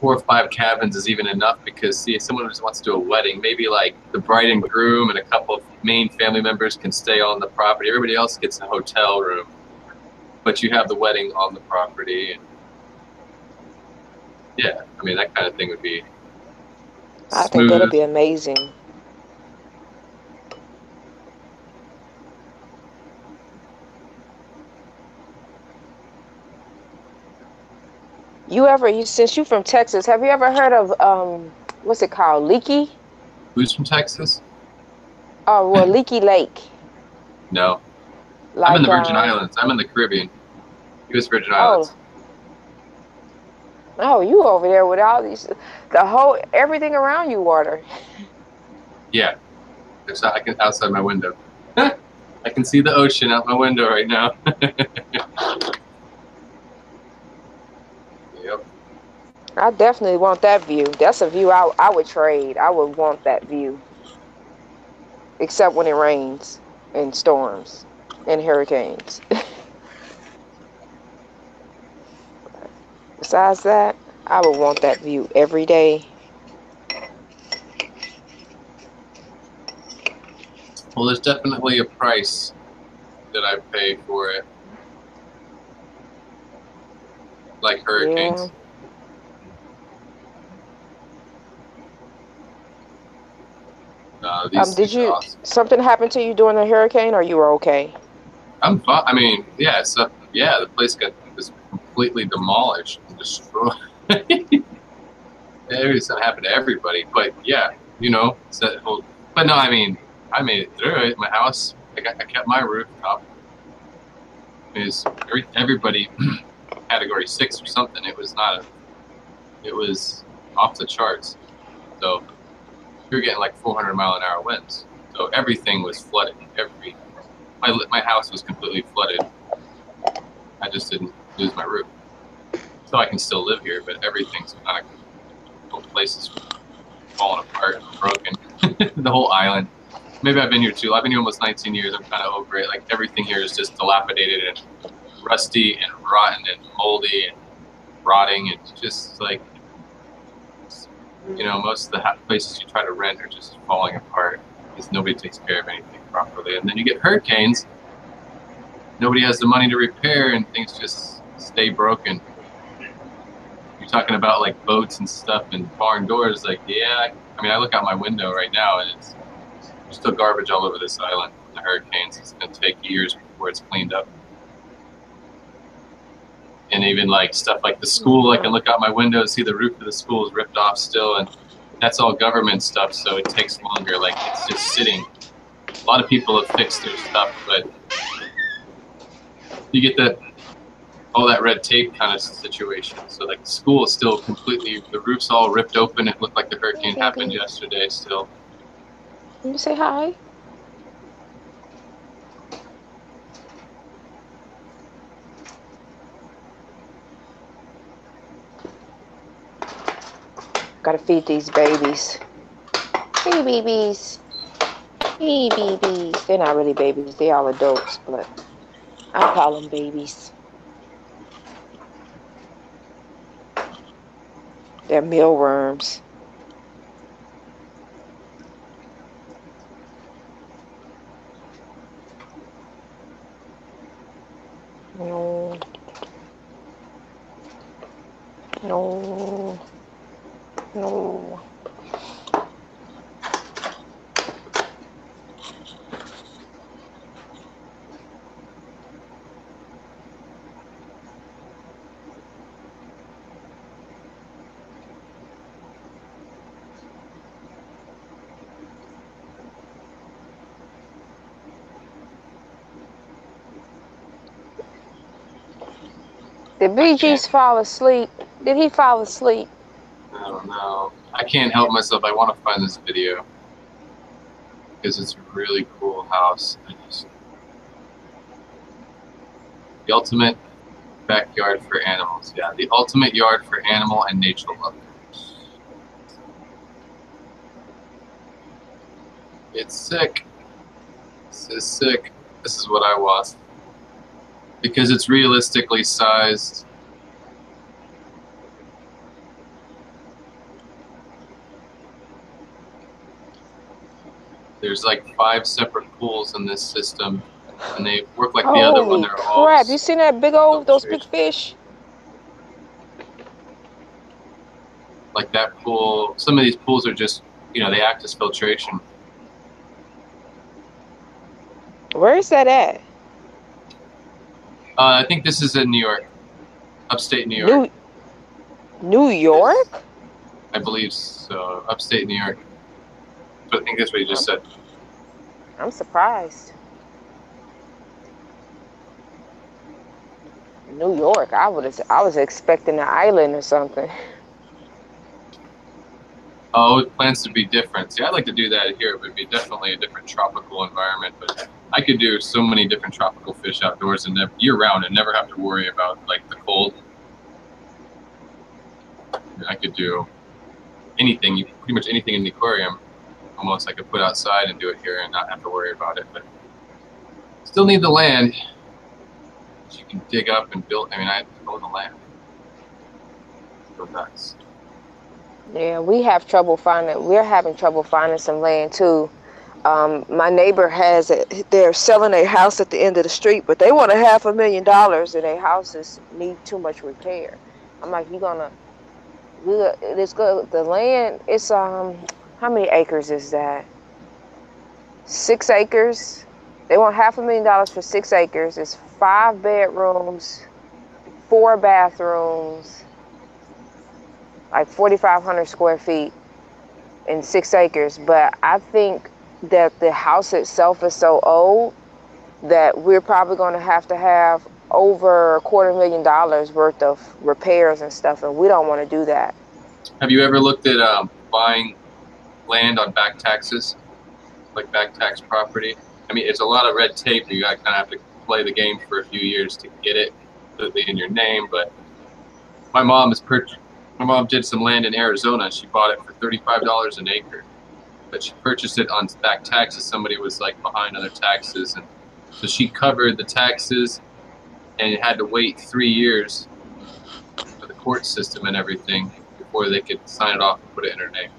4 or 5 cabins is even enough, because see, if someone just wants to do a wedding, maybe like the bride and groom and a couple of main family members can stay on the property. Everybody else gets a hotel room, but you have the wedding on the property. And yeah, I mean, that kind of thing would be I think that'd be amazing. Since you're from Texas, have you ever heard of what's it called, Leakey? Who's from Texas? Oh, well, Leakey Lake. No. Like, I'm in the Virgin Islands. I'm in the Caribbean. U.S. Virgin Islands. Oh, you over there with all these, everything around you water. Yeah. Outside my window. I can see the ocean out my window right now. Yep. I definitely want that view. That's a view I would trade. I would want that view. Except when it rains and storms and hurricanes. Besides that, I would want that view every day. Well, there's definitely a price that I pay for it. Like hurricanes. Yeah. Something happen to you during the hurricane, or you were okay? I'm fine. I mean, yeah, the place was completely demolished and destroyed. It's gonna happen to everybody, but yeah, you know, but no, I mean, I made it through it. My house, I kept my roof up. Everybody category 6 or something. It was off the charts. So we were getting like 400-mile-an-hour winds. So everything was flooded. My house was completely flooded. I just didn't lose my roof. So I can still live here, but everything's kind of, whole place is falling apart and broken. The whole island. Maybe I've been here too. I've been here almost 19 years. I'm kind of over it. Like everything here is just dilapidated and rusty and rotten and moldy and rotting. And just like, you know, most of the places you try to rent are just falling apart because nobody takes care of anything properly. And then you get hurricanes nobody has the money to repair, and things just stay broken. You're talking about like boats and stuff and barn doors. Like, yeah, I mean, I look out my window right now, and there's still garbage all over this island from the hurricanes. It's going to take years before it's cleaned up. And even like stuff like the school, I can look out my window and see the roof of the school is ripped off still, and that's all government stuff, so it takes longer. Like, it's just sitting. A lot of people have fixed their stuff, but you get that all that red tape kind of situation. So like the school is still completely, the roof's all ripped open. It looked like the hurricane happened yesterday still. Can you say hi? Gotta feed these babies. Hey, babies. Hey, babies. They're not really babies. They're all adults, but I call them babies. They're mealworms. No. No. No. Did BG's fall asleep? Did he fall asleep? I don't know. I can't help myself. I want to find this video because it's a really cool house. The ultimate backyard for animals. Yeah, the ultimate yard for animal and nature lovers. It's sick. This is sick. This is what I want. Because it's realistically sized. There's like 5 separate pools in this system, and they work like the other one. They're all crap! You seen that big old, those big fish? Like that pool. Some of these pools are just, you know, they act as filtration. Where is that at? I think this is in New York, upstate New York. New York? I believe so. Upstate New York. But I think that's what you just said. I'm surprised. New York. I was expecting an island or something. Oh, it plans to be different. See, I'd like to do that here. It would be definitely a different tropical environment, but I could do so many different tropical fish outdoors and year round and never have to worry about like the cold. I could do anything, pretty much anything in the aquarium. Almost I could put outside and do it here and not have to worry about it. But still need the land. You can dig up and build. I mean, I own the land. Go nuts. Yeah, we have trouble finding. We're having trouble finding some land too. My neighbor has it. They're selling a house at the end of the street, but they want $500,000, and their houses need too much repair. I'm like, it's good. The land. It's how many acres is that? 6 acres. They want $500,000 for 6 acres. It's 5 bedrooms, 4 bathrooms, like 4,500 square feet in 6 acres. But I think that the house itself is so old that we're probably going to have over $250,000 worth of repairs and stuff, and we don't want to do that. Have you ever looked at buying land on back taxes, like back tax property? I mean, it's a lot of red tape. You gotta kind of have to play the game for a few years to get it in your name. But my mom did some land in Arizona. She bought it for $35 an acre, but she purchased it on back taxes. Somebody was like behind on their taxes, and so she covered the taxes, and it had to wait 3 years for the court system and everything before they could sign it off and put it in her name.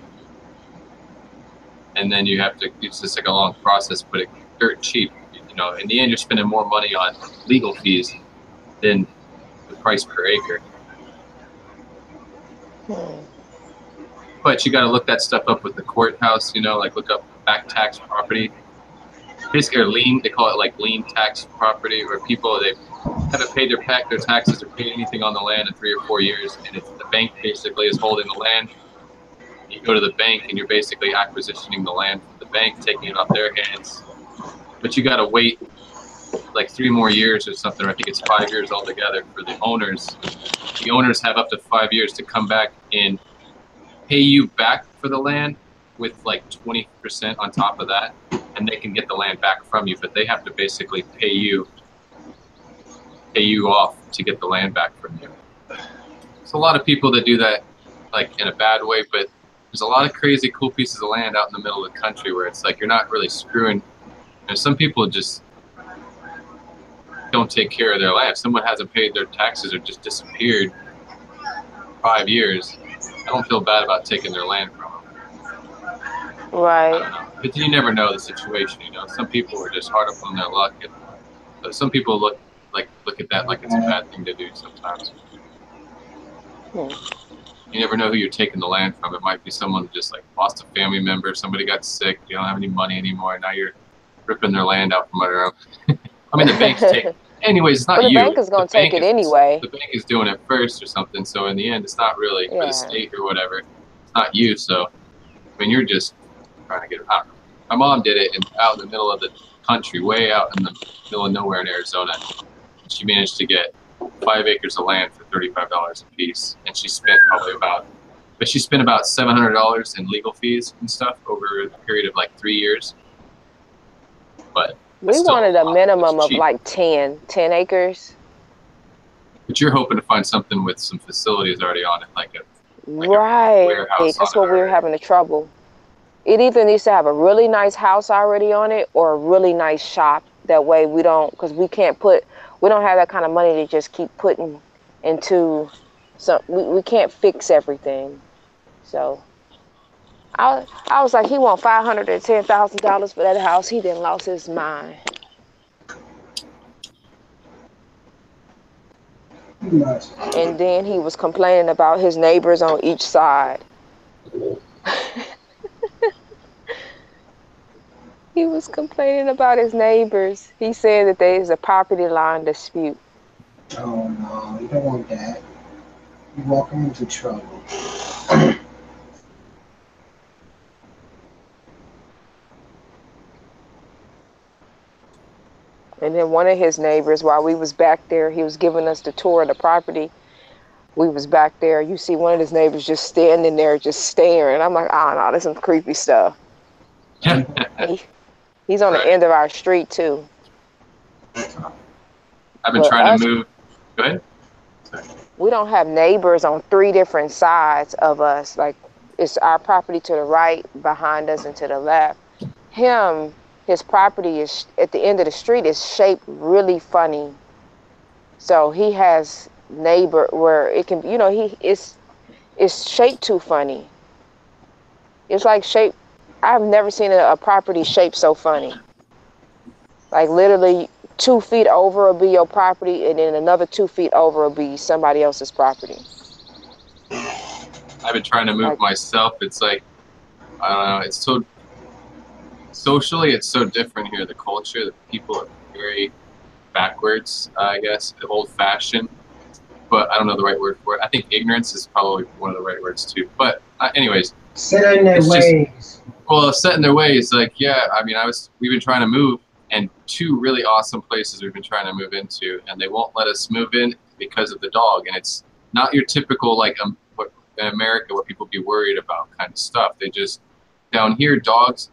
And then it's just like a long process, but it's dirt cheap. You can you know, in the end, you're spending more money on legal fees than the price per acre. But you got to look that stuff up with the courthouse, you know, like look up back tax property. Basically, or lien, they call it like lien tax property, where people, they haven't paid their taxes or paid anything on the land in 3 or 4 years, and it's, the bank basically is holding the land. You go to the bank and you're basically acquisitioning the land from the bank, taking it off their hands. But you got to wait like 3 more years or something. I think it's 5 years altogether for the owners. The owners have up to 5 years to come back and pay you back for the land with like 20% on top of that, and they can get the land back from you, but they have to basically pay you off to get the land back from you. There's a lot of people that do that like in a bad way, but there's a lot of crazy cool pieces of land out in the middle of the country where it's like you're not really screwing. And some people just don't take care of their land. If someone hasn't paid their taxes or just disappeared 5 years, I don't feel bad about taking their land from them. Right. I don't know. But you never know the situation, you know. Some people are just hard up on their luck, and some people look at that like it's a bad thing to do sometimes. You never know who you're taking the land from. It might be someone who just like lost a family member, somebody got sick, you don't have any money anymore, and now you're ripping their land out from under them. I mean, the bank's taking. Anyways, it's not the you. Bank is going to take it anyway. The bank is doing it first or something. So in the end, it's not really for the state or whatever. It's not you. So I mean, you're just trying to get it out. My mom did it out in the middle of the country, way out in the middle of nowhere in Arizona. She managed to get 5 acres of land for $35 a piece, and she spent about $700 in legal fees and stuff over the period of like 3 years. But we wanted a minimum of like 10 acres. But you're hoping to find something with some facilities already on it, like a warehouse. That's what we were having the trouble. It either needs to have a really nice house already on it or a really nice shop. That way we don't, because we don't have that kind of money to just keep putting into some. We can't fix everything. So I was like, he want $510,000 for that house. He then lost his mind. And then he was complaining about his neighbors on each side. He was complaining about his neighbors. He said that there is a property line dispute. Oh no, you don't want that. You're walking into trouble. And then one of his neighbors, while we was back there, he was giving us the tour of the property. We was back there. You see one of his neighbors just standing there, just staring. I'm like, oh no, this is some creepy stuff. He's on the end of our street too. I've been trying to move. Go ahead. Sorry. We don't have neighbors on 3 different sides of us. Like, it's our property to the right, behind us, and to the left. His property is at the end of the street is shaped really funny. So he has neighbor where it can, you know, it's shaped too funny. It's like shaped. I've never seen a property shaped so funny. Like literally 2 feet over will be your property, and then another 2 feet over will be somebody else's property. I've been trying to move myself. It's like, I don't know. It's so socially, it's so different here. The culture, the people are very backwards, I guess, old-fashioned. But I don't know the right word for it. I think ignorance is probably one of the right words too. But anyways, set in their ways. Well, set in their ways. Like, yeah, I mean, we've been trying to move, and 2 really awesome places we've been trying to move into, and they won't let us move in because of the dog. And it's not your typical like what in America what people be worried about kind of stuff. They just down here, dogs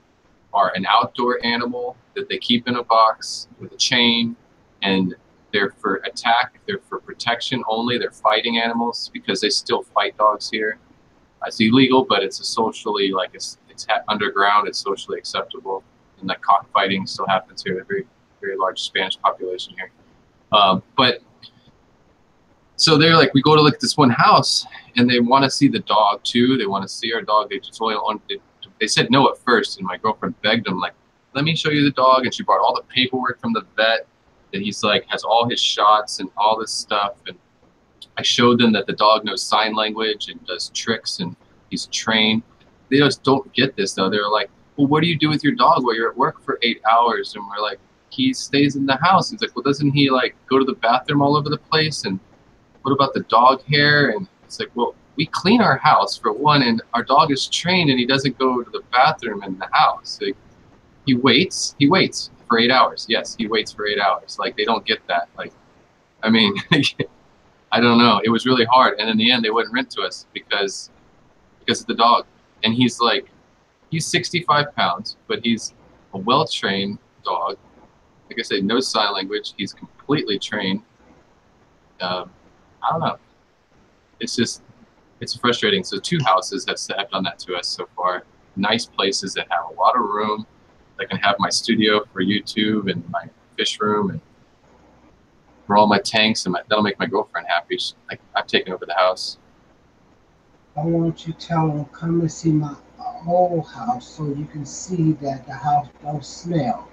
are an outdoor animal that they keep in a box with a chain, and they're for attack, they're for protection only. They're fighting animals because they still fight dogs here. It's illegal, but it's a socially, like it's underground, it's socially acceptable. And that cockfighting still happens here, a very, very large Spanish population here. But so they're like, we go to look at this one house and they want to see the dog too. They want to see our dog. They just only they said no at first, and my girlfriend begged them, like, let me show you the dog. And she brought all the paperwork from the vet that he's like, has all his shots and all this stuff. And I showed them that the dog knows sign language and does tricks and he's trained. They just don't get this though. They're like, well, what do you do with your dog while you're at work for 8 hours? And we're like, he stays in the house. He's like, well, doesn't he like go to the bathroom all over the place? And what about the dog hair? And it's like, well, we clean our house for one, and our dog is trained and he doesn't go to the bathroom in the house. Like, he waits for 8 hours. Yes, he waits for 8 hours. Like, they don't get that. Like, I mean, I don't know. It was really hard. And in the end, they wouldn't rent to us because of the dog. And he's like, he's 65 pounds, but he's a well-trained dog. Like I said, knows sign language. He's completely trained. I don't know. It's just, it's frustrating. So 2 houses have done that to us so far. Nice places that have a lot of room. I can have my studio for YouTube and my fish room and for all my tanks, and that'll make my girlfriend happy. I've taken over the house. I want you to tell them, come and see my old house so you can see that the house don't smell.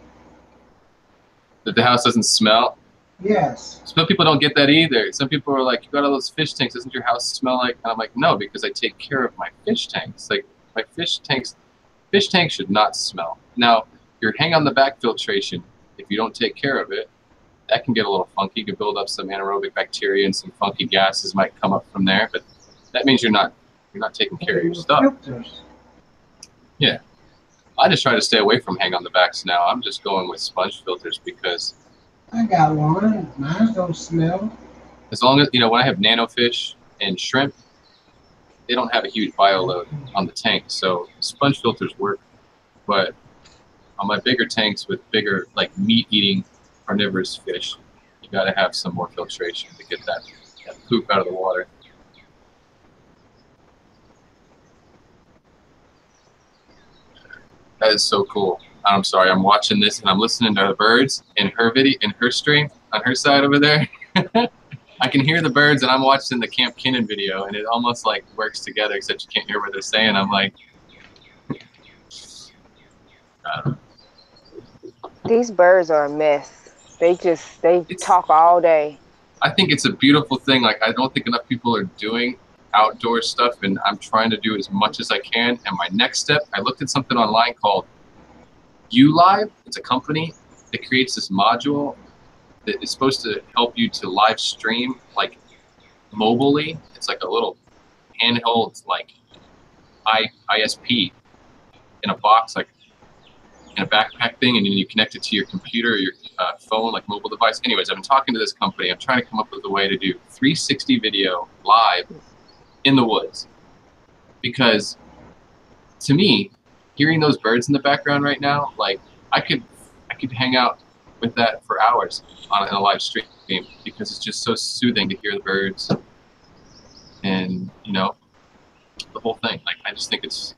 That the house doesn't smell? Yes. Some people don't get that either. Some people are like, you got all those fish tanks, doesn't your house smell like? And I'm like, no, because I take care of my fish tanks. Like, my fish tanks should not smell. Now, your hang on the back filtration, if you don't take care of it, that can get a little funky. You can build up some anaerobic bacteria and some funky gases might come up from there, but that means you're not taking care of your stuff. Filters. Yeah. I just try to stay away from hang on the backs now. I'm just going with sponge filters because I got one. Mine don't smell. as long as, when I have nanofish and shrimp, they don't have a huge bio load on the tank, so sponge filters work. But on my bigger tanks with bigger, like meat-eating carnivorous fish, you got to have some more filtration to get that poop out of the water. That is so cool. I'm sorry, I'm watching this and I'm listening to the birds in her video, in her stream, on her side over there. I can hear the birds and I'm watching the Camp Kinnon video and it almost like works together except you can't hear what they're saying. I'm like, these birds are a mess. They talk all day. I think it's a beautiful thing. Like, I don't think enough people are doing outdoor stuff, and I'm trying to do as much as I can. And my next step, I looked at something online called ULive. It's a company that creates this module that is supposed to help you to live stream like mobilely. It's like a little handheld like ISP in a box, like in a backpack thing, and then you connect it to your computer or your phone, like mobile device. Anyways, I've been talking to this company. I'm trying to come up with a way to do 360 video live in the woods, because to me, hearing those birds in the background right now, like I could hang out with that for hours on a live stream, because it's just so soothing to hear the birds and the whole thing. Like, I just think it's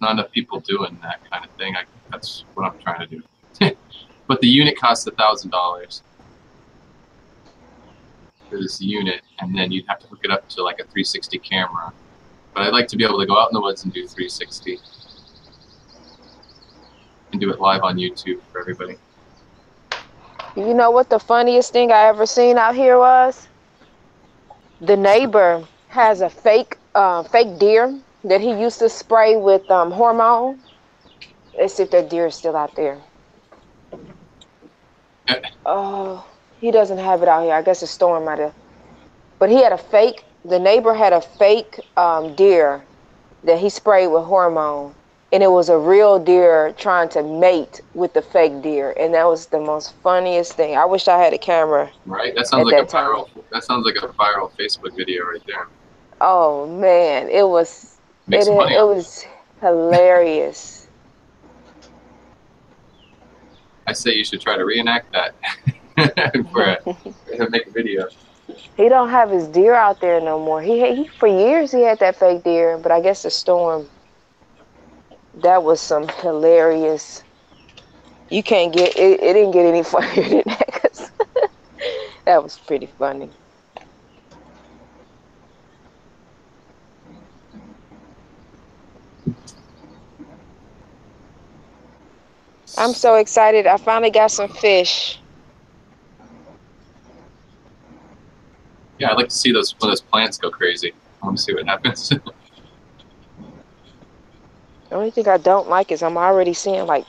not enough people doing that kind of thing. That's what I'm trying to do. But the unit costs $1,000 for this unit, and then you'd have to hook it up to like a 360 camera. But I'd like to be able to go out in the woods and do 360 and do it live on YouTube for everybody. You know what the funniest thing I ever seen out here was? The neighbor has a fake deer that he used to spray with hormone. Let's see if that deer is still out there. Oh, he doesn't have it out here. I guess the storm might have. But he had the neighbor had a fake deer that he sprayed with hormone. And it was a real deer trying to mate with the fake deer. And that was the most funniest thing. I wish I had a camera. Right? That sounds like that sounds like a viral Facebook video right there. Oh man, it was hilarious. I say you should try to reenact that for make a video. He don't have his deer out there no more. He for years he had that fake deer, but I guess the storm. That was some hilarious. You can't get it. It didn't get any funnier than that. 'Cause that was pretty funny. I'm so excited. I finally got some fish. Yeah, I'd like to see those when those plants go crazy. I want to see what happens. The only thing I don't like is I'm already seeing like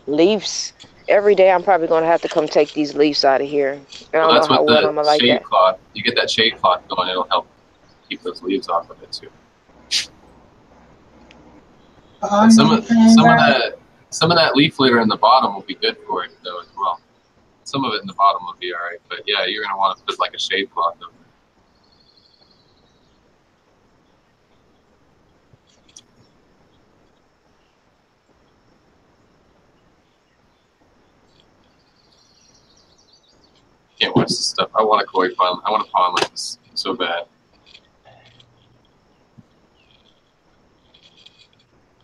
leaves. Every day I'm probably going to have to come take these leaves out of here. I don't know how well I'm going to like that. Cloth. You get that shade cloth going, it'll help keep those leaves off of it too. Some of that leaf litter in the bottom will be good for it though as well. Some of it in the bottom will be all right, but yeah, you're going to want to put like a shade cloth over it. Can't watch this stuff. I want a koi pond. I want a pond like this so bad.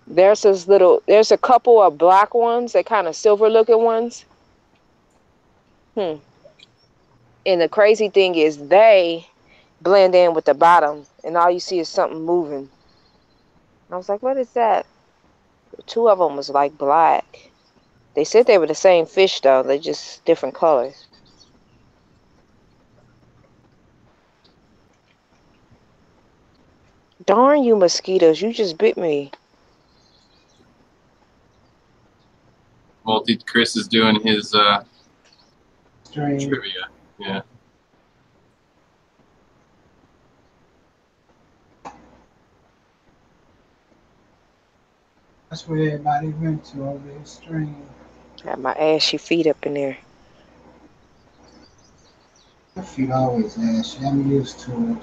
There's a couple of black ones, that kind of silver looking ones. And the crazy thing is they blend in with the bottom and all you see is something moving. I was like, what is that? Two of them was like black. They said they were the same fish though. They're just different colors. Darn you mosquitoes, you just bit me. Chris is doing his trivia. Yeah. That's where everybody went to over the stream. Got my ashy feet up in there. My feet always ashy. I'm used to it.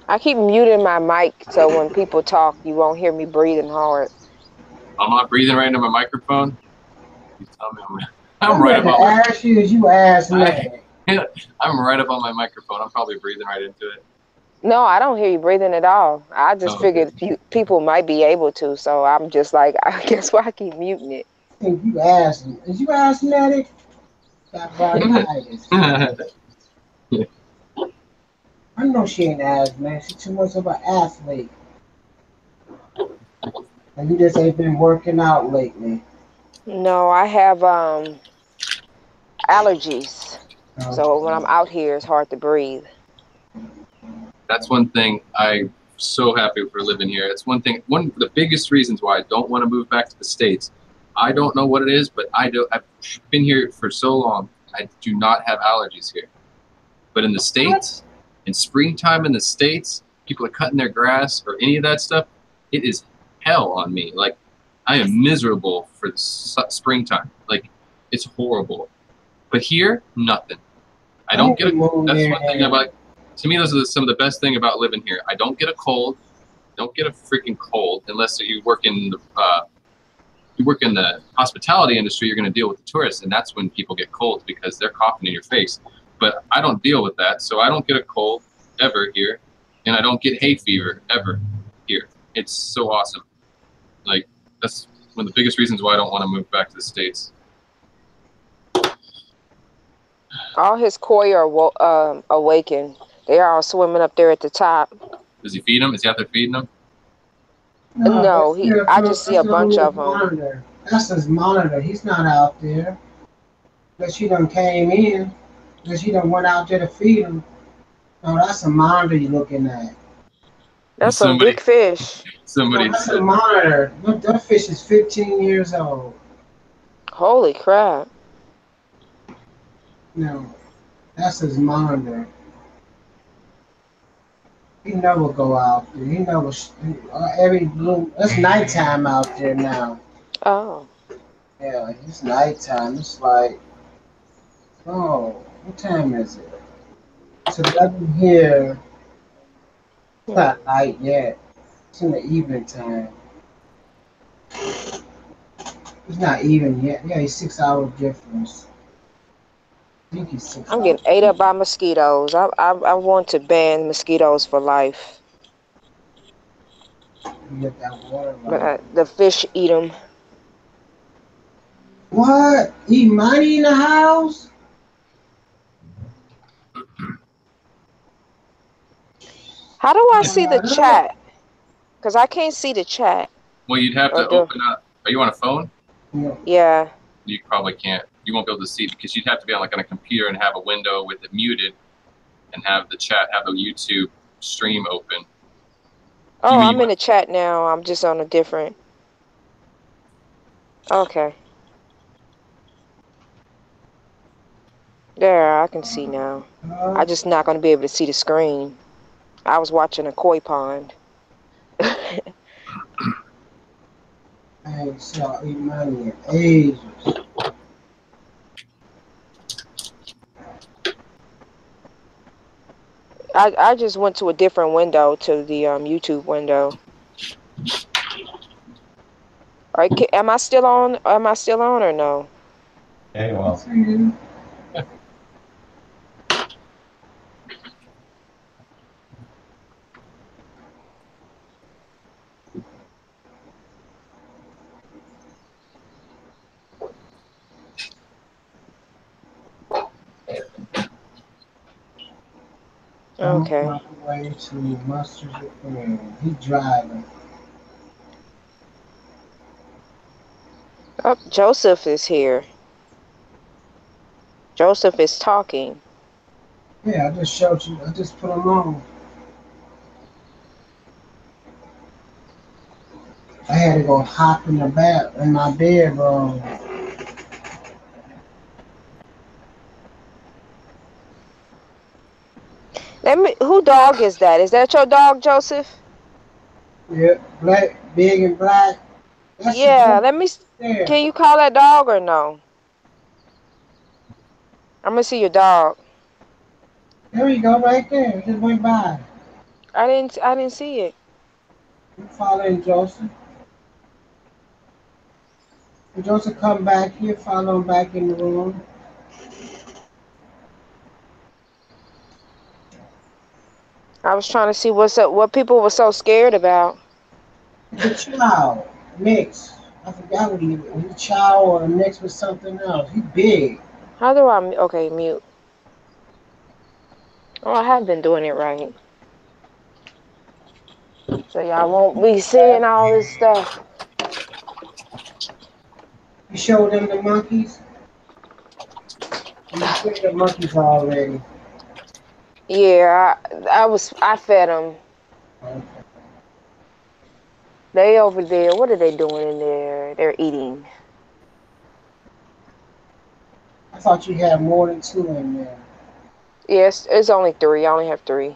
I keep muting my mic so when people talk, you won't hear me breathing hard. I'm not breathing right into my microphone. You tell me I'm right about my ask you as you ask me. I'm right up on my microphone. I'm probably breathing right into it. No, I don't hear you breathing at all. I just figured people might be able to, so I'm just like, I guess why I keep muting it. I think you asked me. Is you asthmatic? Got bronchitis. I know she ain't asthmatic. She's too much of an athlete. And you just ain't been working out lately. No, I have allergies. Okay. So when I'm out here, it's hard to breathe. That's one thing I'm so happy for living here. It's one of the biggest reasons why I don't want to move back to the States. I don't know what it is, but I've been here for so long. I do not have allergies here. But in the States, in springtime in the States, people are cutting their grass or any of that stuff. It is hell on me. Like, I am miserable for springtime. Like, it's horrible. But here, nothing. I don't get a cold. That's one thing about, to me, those are some of the best thing about living here. I don't get a cold. Don't get a freaking cold unless you work in the hospitality industry. You're going to deal with the tourists, and that's when people get colds because they're coughing in your face. But I don't deal with that, so I don't get a cold ever here, and I don't get hay fever ever here. It's so awesome. Like, that's one of the biggest reasons why I don't want to move back to the States. All his koi are awakened. They are all swimming up there at the top. Does he feed them? Is he out there feeding them? No, I just see a bunch of them. Monitor. That's his monitor. He's not out there. Unless you done came in. Unless you done went out there to feed him. No, that's a monitor you're looking at. That's some big fish. That's a monitor. Look, that fish is 15 years old. Holy crap. No, that's his monitor. He never go out there. He never, it's nighttime out there now. Oh. Yeah, it's nighttime. It's like, oh, what time is it? It's 11 here. It's not night yet. It's in the evening time. It's not even yet. Yeah, it's 6 hour difference. I think he's 6 I'm getting ate up by mosquitoes. I want to ban mosquitoes for life. You get that water. But the fish eat them. What? Eat money in the house? How do I see the chat? Because I can't see the chat. Well, you'd have to open up. Are you on a phone? Yeah. You probably can't. You won't be able to see because you'd have to be on like on a computer and have a window with it muted, and have the chat, have the YouTube stream open. Oh, I'm in the chat now. I'm just on a different. Okay. There, I can see now. I'm just not going to be able to see the screen. I was watching a koi pond. I ain't saw money in ages. I just went to a different window, to the YouTube window. All right, am I still on? Am I still on or no? Yeah, well. Okay. Way to Mustard. He's driving. Oh, Joseph is here. Joseph is talking. Yeah, I just showed you. I just put him on. I had to go hop in the bath in my bedroom. Who dog is that? Is that your dog, Joseph? Yeah, black, big and black. That's yeah, let me. There. Can you call that dog or no? I'm gonna see your dog. There you go, right there. It just went by. I didn't see it. You following Joseph? When Joseph come back here, follow him back in the room. I was trying to see what people were so scared about. The child mix. I forgot what he child or mixed with something else. He big. How do I? Okay, mute. Oh, I have been doing it right. So y'all won't be seeing all this stuff. You showed them the monkeys? You fed the monkeys already. Yeah, I fed them. Okay. They over there. What are they doing in there? They're eating. I thought you had more than 2 in there. Yes, it's only 3. I only have 3.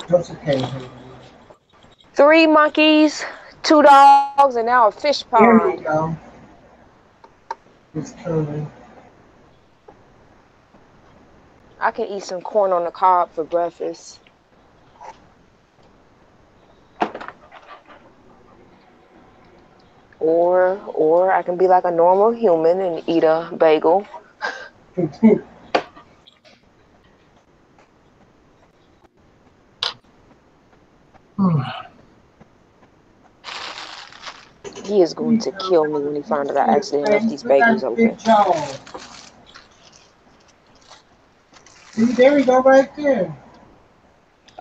That's okay. 3 monkeys, 2 dogs, and now a fish pond. Here you go. It's coming. I can eat some corn on the cob for breakfast. Or I can be like a normal human and eat a bagel. He is going to kill me when he finds out I accidentally left these bagels open. See, there we go, right there.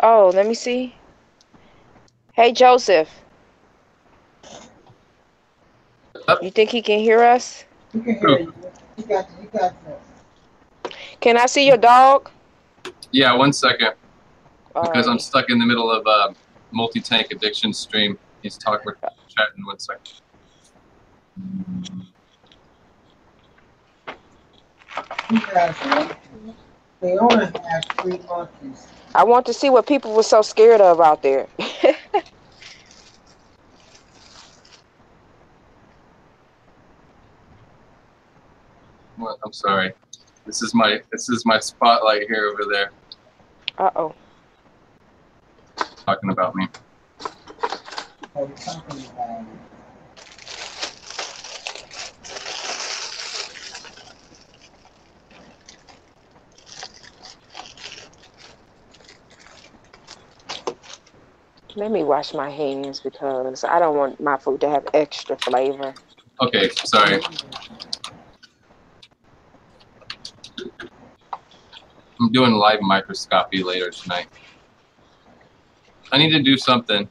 Oh, let me see. Hey, Joseph. You think he can hear us? He can hear you. He got that. Can I see your dog? Yeah, 1 second. All because right. I'm stuck in the middle of a multi-tank addiction stream. He's talking, we're chatting. 1 second. They only have 3 monkeys. I want to see what people were so scared of out there. What? I'm sorry. This is my spotlight here over there. Uh-oh. Talking about me. Oh, talking about me. Let me wash my hands because I don't want my food to have extra flavor. Okay, sorry. I'm doing live microscopy later tonight. I need to do something.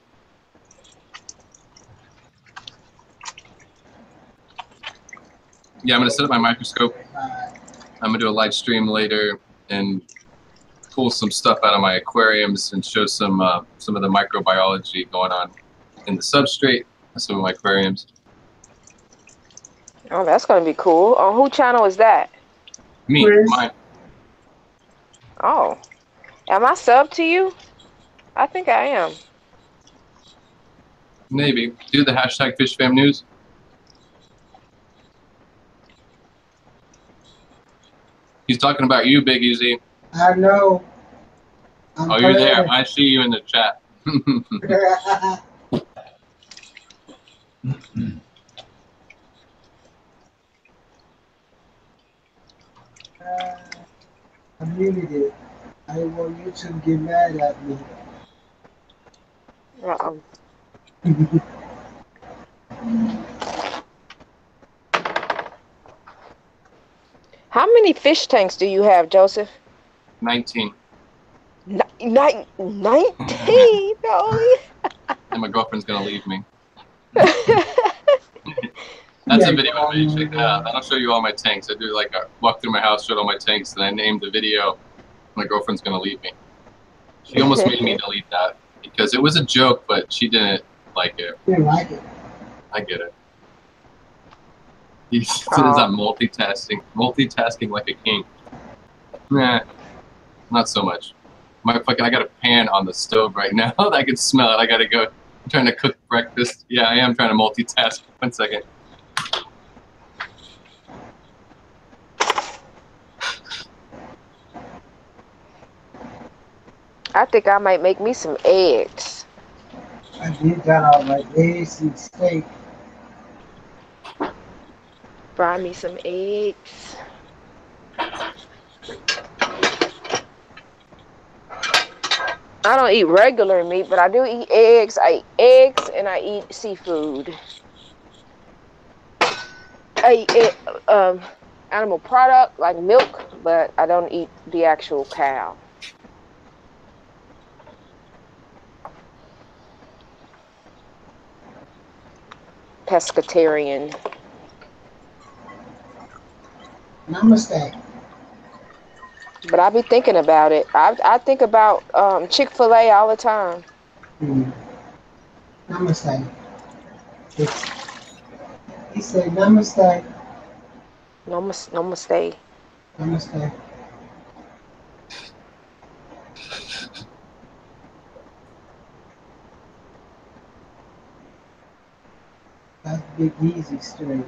Yeah, I'm gonna set up my microscope. I'm gonna do a live stream later and pull some stuff out of my aquariums and show some of the microbiology going on in the substrate of some of my aquariums. Oh, that's gonna be cool. On whose channel is that? Me, Chris. mine. Oh, am I sub to you? I think I am. Maybe. Do the hashtag FishFamNews. He's talking about you, Big Easy. I know. Oh, you're there. I see you in the chat. I muted it. I didn't want YouTube to get mad at me. Uh-oh. How many fish tanks do you have, Joseph? 19. 19? No. And my girlfriend's gonna leave me. That's a video I made. Check that out. That'll show you all my tanks. I do like a walk through my house, showed all my tanks, and I named the video. My girlfriend's gonna leave me. She almost made me delete that because it was a joke, but she didn't like it. You didn't like it. I get it. He says I'm multitasking like a king. Nah, not so much. I got a pan on the stove right now. I can smell it. I gotta go. I'm trying to cook breakfast. Yeah, I am trying to multitask. 1 second. I think I might make me some eggs. I did that all right. Eggs and steak. Fry me some eggs. I don't eat regular meat, but I do eat eggs. I eat eggs and I eat seafood. I eat animal product like milk, but I don't eat the actual cow. Pescatarian. Namaste. But I be thinking about it. I think about Chick-fil-A all the time. Namaste. He said namaste. Namaste. Namaste. That's Big Easy straight.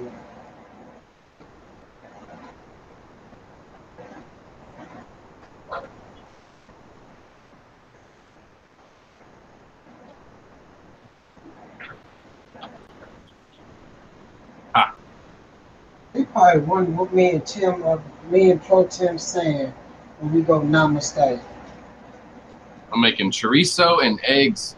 They probably wonder what me and Pro Tim saying when we go namaste. I'm making chorizo and eggs.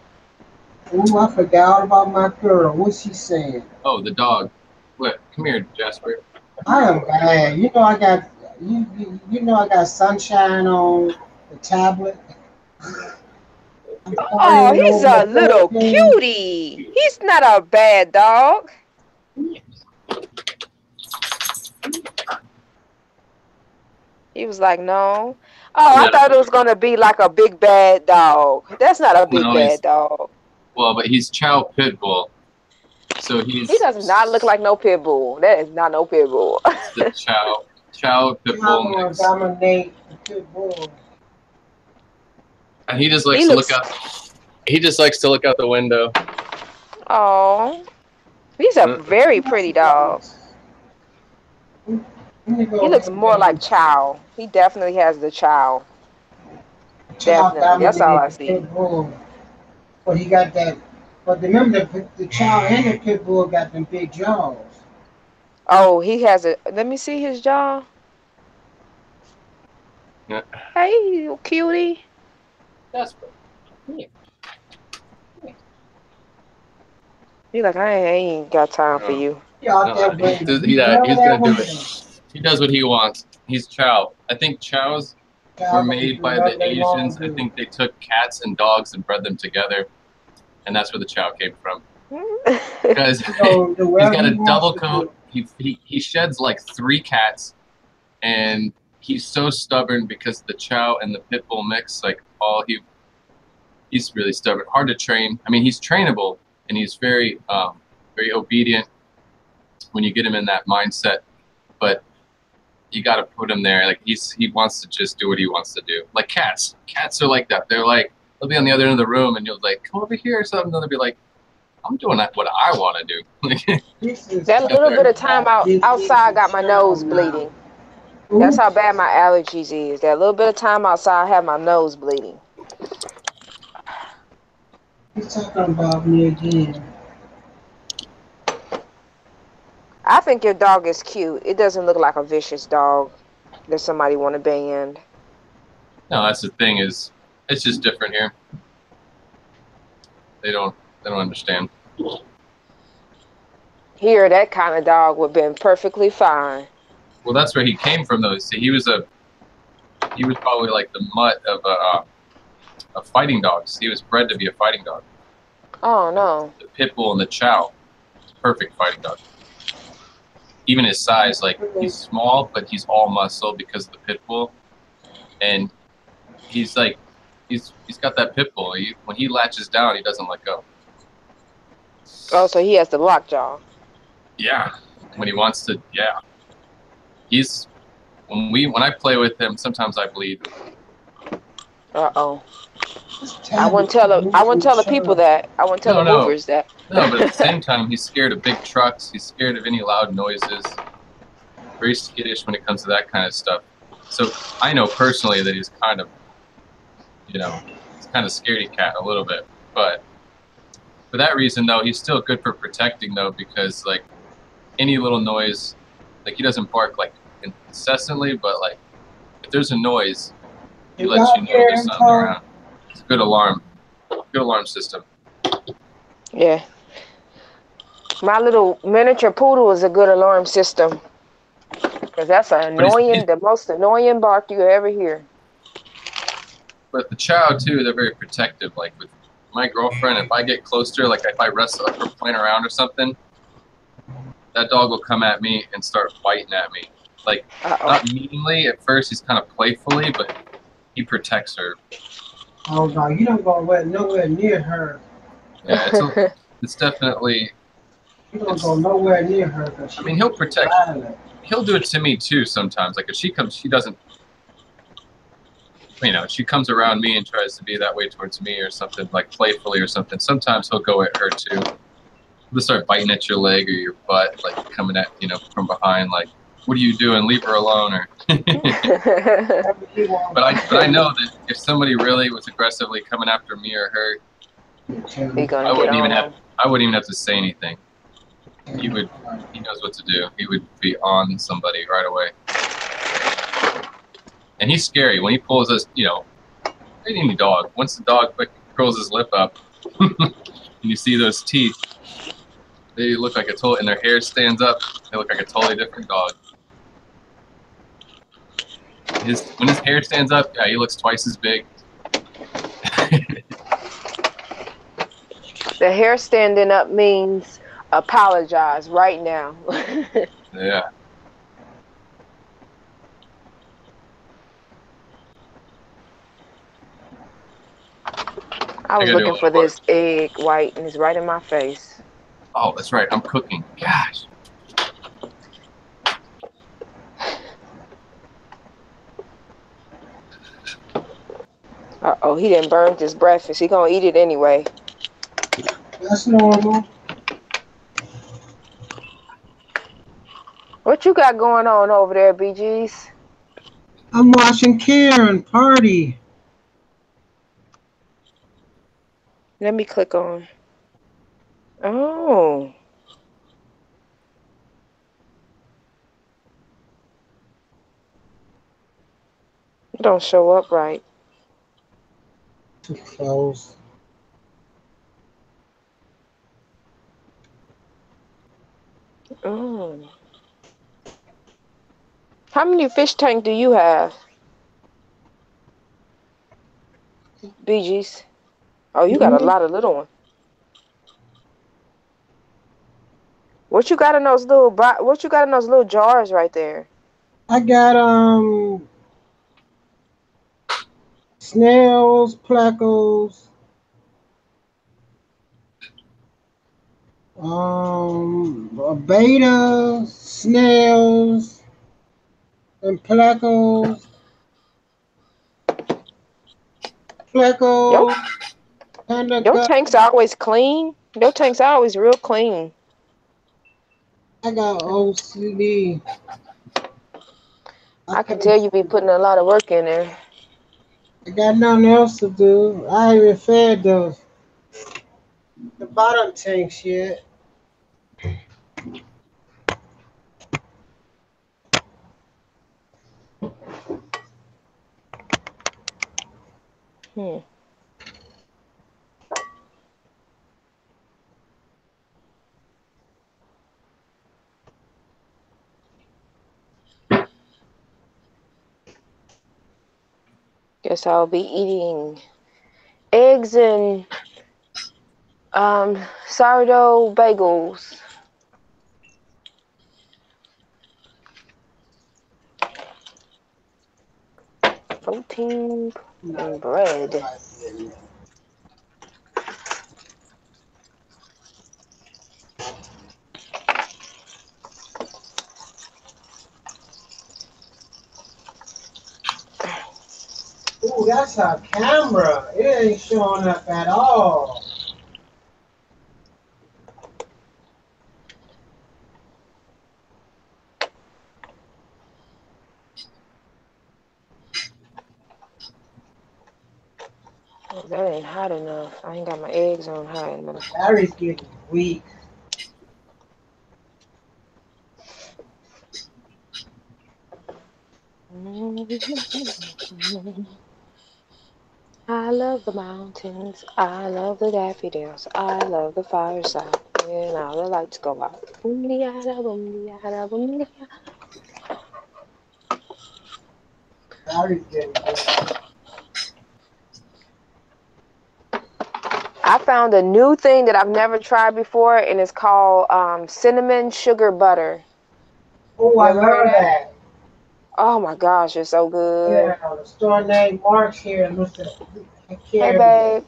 Ooh, I forgot all about my girl. What's she saying? Oh, the dog. What? Come here, Jasper. I am bad. You know I got I got sunshine on the tablet. Oh, he's a little cutie. He's not a bad dog. He was like, no. Oh, I thought it was going to be like a big bad dog. That's not a big bad dog. Well, but he's Chow Pitbull. So he does not look like no pit bull. That is not no pit bull. The Chow Pitbull mix. Dominate the pit bull. And he just likes to look out. He just likes to look out the window. Oh, he's a very pretty dog. He looks more like Chow. He definitely has the Chow. Definitely. That's all I see. But he got that. But remember, the Chow and the pit bull got them big jaws. Oh, he has a. Let me see his jaw. Yeah. Hey, you cutie. Jasper. He's like, I ain't got time for you. He's gonna do it. He does what he wants. He's Chow. I think Chow's were made by the Asians. I think they took cats and dogs and bred them together, and that's where the chow came from. Because he's got a double coat. He sheds like 3 cats, and he's so stubborn because the chow and the pit bull mix, like he's really stubborn, hard to train. I mean, he's trainable, and he's very very obedient when you get him in that mindset, but you got to put him there. Like he wants to just do what he wants to do. Like cats are like that. They're like, they'll be on the other end of the room, and you'll like, come over here or something. They'll be like, I'm doing what I want to do. That little bit of time outside got my nose bleeding. That's how bad my allergies is. That little bit of time outside, I have my nose bleeding. He's talking about me again. I think your dog is cute. It doesn't look like a vicious dog that somebody want to ban. No, that's the thing, is it's just different here. They don't understand. Here, that kind of dog would have been perfectly fine. Well, that's where he came from, though. See, he was probably like the mutt of fighting dogs. He was bred to be a fighting dog. Oh no. The pit bull and the chow, it's a perfect fighting dog. Even his size, like he's small, but he's all muscle because of the pit bull, and he's got that pit bull. When he latches down, he doesn't let go. Oh, so he has the lockjaw. Yeah, when he wants to. Yeah, when I play with him, sometimes I bleed. Uh-oh. I wouldn't tell the people that. I wouldn't tell the movers that. No, but at the same time, he's scared of big trucks. He's scared of any loud noises. Very skittish when it comes to that kind of stuff. So I know personally that he's kind of, he's kind of scaredy cat a little bit. But for that reason, though, he's still good for protecting, though, because like any little noise, like he doesn't bark like incessantly, but like if there's a noise, he lets you know there's something around. It's a good alarm system. Yeah. My little miniature poodle is a good alarm system. Because that's the most annoying bark you ever hear. But the chow, too, they're very protective. Like with my girlfriend, if I get close to her, like if I wrestle, like we're playing around or something, that dog will come at me and start biting at me. Like, not meanly at first, he's kind of playfully, but he protects her. Oh, no, you don't go nowhere near her. Yeah, it's definitely... You don't go nowhere near her. I mean, he'll protect... He'll do it to me, too, sometimes. Like, if she comes, she doesn't... she comes around me and tries to be that way towards me or something, like playfully or something. Sometimes he'll go at her, too. He'll start biting at your leg or your butt, like coming at, from behind, like, what are you doing? Leave her alone, or. But I know that if somebody really was aggressively coming after me or her, I wouldn't even have to say anything. He knows what to do. He would be on somebody right away. And he's scary when he pulls us. Any dog. Once the dog curls his lip up, and you see those teeth, they look like and their hair stands up. They look like a totally different dog. When his hair stands up, yeah, he looks twice as big. The hair standing up means apologize right now. Yeah. I was looking for this egg white, and it's right in my face. Oh, that's right. I'm cooking. Gosh. Uh-oh, he didn't burn his breakfast. He gonna eat it anyway. That's normal. What you got going on over there, BGs? I'm watching Karen party. Let me click on. Oh. It don't show up right. Too close. Oh. How many fish tanks do you have? BGs. Oh, you got a lot of little ones. What you got in those little jars right there? I got snails, plecos, beta, snails, and plecos. Plecos. Your tanks are always clean. Your tanks are always real clean. I got OCD. I can tell you be putting a lot of work in there. I got nothing else to do. I ain't even fed the bottom tanks yet. Guess I'll be eating eggs and sourdough bagels. Protein and bread. Ooh, that's our camera. It ain't showing up at all. Oh, that ain't hot enough. I ain't got my eggs on high enough. Battery's getting weak. I love the mountains. I love the daffodils. I love the fireside. When all the lights go out. Boom-de-yada, boom-de-yada, boom-de-yada. Battery's getting weak. I found a new thing that I've never tried before, and it's called cinnamon sugar butter. Oh, I love that. Oh my gosh, it's so good. Yeah, the store name Mark's here. Listen, Hey, babe.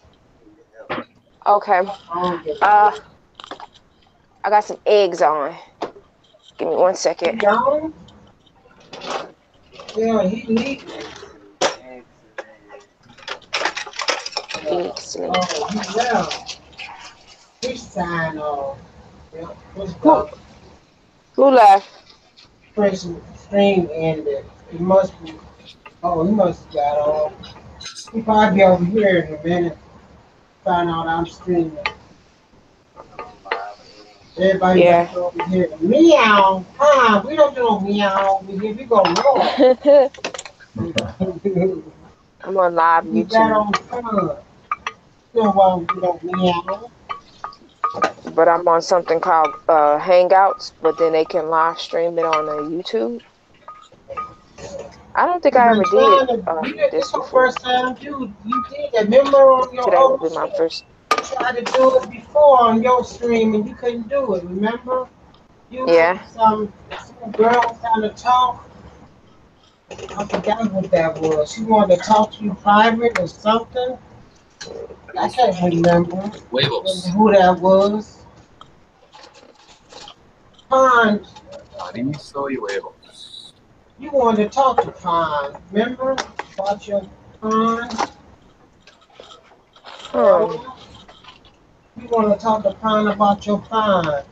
Okay. I got some eggs on. Give me 1 second. Yeah, he leaked. Excellent. Oh, he left. He signed off. Yep. Let's go. Who left? Person stream ended. He must be. Oh, he must have got off. He probably be over here in a minute. Find out I'm streaming. Everybody back over here. Meow. We don't do no meow over here. We go roar. I'm on live YouTube. Got on fun. You don't want to do no meow. But I'm on something called Hangouts, but then they can live stream it on YouTube. I don't think I ever did this before. First time you did that. Remember on your Today will be my first. You tried to do it before on your stream and you couldn't do it. Remember? Some girl trying to talk. I forgot what that was. She wanted to talk to you private or something. I can't remember who that was. Pond. You wanted to talk to Pond. Remember about your Pond? You want to talk to Pond about your pond.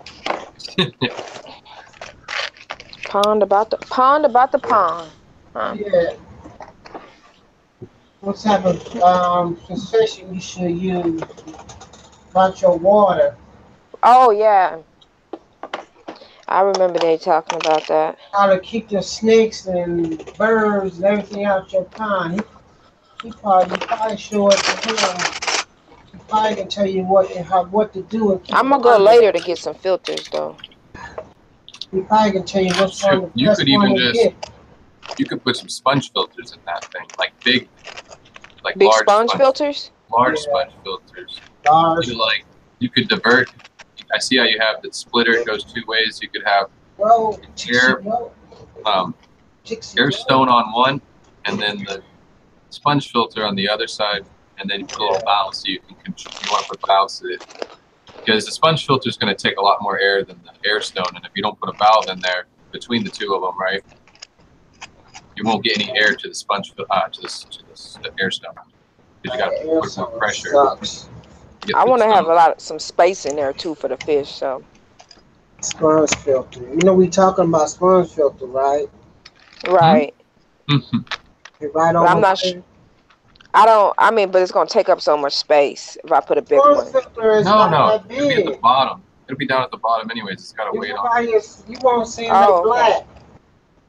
Pond about the pond. Huh? Yeah. What type of concession you should use about your water? Oh yeah. I remember they talking about that. How to keep the snakes and birds and everything out your pond. He probably show it to him. He probably can tell you what to do. I'm gonna go later to get some filters though. He probably can tell you what's on the you could even just you could put some sponge filters in that thing, like big like Big large sponge filters? Large Yeah. sponge filters. Large. You could divert. I see how you have the splitter. It goes two ways. You could have Well, air stone on one, and then the sponge filter on the other side, and then you put a little valve so you can control. You want to put valves to it because the sponge filter is going to take a lot more air than the air stone, and if you don't put a valve in there between the two of them, right, you won't get any air to the sponge to the air stone because you got to put more pressure. I want to have some space in there too for the fish. So sponge filter. You know we talking about sponge filter, right? Right. Mm-hmm. Right on. But I'm not sure. I mean, but it's gonna take up so much space if I put a big one. Filter is no, not that it'll be big. at the bottom. It'll be down at the bottom anyways. It's got a weight on it. You won't see no black.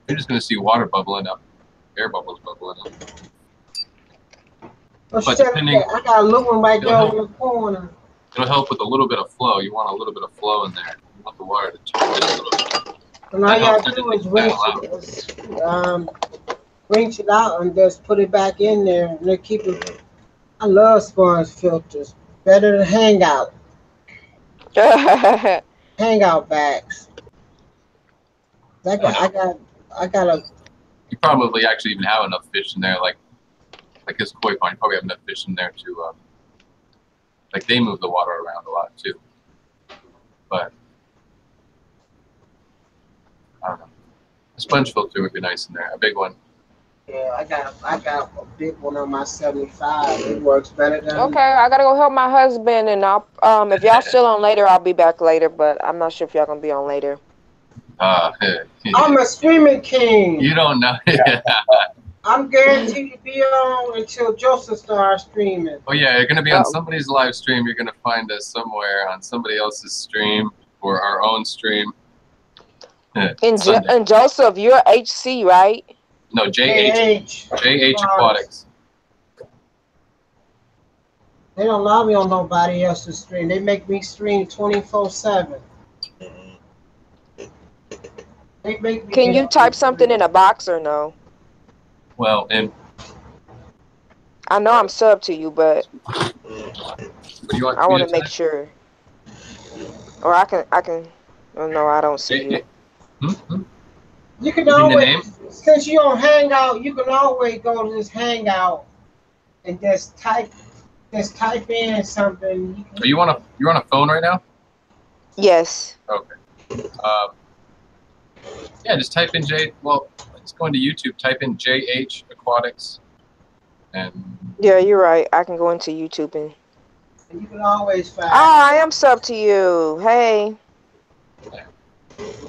You're just gonna see water bubbling up, air bubbles bubbling up. But depending, I got a little one right there in the corner. It'll help with a little bit of flow. You want a little bit of flow in there. You want the water to turn just a little bit. And all you gotta do is rinse it out and just put it back in there and they keep it. I love sponge filters. Better than Hangout. Hangout bags. I got a. You probably actually even have enough fish in there, like his koi pond. You probably have enough fish in there to, like they move the water around a lot too. But I don't know. A sponge filter would be nice in there, a big one. Yeah, I got a big one on my 75. It works better than. Okay, I gotta go help my husband, and I'll if y'all still on later, I'll be back later. But I'm not sure if y'all gonna be on later. I'm a streaming king. You don't know. I'm guaranteed to be on until Joseph starts streaming. Oh yeah, you're gonna be on somebody's live stream. You're gonna find us somewhere on somebody else's stream or our own stream. And Joseph, you're HC, right? No, JH Aquatics. They don't allow me on nobody else's stream. They make me stream 24/7. Can you type something in a box or no? Well, and I know I'm sub to you, but I want to make sure. Or I can. Oh no, I don't see you. You can always, since you don't Hangout, you can always go to this Hangout and just type in something. You're on a phone right now? Yes. Okay. Yeah, just type in let's go into YouTube. Type in JH Aquatics, and yeah, you're right. I can go into YouTube and you can always find. Oh, I am sub to you. Hey.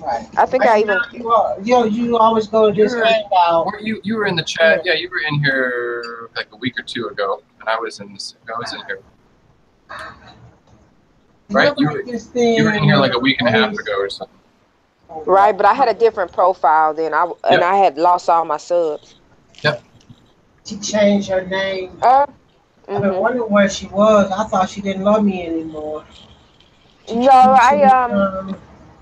Right. I think I even. You always go to this Hangout. You were in the chat. Yeah, you were in here like a week or two ago, and I was in here. Right, you were in here like a week and a half ago or something. Right, but I had a different profile then. I had lost all my subs. Yep. She changed her name. I've been wondering where she was. I thought she didn't love me anymore. No,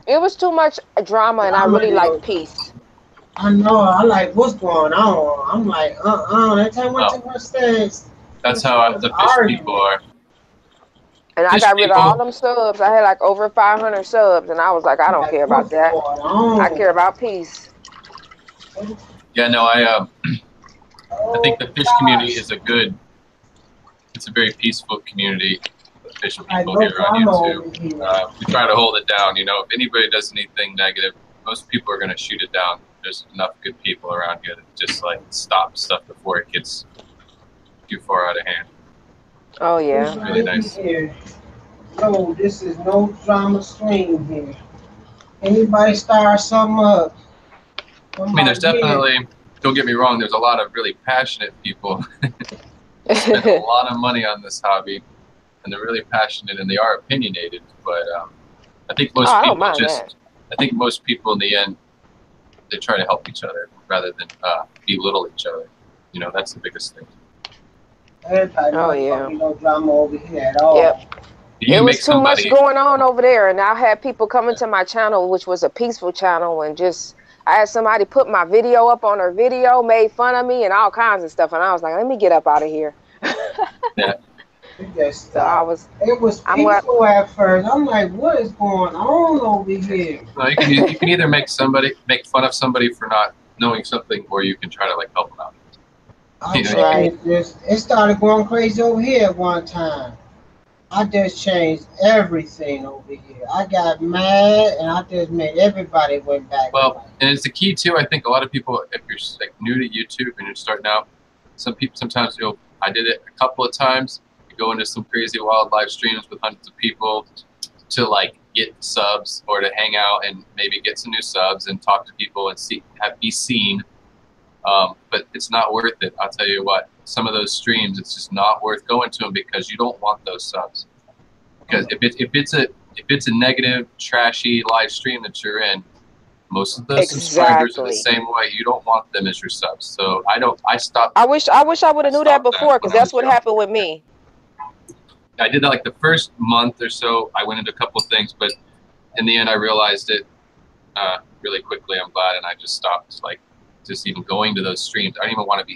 it was too much drama, and I really like peace. I know. I like what's going on. I'm like, Every time I went to her stage. That's how the fish people are. And I got rid of all them subs. I had like over 500 subs, and I was like, I don't care about that. I care about peace. Yeah, no, I think the fish community is it's a very peaceful community. The fish people here on YouTube. We try to hold it down. You know, if anybody does anything negative, most people are going to shoot it down. There's enough good people around here to just like stop stuff before it gets too far out of hand. Oh yeah. It's really nice. No, this is no drama stream here. Anybody start something up? I mean, there's definitely, don't get me wrong, there's a lot of really passionate people spend a lot of money on this hobby, and they're really passionate and they are opinionated, but I think most people in the end, they try to help each other rather than belittle each other. You know, that's the biggest thing. Oh yeah. No drama over here at all. Yep. It was too much going on over there, and I had people coming to my channel, which was a peaceful channel, and I had somebody put my video up on her video, made fun of me and all kinds of stuff, and I was like, let me get up out of here. Yeah. It just So I was. it was I'm what. peaceful at first. I'm like, what is going on over here? No, you can either make fun of somebody for not knowing something, or you can try to like help them out. I'm Right. it started going crazy over here at one time. I just changed everything over here. I got mad and I just made everybody went back. Well, and it's the key too. I think a lot of people, if you're like new to YouTube and you're starting out, sometimes I did it a couple of times. You go into some crazy wild live streams with hundreds of people to like get subs or to hang out and maybe get some new subs and talk to people and be seen. But it's not worth it. I'll tell you what. Some of those streams, it's just not worth going to them because you don't want those subs. Because if it's a negative, trashy live stream that you're in, most of those subscribers are the same way. You don't want them as your subs. So I stopped. I wish I would have knew that before, because that's what happened with me. I did that like the first month or so. I went into a couple of things, but in the end, I realized it really quickly. I'm glad, and I just stopped like just even going to those streams. I don't want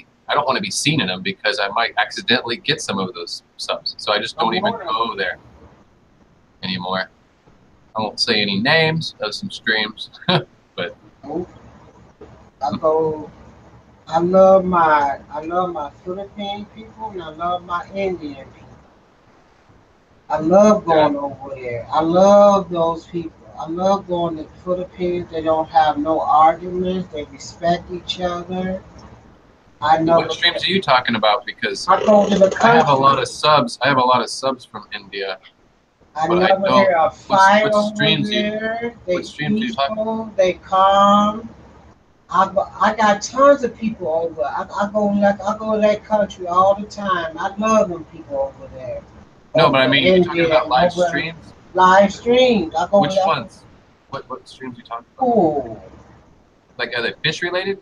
to be seen in them because I might accidentally get some of those subs. So I just don't even go there anymore. I won't say any names of some streams, but I love my Philippine people and I love my Indian people. I love going over there. I love those people. I love going to the Philippines. They don't have no arguments. They respect each other. What streams are you talking about? Because I go to the country. I have a lot of subs. I have a lot of subs from India. I never hear a fight over there. They peaceful. They calm. I got tons of people over. I go to that country all the time. I love them people over there. No, but I mean, you're talking about live streams? Live streams. Which ones? What streams are you talking about? Cool. Like, are they fish related?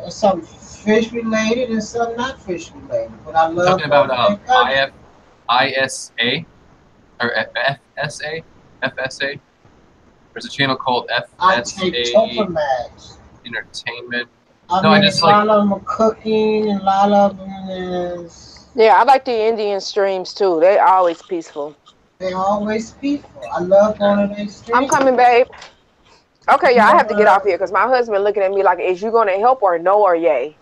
Some fish related and some not fish related. But I love talking about ISA or FSA. There's a channel called FSA Entertainment. I just like a lot of them are cooking and a lot of them is. Yeah, I like the Indian streams too. They're always peaceful. They're always peaceful. I love going to their streams. I'm coming, babe. Okay, yeah, I have to get off here because my husband looking at me like, is you going to help or no or yay?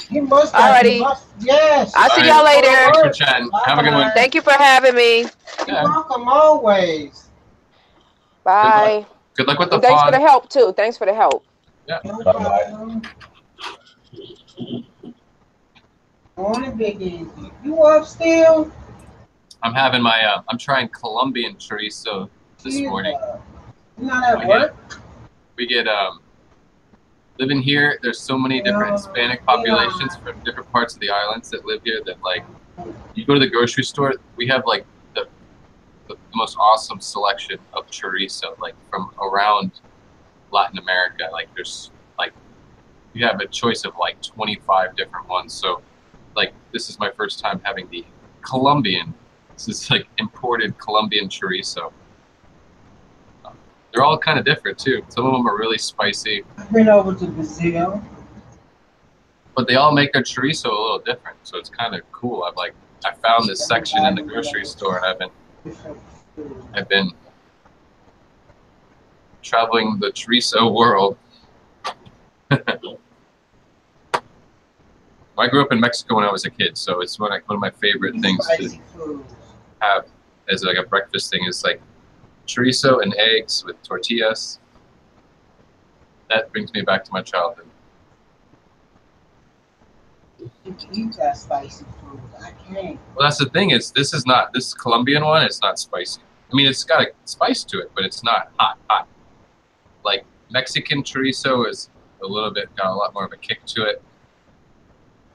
He must. Alrighty. Yes. I'll see y'all later. Thanks for chatting. Have a good one. Thank you for having me. You're welcome always. Bye. Good luck with the and thanks for the help too. Thanks for the help. Yeah. No problem. Morning, Big Easy. You up still? I'm having my I'm trying Colombian chorizo this morning. You're not at work? We get living here. There's so many different Hispanic populations from different parts of the islands that live here that like you go to the grocery store. We have like the most awesome selection of chorizo like from around Latin America. Like there's like you have a choice of like 25 different ones. So like this is my first time having the Colombian. This is like imported Colombian chorizo. They're all kind of different too. Some of them are really spicy. I've been over to Brazil. But they all make their chorizo a little different, so it's kind of cool. I found this section in the grocery store, and I've been traveling the chorizo world. I grew up in Mexico when I was a kid, so it's one of my favorite things to have as like a breakfast thing is like chorizo and eggs with tortillas. That brings me back to my childhood. You eat that spicy food. I can't. Well, that's the thing is this Colombian one. It's not spicy. I mean, it's got a spice to it, but it's not hot. Like Mexican chorizo is a little bit got a lot more of a kick to it.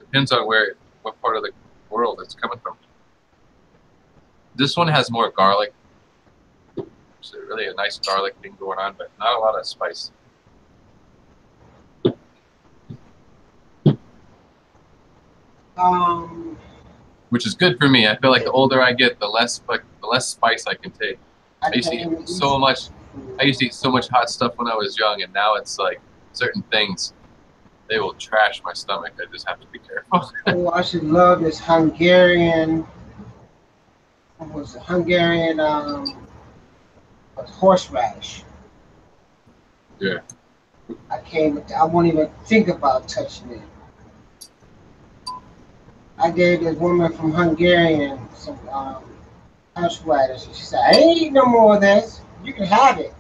Depends on what part of the world it's coming from. This one has more garlic. It's really a nice garlic thing going on, but not a lot of spice. Which is good for me. I feel like the older I get, the less spice I can take. I used to eat so much. I used to eat so much hot stuff when I was young, and now it's like certain things they will trash my stomach. I just have to be careful. Oh, I should love this Hungarian. What was it? Hungarian horseradish. Yeah. I won't even think about touching it. I gave this woman from Hungarian some horseradish. She said, I ain't eating no more of this. You can have it.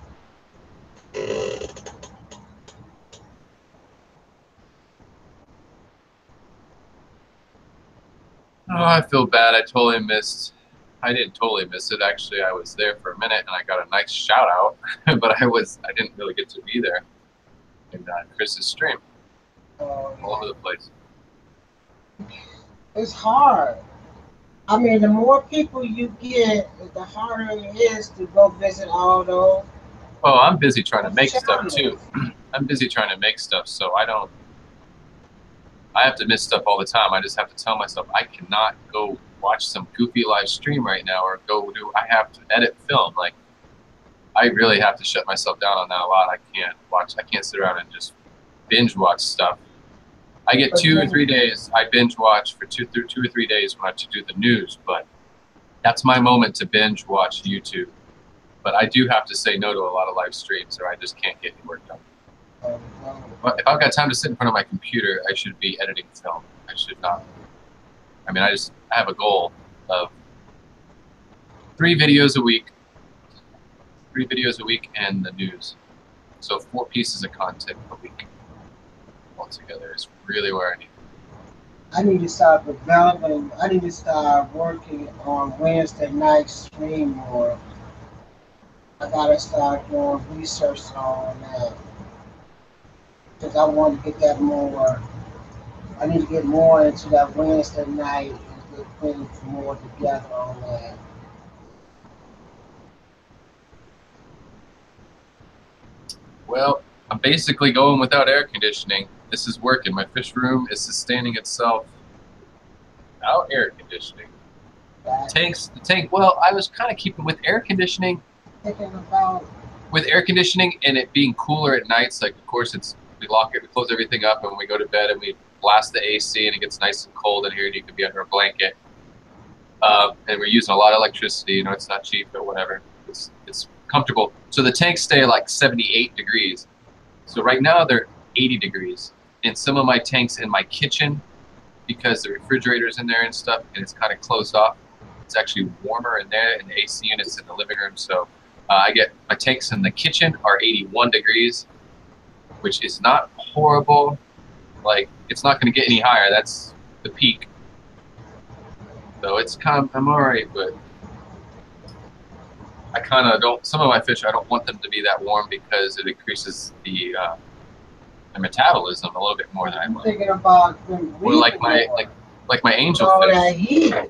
Oh, I feel bad. I didn't totally miss it. Actually, I was there for a minute and I got a nice shout out, but I didn't really get to be there in Chris's stream. All over the place. It's hard. I mean, the more people you get, the harder it is to go visit all those. Oh, I'm busy trying to make stuff too. I'm busy trying to make stuff, so I have to miss stuff all the time. I just have to tell myself I cannot go watch some goofy live stream right now or I have to edit film. Like, I really have to shut myself down on that a lot. I can't sit around and just binge watch stuff. I get 2 or 3 days. I binge watch for 2 or 3 days when I have to do the news, but that's my moment to binge watch YouTube. But I do have to say no to a lot of live streams or I just can't get any work done. But if I've got time to sit in front of my computer, I should be editing film. I should not. I mean, I have a goal of 3 videos a week. 3 videos a week and the news. So 4 pieces of content a week altogether is really where I need. I need to start developing. I need to start working on Wednesday night stream more. I gotta start doing research on that. Because I want to get that more. I need to get more into that Wednesday night and get things more together on that. Well, I'm basically going without air conditioning. This is working. My fish room is sustaining itself without air conditioning. The tank. Well, I was kind of keeping with air conditioning. Thinking about With air conditioning and it being cooler at nights, like of course we lock it, we close everything up, and when we go to bed and we blast the AC and it gets nice and cold in here, and you can be under a blanket. And we're using a lot of electricity. You know, it's not cheap or whatever. It's comfortable. So the tanks stay like 78 degrees. So right now they're 80 degrees. And some of my tanks in my kitchen, because the refrigerator's in there and stuff, and it's kind of closed off, it's actually warmer in there, and the AC unit's in the living room. So I get my tanks in the kitchen are 81 degrees, which is not horrible. Like, it's not going to get any higher. That's the peak. So it's kind of, I'm all right, but I kind of don't, some of my fish, I don't want them to be that warm because it increases the metabolism a little bit more than I want. thinking about them Or like my angelfish.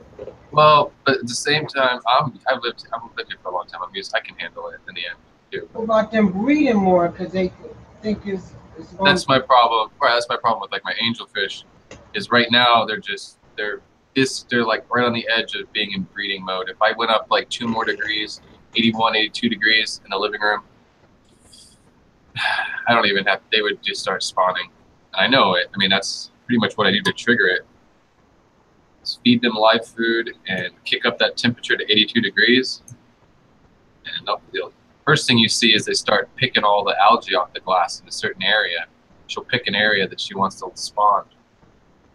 Well, but at the same time, I've lived here for a long time. I can handle it in the end too. What about them breeding more because they think it's That's my problem. Right, that's my problem with like my angelfish. Is right now they're like right on the edge of being in breeding mode. If I went up like 2 more degrees, 81, 82 degrees in the living room, I don't even have. They would just start spawning, and I know it. I mean, that's pretty much what I do to trigger it. Just feed them live food and kick up that temperature to 82 degrees. And the first thing you see is they start picking all the algae off the glass in a certain area. She'll pick an area that she wants to spawn,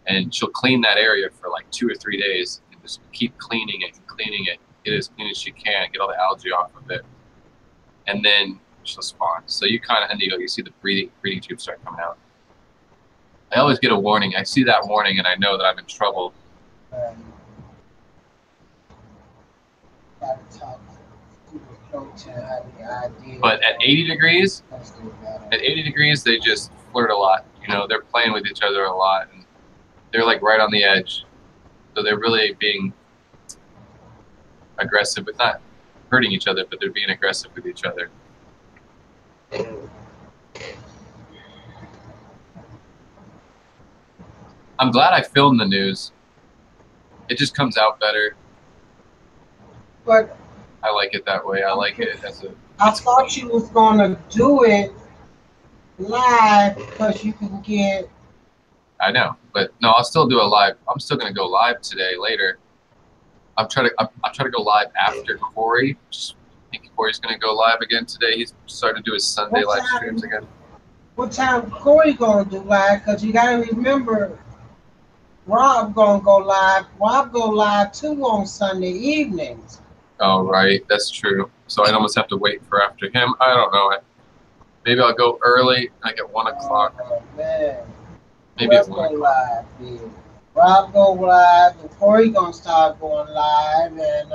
and she'll clean that area for like 2 or 3 days and just keep cleaning it, get it as clean as she can, get all the algae off of it, and then she'll spawn. So you kind of, and you see the breeding tubes start coming out. I always get a warning. I see that warning and I know that I'm in trouble. But at 80 degrees, they just flirt a lot. You know, they're playing with each other a lot, and they're like right on the edge. So they're really being aggressive, but not hurting each other, but they're being aggressive with each other. I'm glad I filmed the news. It just comes out better. But I like it that way. I like it as a. I thought you was gonna do it live because you can get I know, but no, I'll still do a live. I'm still gonna go live today later. I'm trying to go live after Corey. I think Corey's gonna go live again today. He's starting to do his Sunday live streams again. What time Corey gonna do live? Cause you gotta remember, Rob gonna go live. Rob go live too on Sunday evenings. Oh right, that's true. So I'd almost have to wait for after him. I don't know. Maybe I'll go early, like at 1 o'clock. Oh man. Maybe Let's go live, dude. Rob go live, and Corey gonna start going live, and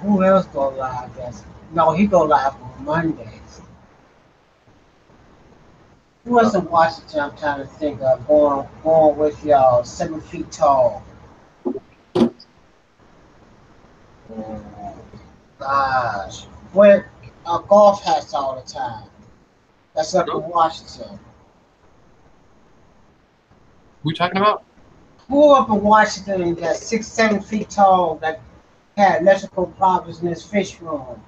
who else go live? No, he go live on Mondays. Who else in Washington? I'm trying to think of going with y'all. 7 feet tall. Gosh, wear golf hats all the time. That's up in Washington. Who you talking about? Who up in Washington that's 6, 7 feet tall that had electrical problems in his fish room?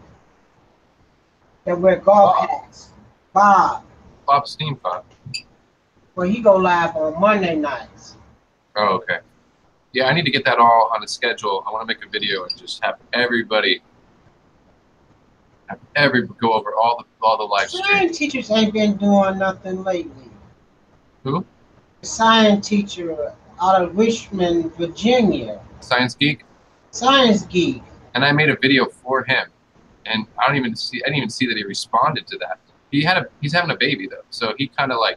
That wear golf hats. Bob. Bob Steampot. Well, he go live on Monday nights. Oh, okay. Yeah, I need to get that all on a schedule. I want to make a video and just have everybody go over all the live streams. Science teachers ain't been doing nothing lately. Who? The science teacher out of Richmond, Virginia. Science Geek? Science Geek. And I made a video for him. And I didn't even see that he responded to that. He's having a baby though. So he kind of like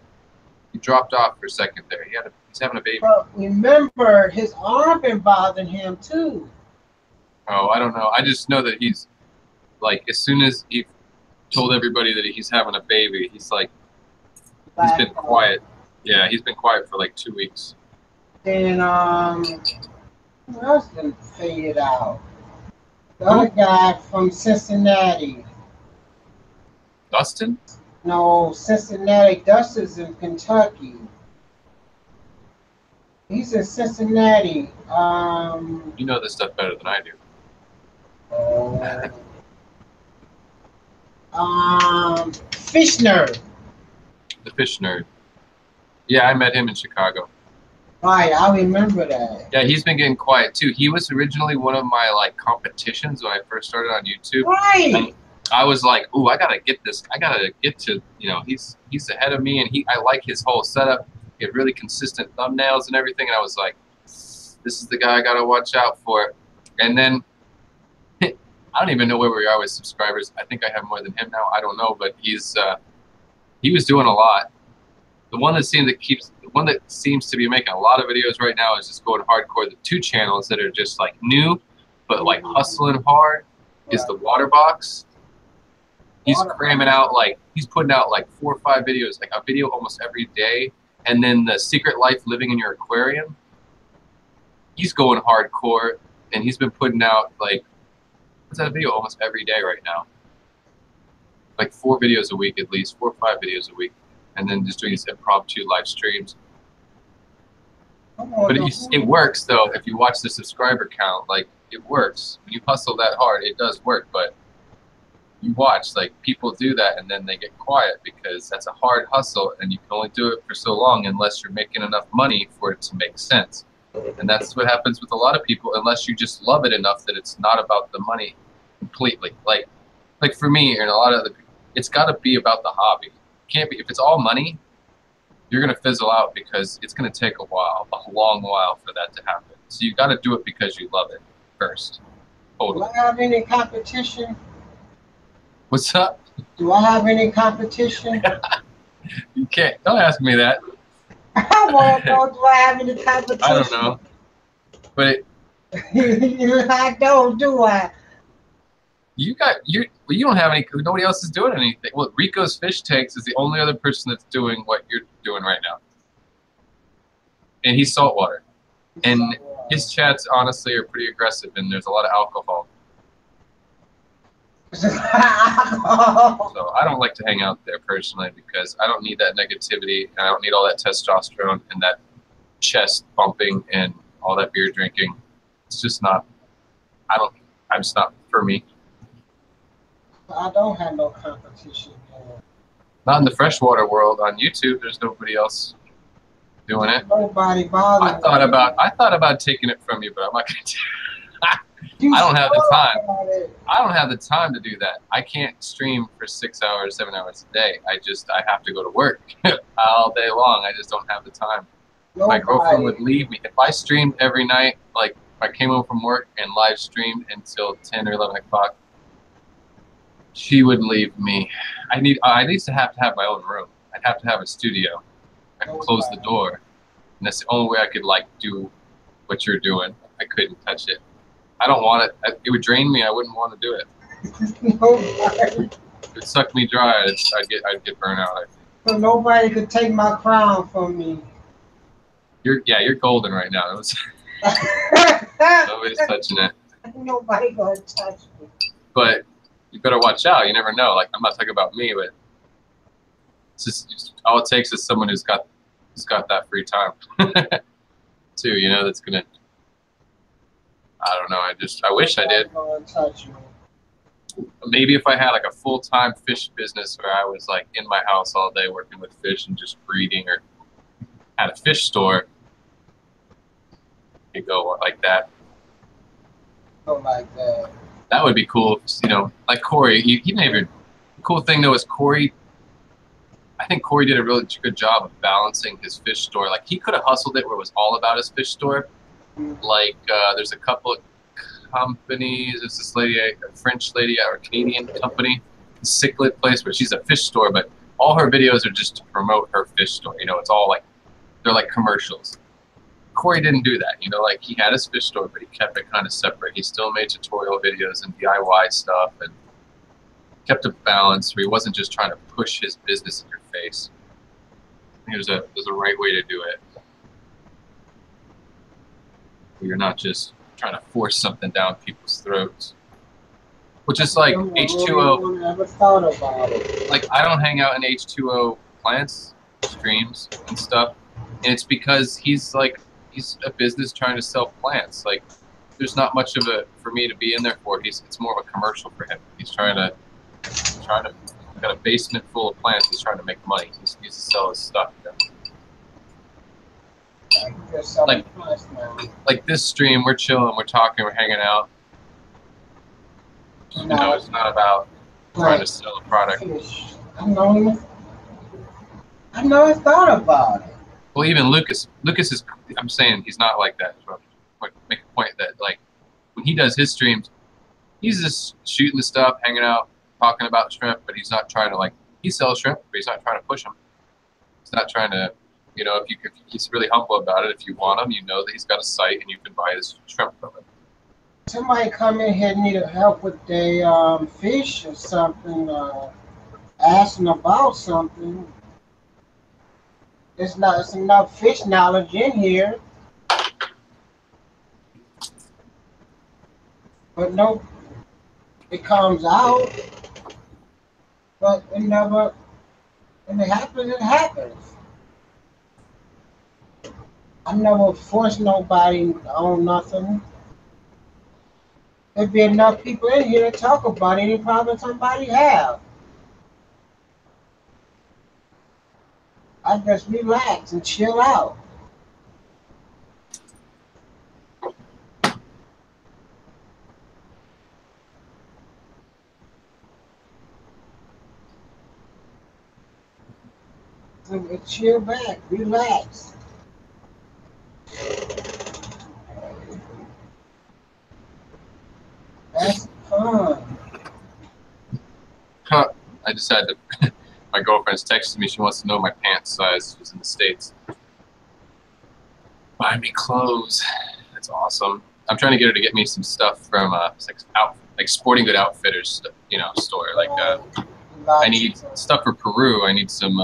he dropped off for a second there. He's having a baby. But remember, his arm been bothering him too. Oh, I don't know. I just know that he's like, as soon as he told everybody that he's having a baby, he's like, he's been quiet. Yeah, he's been quiet for like 2 weeks. Then who else done faded out? The other guy from Cincinnati. Dustin? No, Cincinnati. Dustin's in Kentucky. He's in Cincinnati. You know this stuff better than I do. Fish Nerd. The Fish Nerd. Yeah, I met him in Chicago. Right, I remember that. Yeah, he's been getting quiet too. He was originally one of my like competitions when I first started on YouTube. Right. And I was like, ooh, I gotta get this. I gotta get to, you know, he's ahead of me, and I like his whole setup. He had really consistent thumbnails and everything, and I was like, this is the guy I gotta watch out for. And then I don't even know where we are with subscribers. I think I have more than him now. I don't know, but he was doing a lot. The one that seems to be making a lot of videos right now is just going hardcore. The 2 channels that are just like new, but like hustling hard, is the Waterbox. He's cramming out he's putting out like 4 or 5 videos, like a video almost every day. And then the Secret Life Living in Your Aquarium. He's going hardcore, and he's been putting out like, what's that video almost every day right now? Like 4 videos a week at least, 4 or 5 videos a week. And then just doing these impromptu live streams. But it works though. If you watch the subscriber count, like it works. When you hustle that hard, it does work. But you watch, like people do that and then they get quiet because that's a hard hustle, and you can only do it for so long unless you're making enough money for it to make sense. And that's what happens with a lot of people, unless you just love it enough that it's not about the money completely. Like for me and a lot of other people, it's got to be about the hobby. Can't be. If it's all money, you're gonna fizzle out because it's gonna take a long while for that to happen. So you got to do it because you love it first. Totally. Do I have any competition? What's up? Do I have any competition? You can't. Don't ask me that. I want to know. Do I have any competition? I don't know. But I don't. Do I? You don't have any. Nobody else is doing anything. Well, Rico's Fish Tanks is the only other person that's doing what you're doing right now, and he's saltwater, and his chats honestly are pretty aggressive, and there's a lot of alcohol. So I don't like to hang out there personally because I don't need that negativity, and I don't need all that testosterone and that chest bumping and all that beer drinking. It's just not. I'm just not for me. I don't have no competition. Not in the freshwater world. On YouTube, there's nobody else doing it. Nobody bothers. I thought about taking it from you, but I'm not gonna do it. I don't have the time. I don't have the time to do that. I can't stream for 6 hours, 7 hours a day. I have to go to work all day long. I just don't have the time. My girlfriend would leave me. If I streamed every night, like if I came home from work and live streamed until 10 or 11 o'clock, she would leave me. I used to have my own room. I'd have to have a studio. I could close the door. And that's the only way I could like do what you're doing. I couldn't touch it. I don't want it. It would drain me. I wouldn't want to do it. It would suck me dry. I'd get burnt out. I think. So nobody could take my crown from me. You're golden right now. Nobody's touching it. Nobody gonna touch me. But you better watch out. You never know. Like I'm not talking about me, but it's just all it takes is someone who's got that free time too. You know, that's gonna. I don't know. I wish I did. Maybe if I had like a full-time fish business where I was like in my house all day working with fish and just breeding, or had a fish store, you go like that. Go like that. That would be cool. You know, like Corey. He maybe. The cool thing though is Corey. I think Corey did a really good job of balancing his fish store. Like he could have hustled it where it was all about his fish store. Like there's a couple of companies. There's this lady, a French lady, or a Canadian company, a cichlid place where she's a fish store, but all her videos are just to promote her fish store. You know, it's all like they're like commercials. Corey didn't do that. You know, like he had his fish store, but he kept it kind of separate. He still made tutorial videos and DIY stuff, and kept a balance where he wasn't just trying to push his business in your face. I think there's a right way to do it. You're not just trying to force something down people's throats. Which is like H2O. Never thought about it. Like I don't hang out in H2O plants streams and stuff, and it's because he's a business trying to sell plants. Like there's not much of a for me to be in there for. It's more of a commercial for him. He's trying to got a basement full of plants. He's trying to make money. He needs to sell his stuff. You know? Like this stream, we're chilling, we're talking, we're hanging out. You know, it's not about trying to sell a product. I never thought about it. Well, even Lucas is. I'm saying he's not like that. So I make a point that like when he does his streams, he's just shooting the stuff, hanging out, talking about shrimp, but he's not trying to like. He sells shrimp, but he's not trying to push them. He's not trying to. You know, if he's really humble about it. If you want him, you know that he's got a site and you can buy his shrimp from him. Somebody come in here need help with their fish or something, asking about something. It's enough fish knowledge in here. But no, it comes out. But it never, when it happens, it happens. I never force nobody on nothing. There'd be enough people in here to talk about any problem somebody have. I just relax and chill out. So chill back, relax. That's fun. Huh. I just had to. My girlfriend's texted me. She wants to know my pants size. She's in the States. Buy me clothes. That's awesome. I'm trying to get her to get me some stuff from like Sporting Good Outfitters, you know, store. Like I need stuff for Peru. I need some,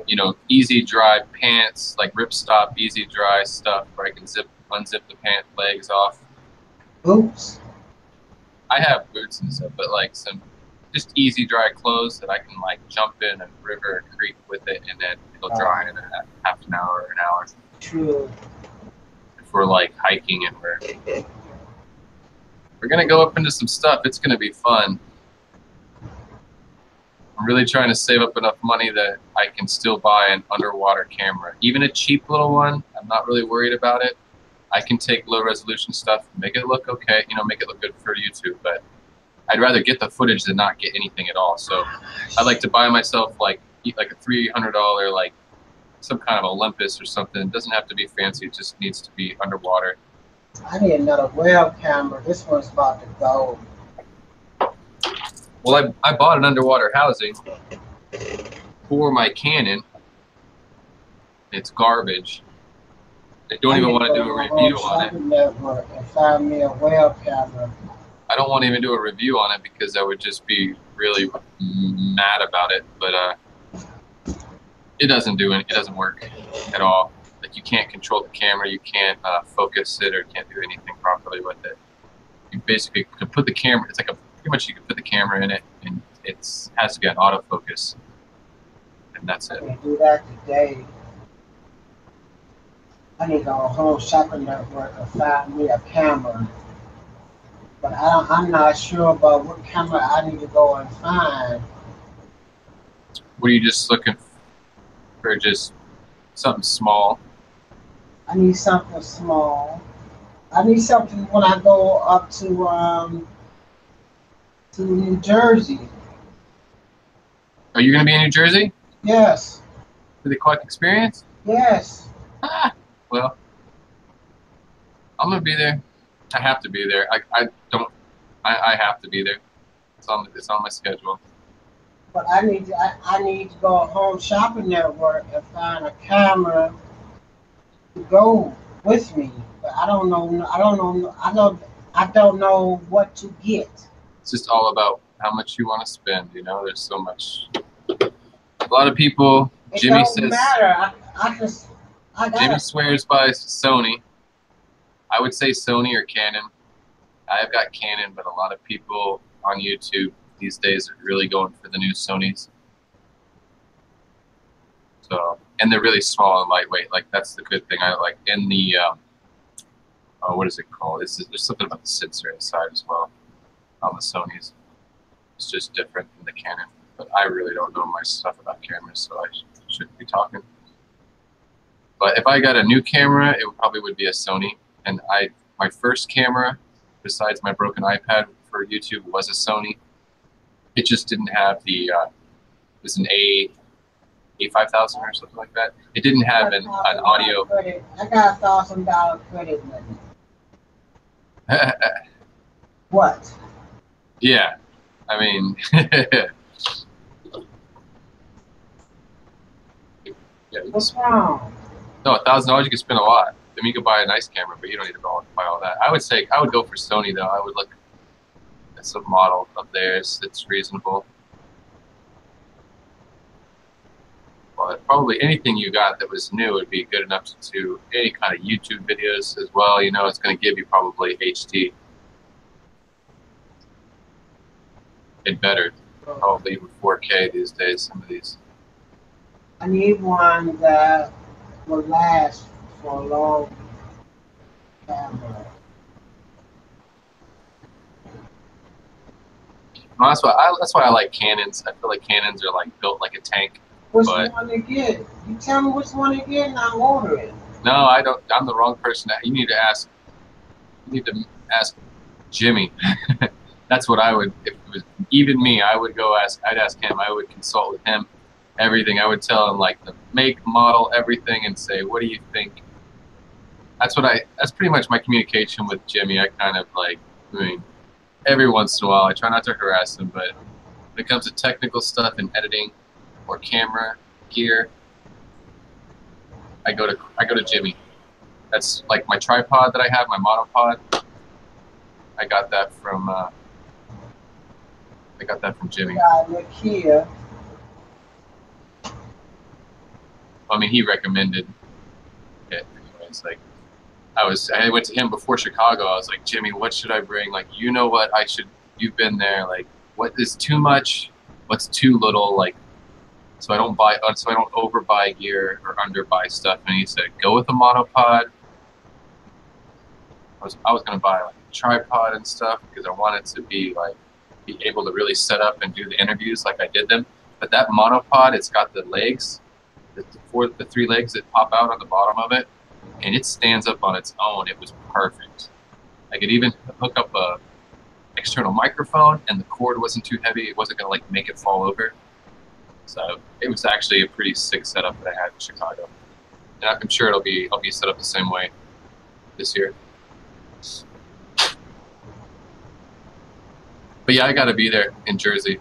you know, easy dry pants, like ripstop, easy dry stuff where I can unzip the pant legs off. Boots. I have boots and stuff, but like some just easy dry clothes that I can like jump in a river or creek with it, and then it'll dry in half an hour or an hour. True. If we're like hiking and we're gonna go up into some stuff, it's gonna be fun. I'm really trying to save up enough money that I can still buy an underwater camera. Even a cheap little one, I'm not really worried about it. I can take low resolution stuff, make it look okay, you know, make it look good for YouTube, but I'd rather get the footage than not get anything at all. So I like to buy myself like a $300, like some kind of Olympus or something. It doesn't have to be fancy, it just needs to be underwater. I need another web camera. This one's about to go. Well, I bought an underwater housing for my Canon. It's garbage. I don't even want to do a review on it. And find me a web camera. I don't want to even do a review on it because I would just be really mad about it. But it doesn't work at all. Like, you can't control the camera, you can't focus it, or can't do anything properly with it. You basically can put the camera. It's like pretty much you can put the camera in it, and it has to be on autofocus, and that's it. I can do that today. I need to go on Home Shopping Network and find me a camera. But I'm not sure about what camera I need to go and find. What are you just looking for? Just something small? I need something small. I need something when I go up to New Jersey. Are you going to be in New Jersey? Yes. For the Quack Experience? Yes. Well, I'm going to be there. I have to be there. I have to be there. It's on my schedule. But I need to go on Home Shopping Network and find a camera to go with me. But I don't know what to get. It's just all about how much you want to spend. You know, there's so much. A lot of people. Jimmy says. Matter. Jimmy swears by Sony. I would say Sony or Canon. I've got Canon, but a lot of people on YouTube these days are really going for the new Sonys. So, and they're really small and lightweight. Like, that's the good thing. I like in the what is it called? There's something about the sensor inside as well on the Sonys. It's just different than the Canon. But I really don't know my stuff about cameras, so I shouldn't be talking. But if I got a new camera, it probably would be a Sony. And my first camera, besides my broken iPad for YouTube, was a Sony. It just didn't have the, it was an A5000 or something like that. It didn't have an audio. Credit. I got $1,000 credit limit. What? Yeah, I mean, yeah, what's wrong? No, $1,000 you can spend a lot. I mean, you could buy a nice camera, but you don't need to buy all that. I would go for Sony though. I would look at some model of theirs that's reasonable. But probably anything you got that was new would be good enough to do any kind of YouTube videos as well. You know, it's going to give you probably HD. And better. Probably even 4K these days, some of these. I need one that will last for a long camera. Well, that's why I like Canons. I feel like Canons are like built like a tank. Which one to get? You tell me which one to get and I'll order it. No, I don't. I'm the wrong person. You need to ask Jimmy. That's what I would, if it was even me, I'd ask him. I would consult with him, everything. I would tell him like the make, model, everything, and say, what do you think? That's pretty much my communication with Jimmy. I kind of like, I mean, every once in a while, I try not to harass him, but when it comes to technical stuff and editing or camera gear, I go to Jimmy. That's like my tripod that I have, my monopod. I got that from Jimmy. Look here. I mean, he recommended it. Anyways, like I went to him before Chicago. I was like, Jimmy, what should I bring? Like, you know what I should? You've been there. Like, what is too much? What's too little? Like, so I don't overbuy gear or underbuy stuff. And he said, go with a monopod. I was gonna buy like a tripod and stuff because I wanted to be able to really set up and do the interviews like I did them. but that monopod, it's got the legs, the 3 legs that pop out on the bottom of it, and it stands up on its own. It was perfect. I could even hook up a external microphone, and the cord wasn't too heavy. It wasn't gonna like make it fall over. So it was actually a pretty sick setup that I had in Chicago, and I'm sure I'll be set up the same way this year. But yeah, I got to be there in Jersey.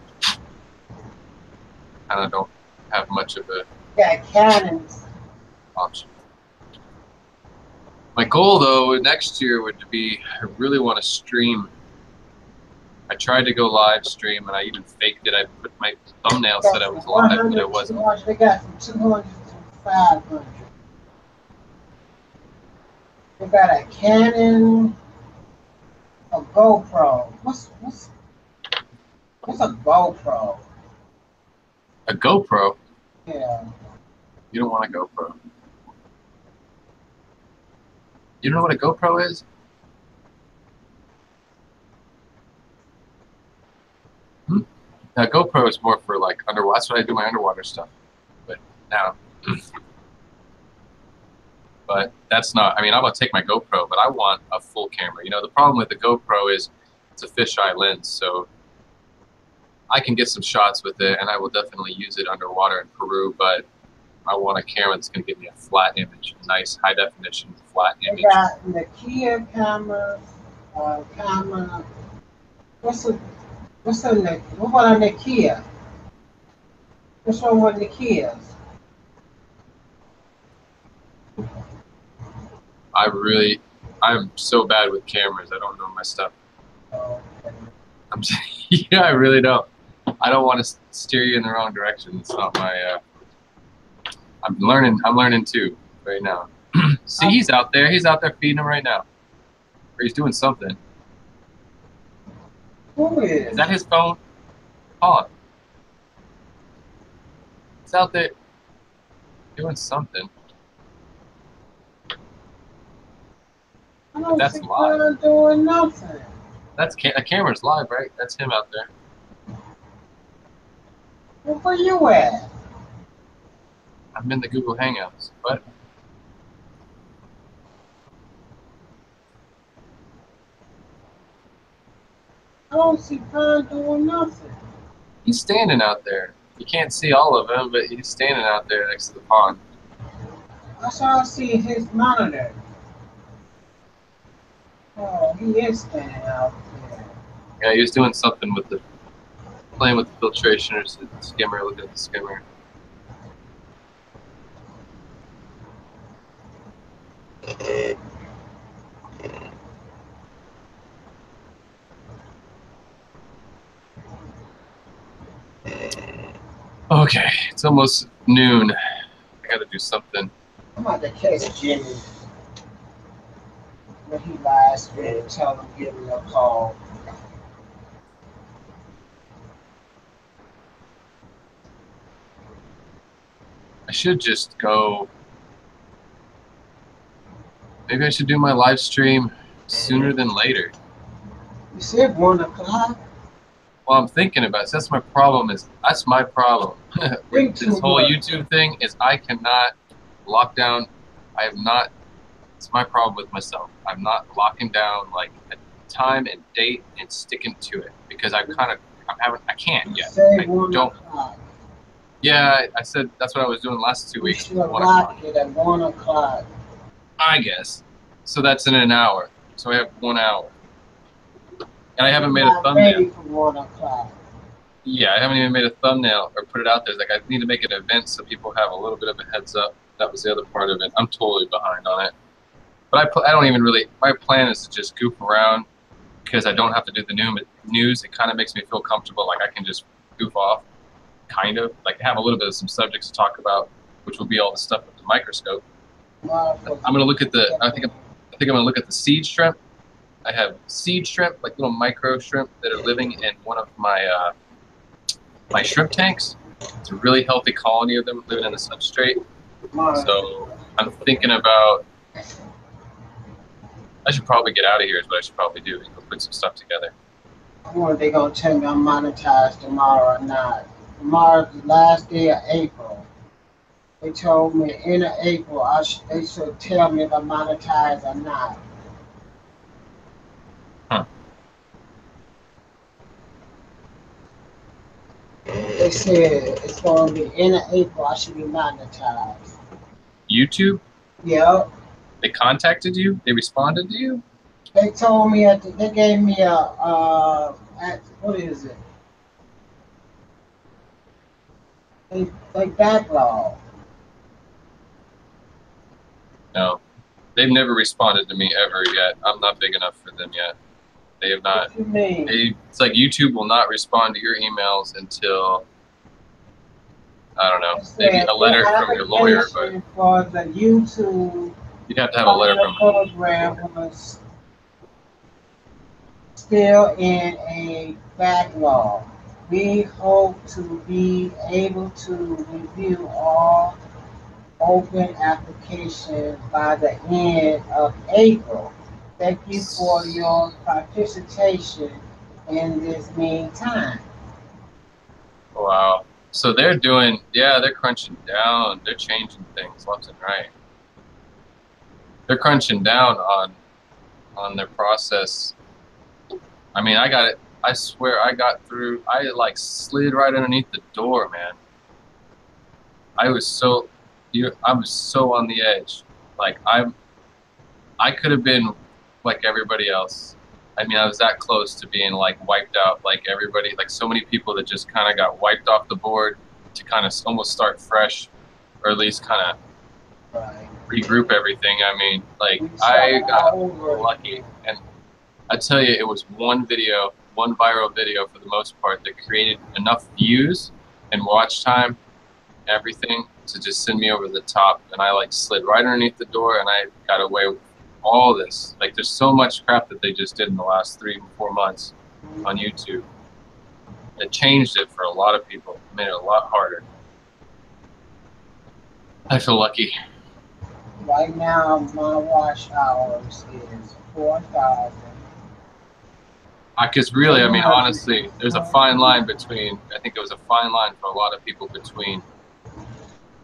I don't have much of a option. My goal, though, next year would be, I really want to stream. I tried to go live stream, and I even faked it. I put my thumbnail said I was live, but it wasn't. They got from 200 to 500. They got a Canon, a GoPro. What's a GoPro? A GoPro? Yeah. You don't want a GoPro. You don't know what a GoPro is? Now, GoPro is more for like underwater. That's what I do my underwater stuff. But now, but that's not. I mean, I'm gonna take my GoPro, but I want a full camera. You know, the problem with the GoPro is it's a fisheye lens, so I can get some shots with it, and I will definitely use it underwater in Peru. But I want a camera that's gonna give me a flat image, a nice high definition flat image. They got the Kia cameras, camera. What about the Kia? What's wrong with the Kias? I'm so bad with cameras. I don't know my stuff. Oh, okay. Yeah, I really don't. I don't want to steer you in the wrong direction. It's not my. I'm learning too right now. See, he's out there. He's out there feeding him right now. Or he's doing something. Who is? Is that his phone? On. He's out there doing something. I don't That's see live. Brian doing nothing. That's a camera's live, right? That's him out there. Where you at? I'm in the Google Hangouts. What? I don't see Brian doing nothing. He's standing out there. You can't see all of him, but he's standing out there next to the pond. That's all I see his monitor. Oh, he is standing out there. Yeah, he was doing something with playing with the filtration or the skimmer, looking at the skimmer. Okay, it's almost noon. I gotta do something. I'm about to catch Jimmy when he lies and tell him give me a call. I should just go. Maybe I should do my live stream sooner than later. You said 1 o'clock? Well, I'm thinking about it. That's my problem. That's my problem. With this whole YouTube thing is I cannot lock down. I have not. It's my problem with myself. I'm not locking down like a time and date and sticking to it because I can't yet. I don't. Yeah, I said that's what I was doing the last 2 weeks. You should lock it at 1 o'clock. I guess. So that's in an hour. So I have 1 hour. And I haven't made a thumbnail. Ready for 1 o'clock. Yeah, I haven't even made a thumbnail or put it out there. It's like I need to make an event so people have a little bit of a heads up. That was the other part of it. I'm totally behind on it. But I don't even really. My plan is to just goof around because I don't have to do the news. It kind of makes me feel comfortable. Like I can just goof off, kind of like have a little bit of some subjects to talk about, which will be all the stuff with the microscope. I'm gonna look at the. I think I'm gonna look at the seed shrimp. I have seed shrimp, like little micro shrimp that are living in one of my my shrimp tanks. It's a really healthy colony of them living in the substrate. So I'm thinking about. I should probably get out of here. Is what I should probably do. Go put some stuff together. I wonder if they're gonna tell me I'm monetized tomorrow or not. Tomorrow's the last day of April. They told me in April they should tell me if I monetize or not. Huh. They said it's going to be in April. I should be monetized. YouTube? Yep. They contacted you? They responded to you? They told me they gave me what is it? They backlog. No. They've never responded to me ever yet. I'm not big enough for them yet. They have not. What you mean? It's like YouTube will not respond to your emails until, I don't know, maybe a letter from your lawyer. But for the YouTube, you'd have to have a letter from the program was still in a backlog. We hope to be able to review all open applications by the end of April. Thank you for your participation in this meantime. Wow. So they're doing, they're crunching down. They're changing things left and right. They're crunching down on their process. I mean, I swear I got through, I like slid right underneath the door, man. I was so on the edge. Like I could have been like everybody else. I mean, I was that close to being like wiped out like everybody, like so many people that just kind of got wiped off the board to kind of almost start fresh, or at least kind of regroup everything. I mean, like I got lucky, and I tell you, it was one viral video for the most part that created enough views and watch time, everything to just send me over the top, and I like slid right underneath the door, and I got away with all this. Like, there's so much crap that they just did in the last 3-4 months on YouTube. It changed it for a lot of people, made it a lot harder. I feel lucky. Right now, my watch hours is 4,000. Because really, I mean, honestly, there's a fine line between, I think it was a fine line for a lot of people between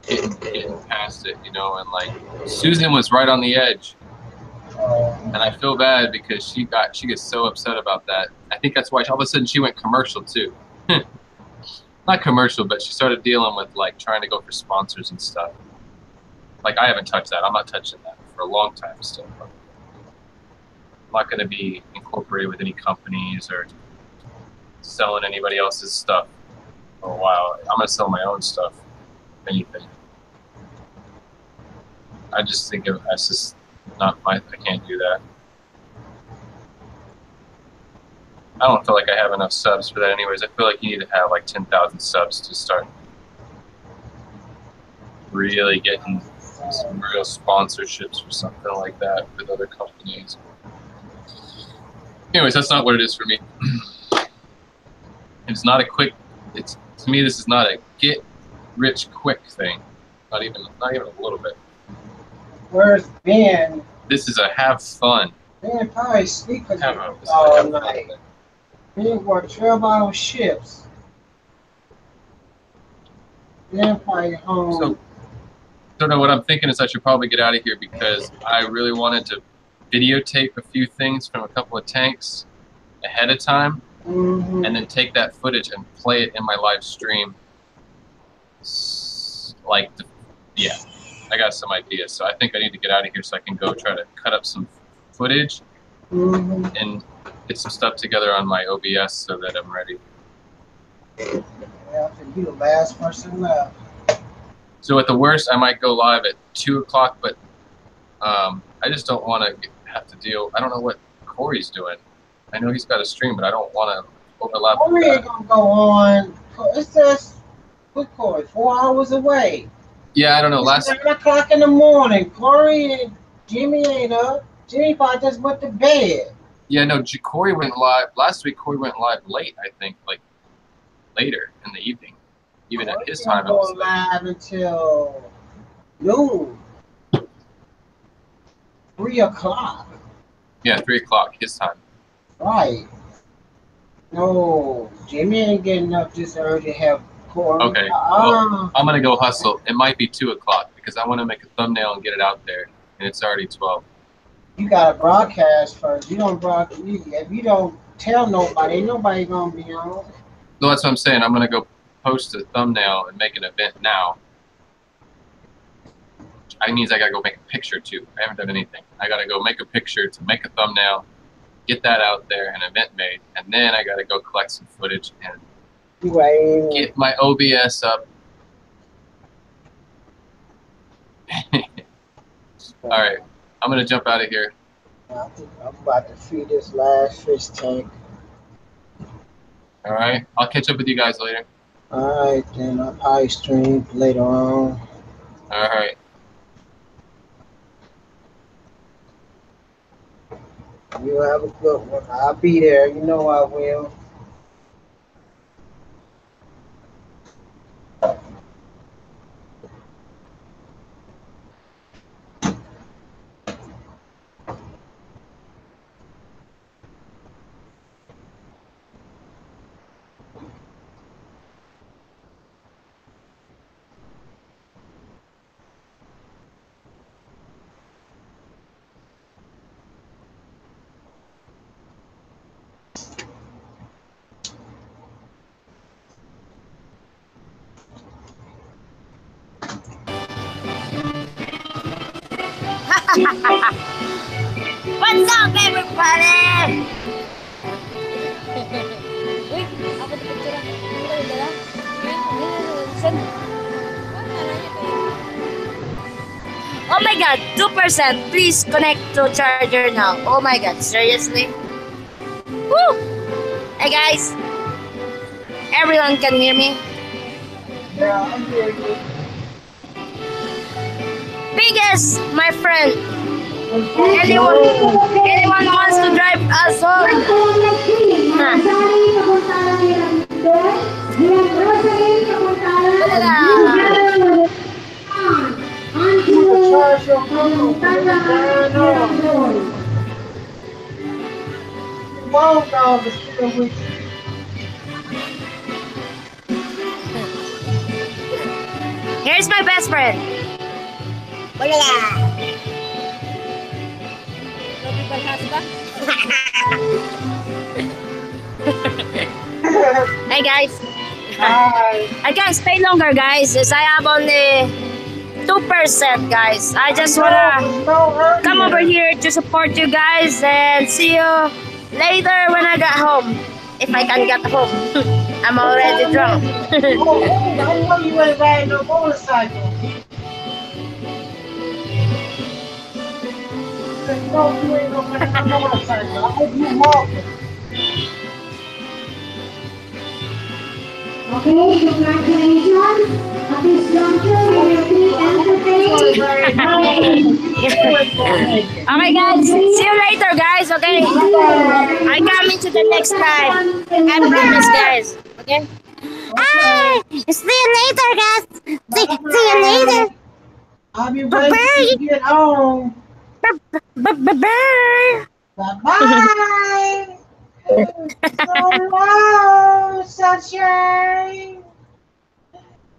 getting past it, you know, and like, Susan was right on the edge. And I feel bad because she gets so upset about that. I think that's why all of a sudden she went commercial too. Not commercial, but she started dealing with like trying to go for sponsors and stuff. Like, I haven't touched that. I'm not touching that for a long time still. I'm not going to be incorporated with any companies or selling anybody else's stuff for a while. I'm going to sell my own stuff, if anything. I just think that's just not I can't do that. I don't feel like I have enough subs for that anyways. I feel like you need to have like 10,000 subs to start really getting some real sponsorships or something like that with other companies. Anyways, that's not what it is for me. It's not a quick, to me this is not a get rich quick thing. Not even a little bit. Where's Ben? This is a have fun. Ben probably sleep all night. Ben worked 12-hour shifts. Ben probably home. So no, what I'm thinking is I should probably get out of here because I really wanted to videotape a few things from a couple of tanks ahead of time, and then take that footage and play it in my live stream. Yeah. I got some ideas, so I think I need to get out of here so I can go try to cut up some footage and get some stuff together on my OBS so that I'm ready. Yeah, you're the last person left. So at the worst, I might go live at 2 o'clock, but I just don't want to have to deal. I don't know what Corey's doing. I know he's got a stream, but I don't want to overlap. Corey ain't gonna go on. It's just, with Corey, 4 hours away. Yeah, I don't know. It's 9 o'clock in the morning. Corey and Jimmy ain't up. Jimmy probably just went to bed. Yeah, no, Corey went live. Last week, Corey went live late, I think, like later in the evening. Even at his time, it was live until noon. 3 o'clock. Yeah, 3 o'clock his time. Right. No, Jimmy ain't getting up this early to have Corey. Okay. Well, I'm gonna go hustle. It might be 2 o'clock because I want to make a thumbnail and get it out there, and it's already 12. You gotta broadcast first. You don't broadcast. If you don't tell nobody, ain't nobody gonna be on. No, that's what I'm saying. I'm gonna go post a thumbnail and make an event now. That means I gotta go make a picture too. I haven't done anything. I gotta go make a picture to make a thumbnail, get that out there, an event made, and then I gotta go collect some footage and get my OBS up. All right, I'm gonna jump out of here. I'm about to feed this last fish tank. All right, I'll catch up with you guys later. All right, then I'll probably stream later on. All right. You have a good one. I'll be there. You know I will. What's up, everybody? Wait, apa tuh picture? Oh my god, 2%. Please connect to charger now. Oh my god, seriously? Woo! Hey guys, everyone can hear me? Yeah, I'm hearing you. Biggest, my friend. Anyone wants to drive us home? Here's my best friend. Hey guys. Hi. I can't stay longer, guys, as I have only 2%, guys. I just wanna come over here to support you guys and see you later when I get home. If I can get home. I'm already drunk. I know you ain't riding no motorcycle. No, you ain't no motorcycle. I hope you walking. Okay, congratulations. At this juncture, we will be entertained. Alright guys, see you later guys, okay? I come into the next time. I promise guys, okay? Hi! See you later, guys. See you later. I'll be waiting to get home. Bye-bye. Bye-bye. So long, sunshine.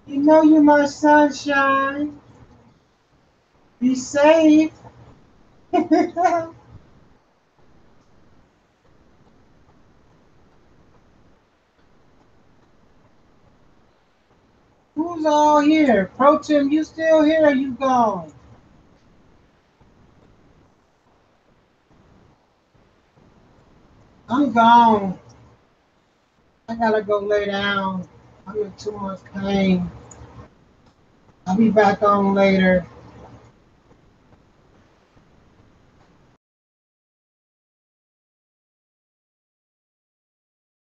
You know you're my sunshine. Be safe. Who's all here? Pro Tim, you still here or you gone? I'm gone. I gotta go lay down. I'm in too much pain. I'll be back on later.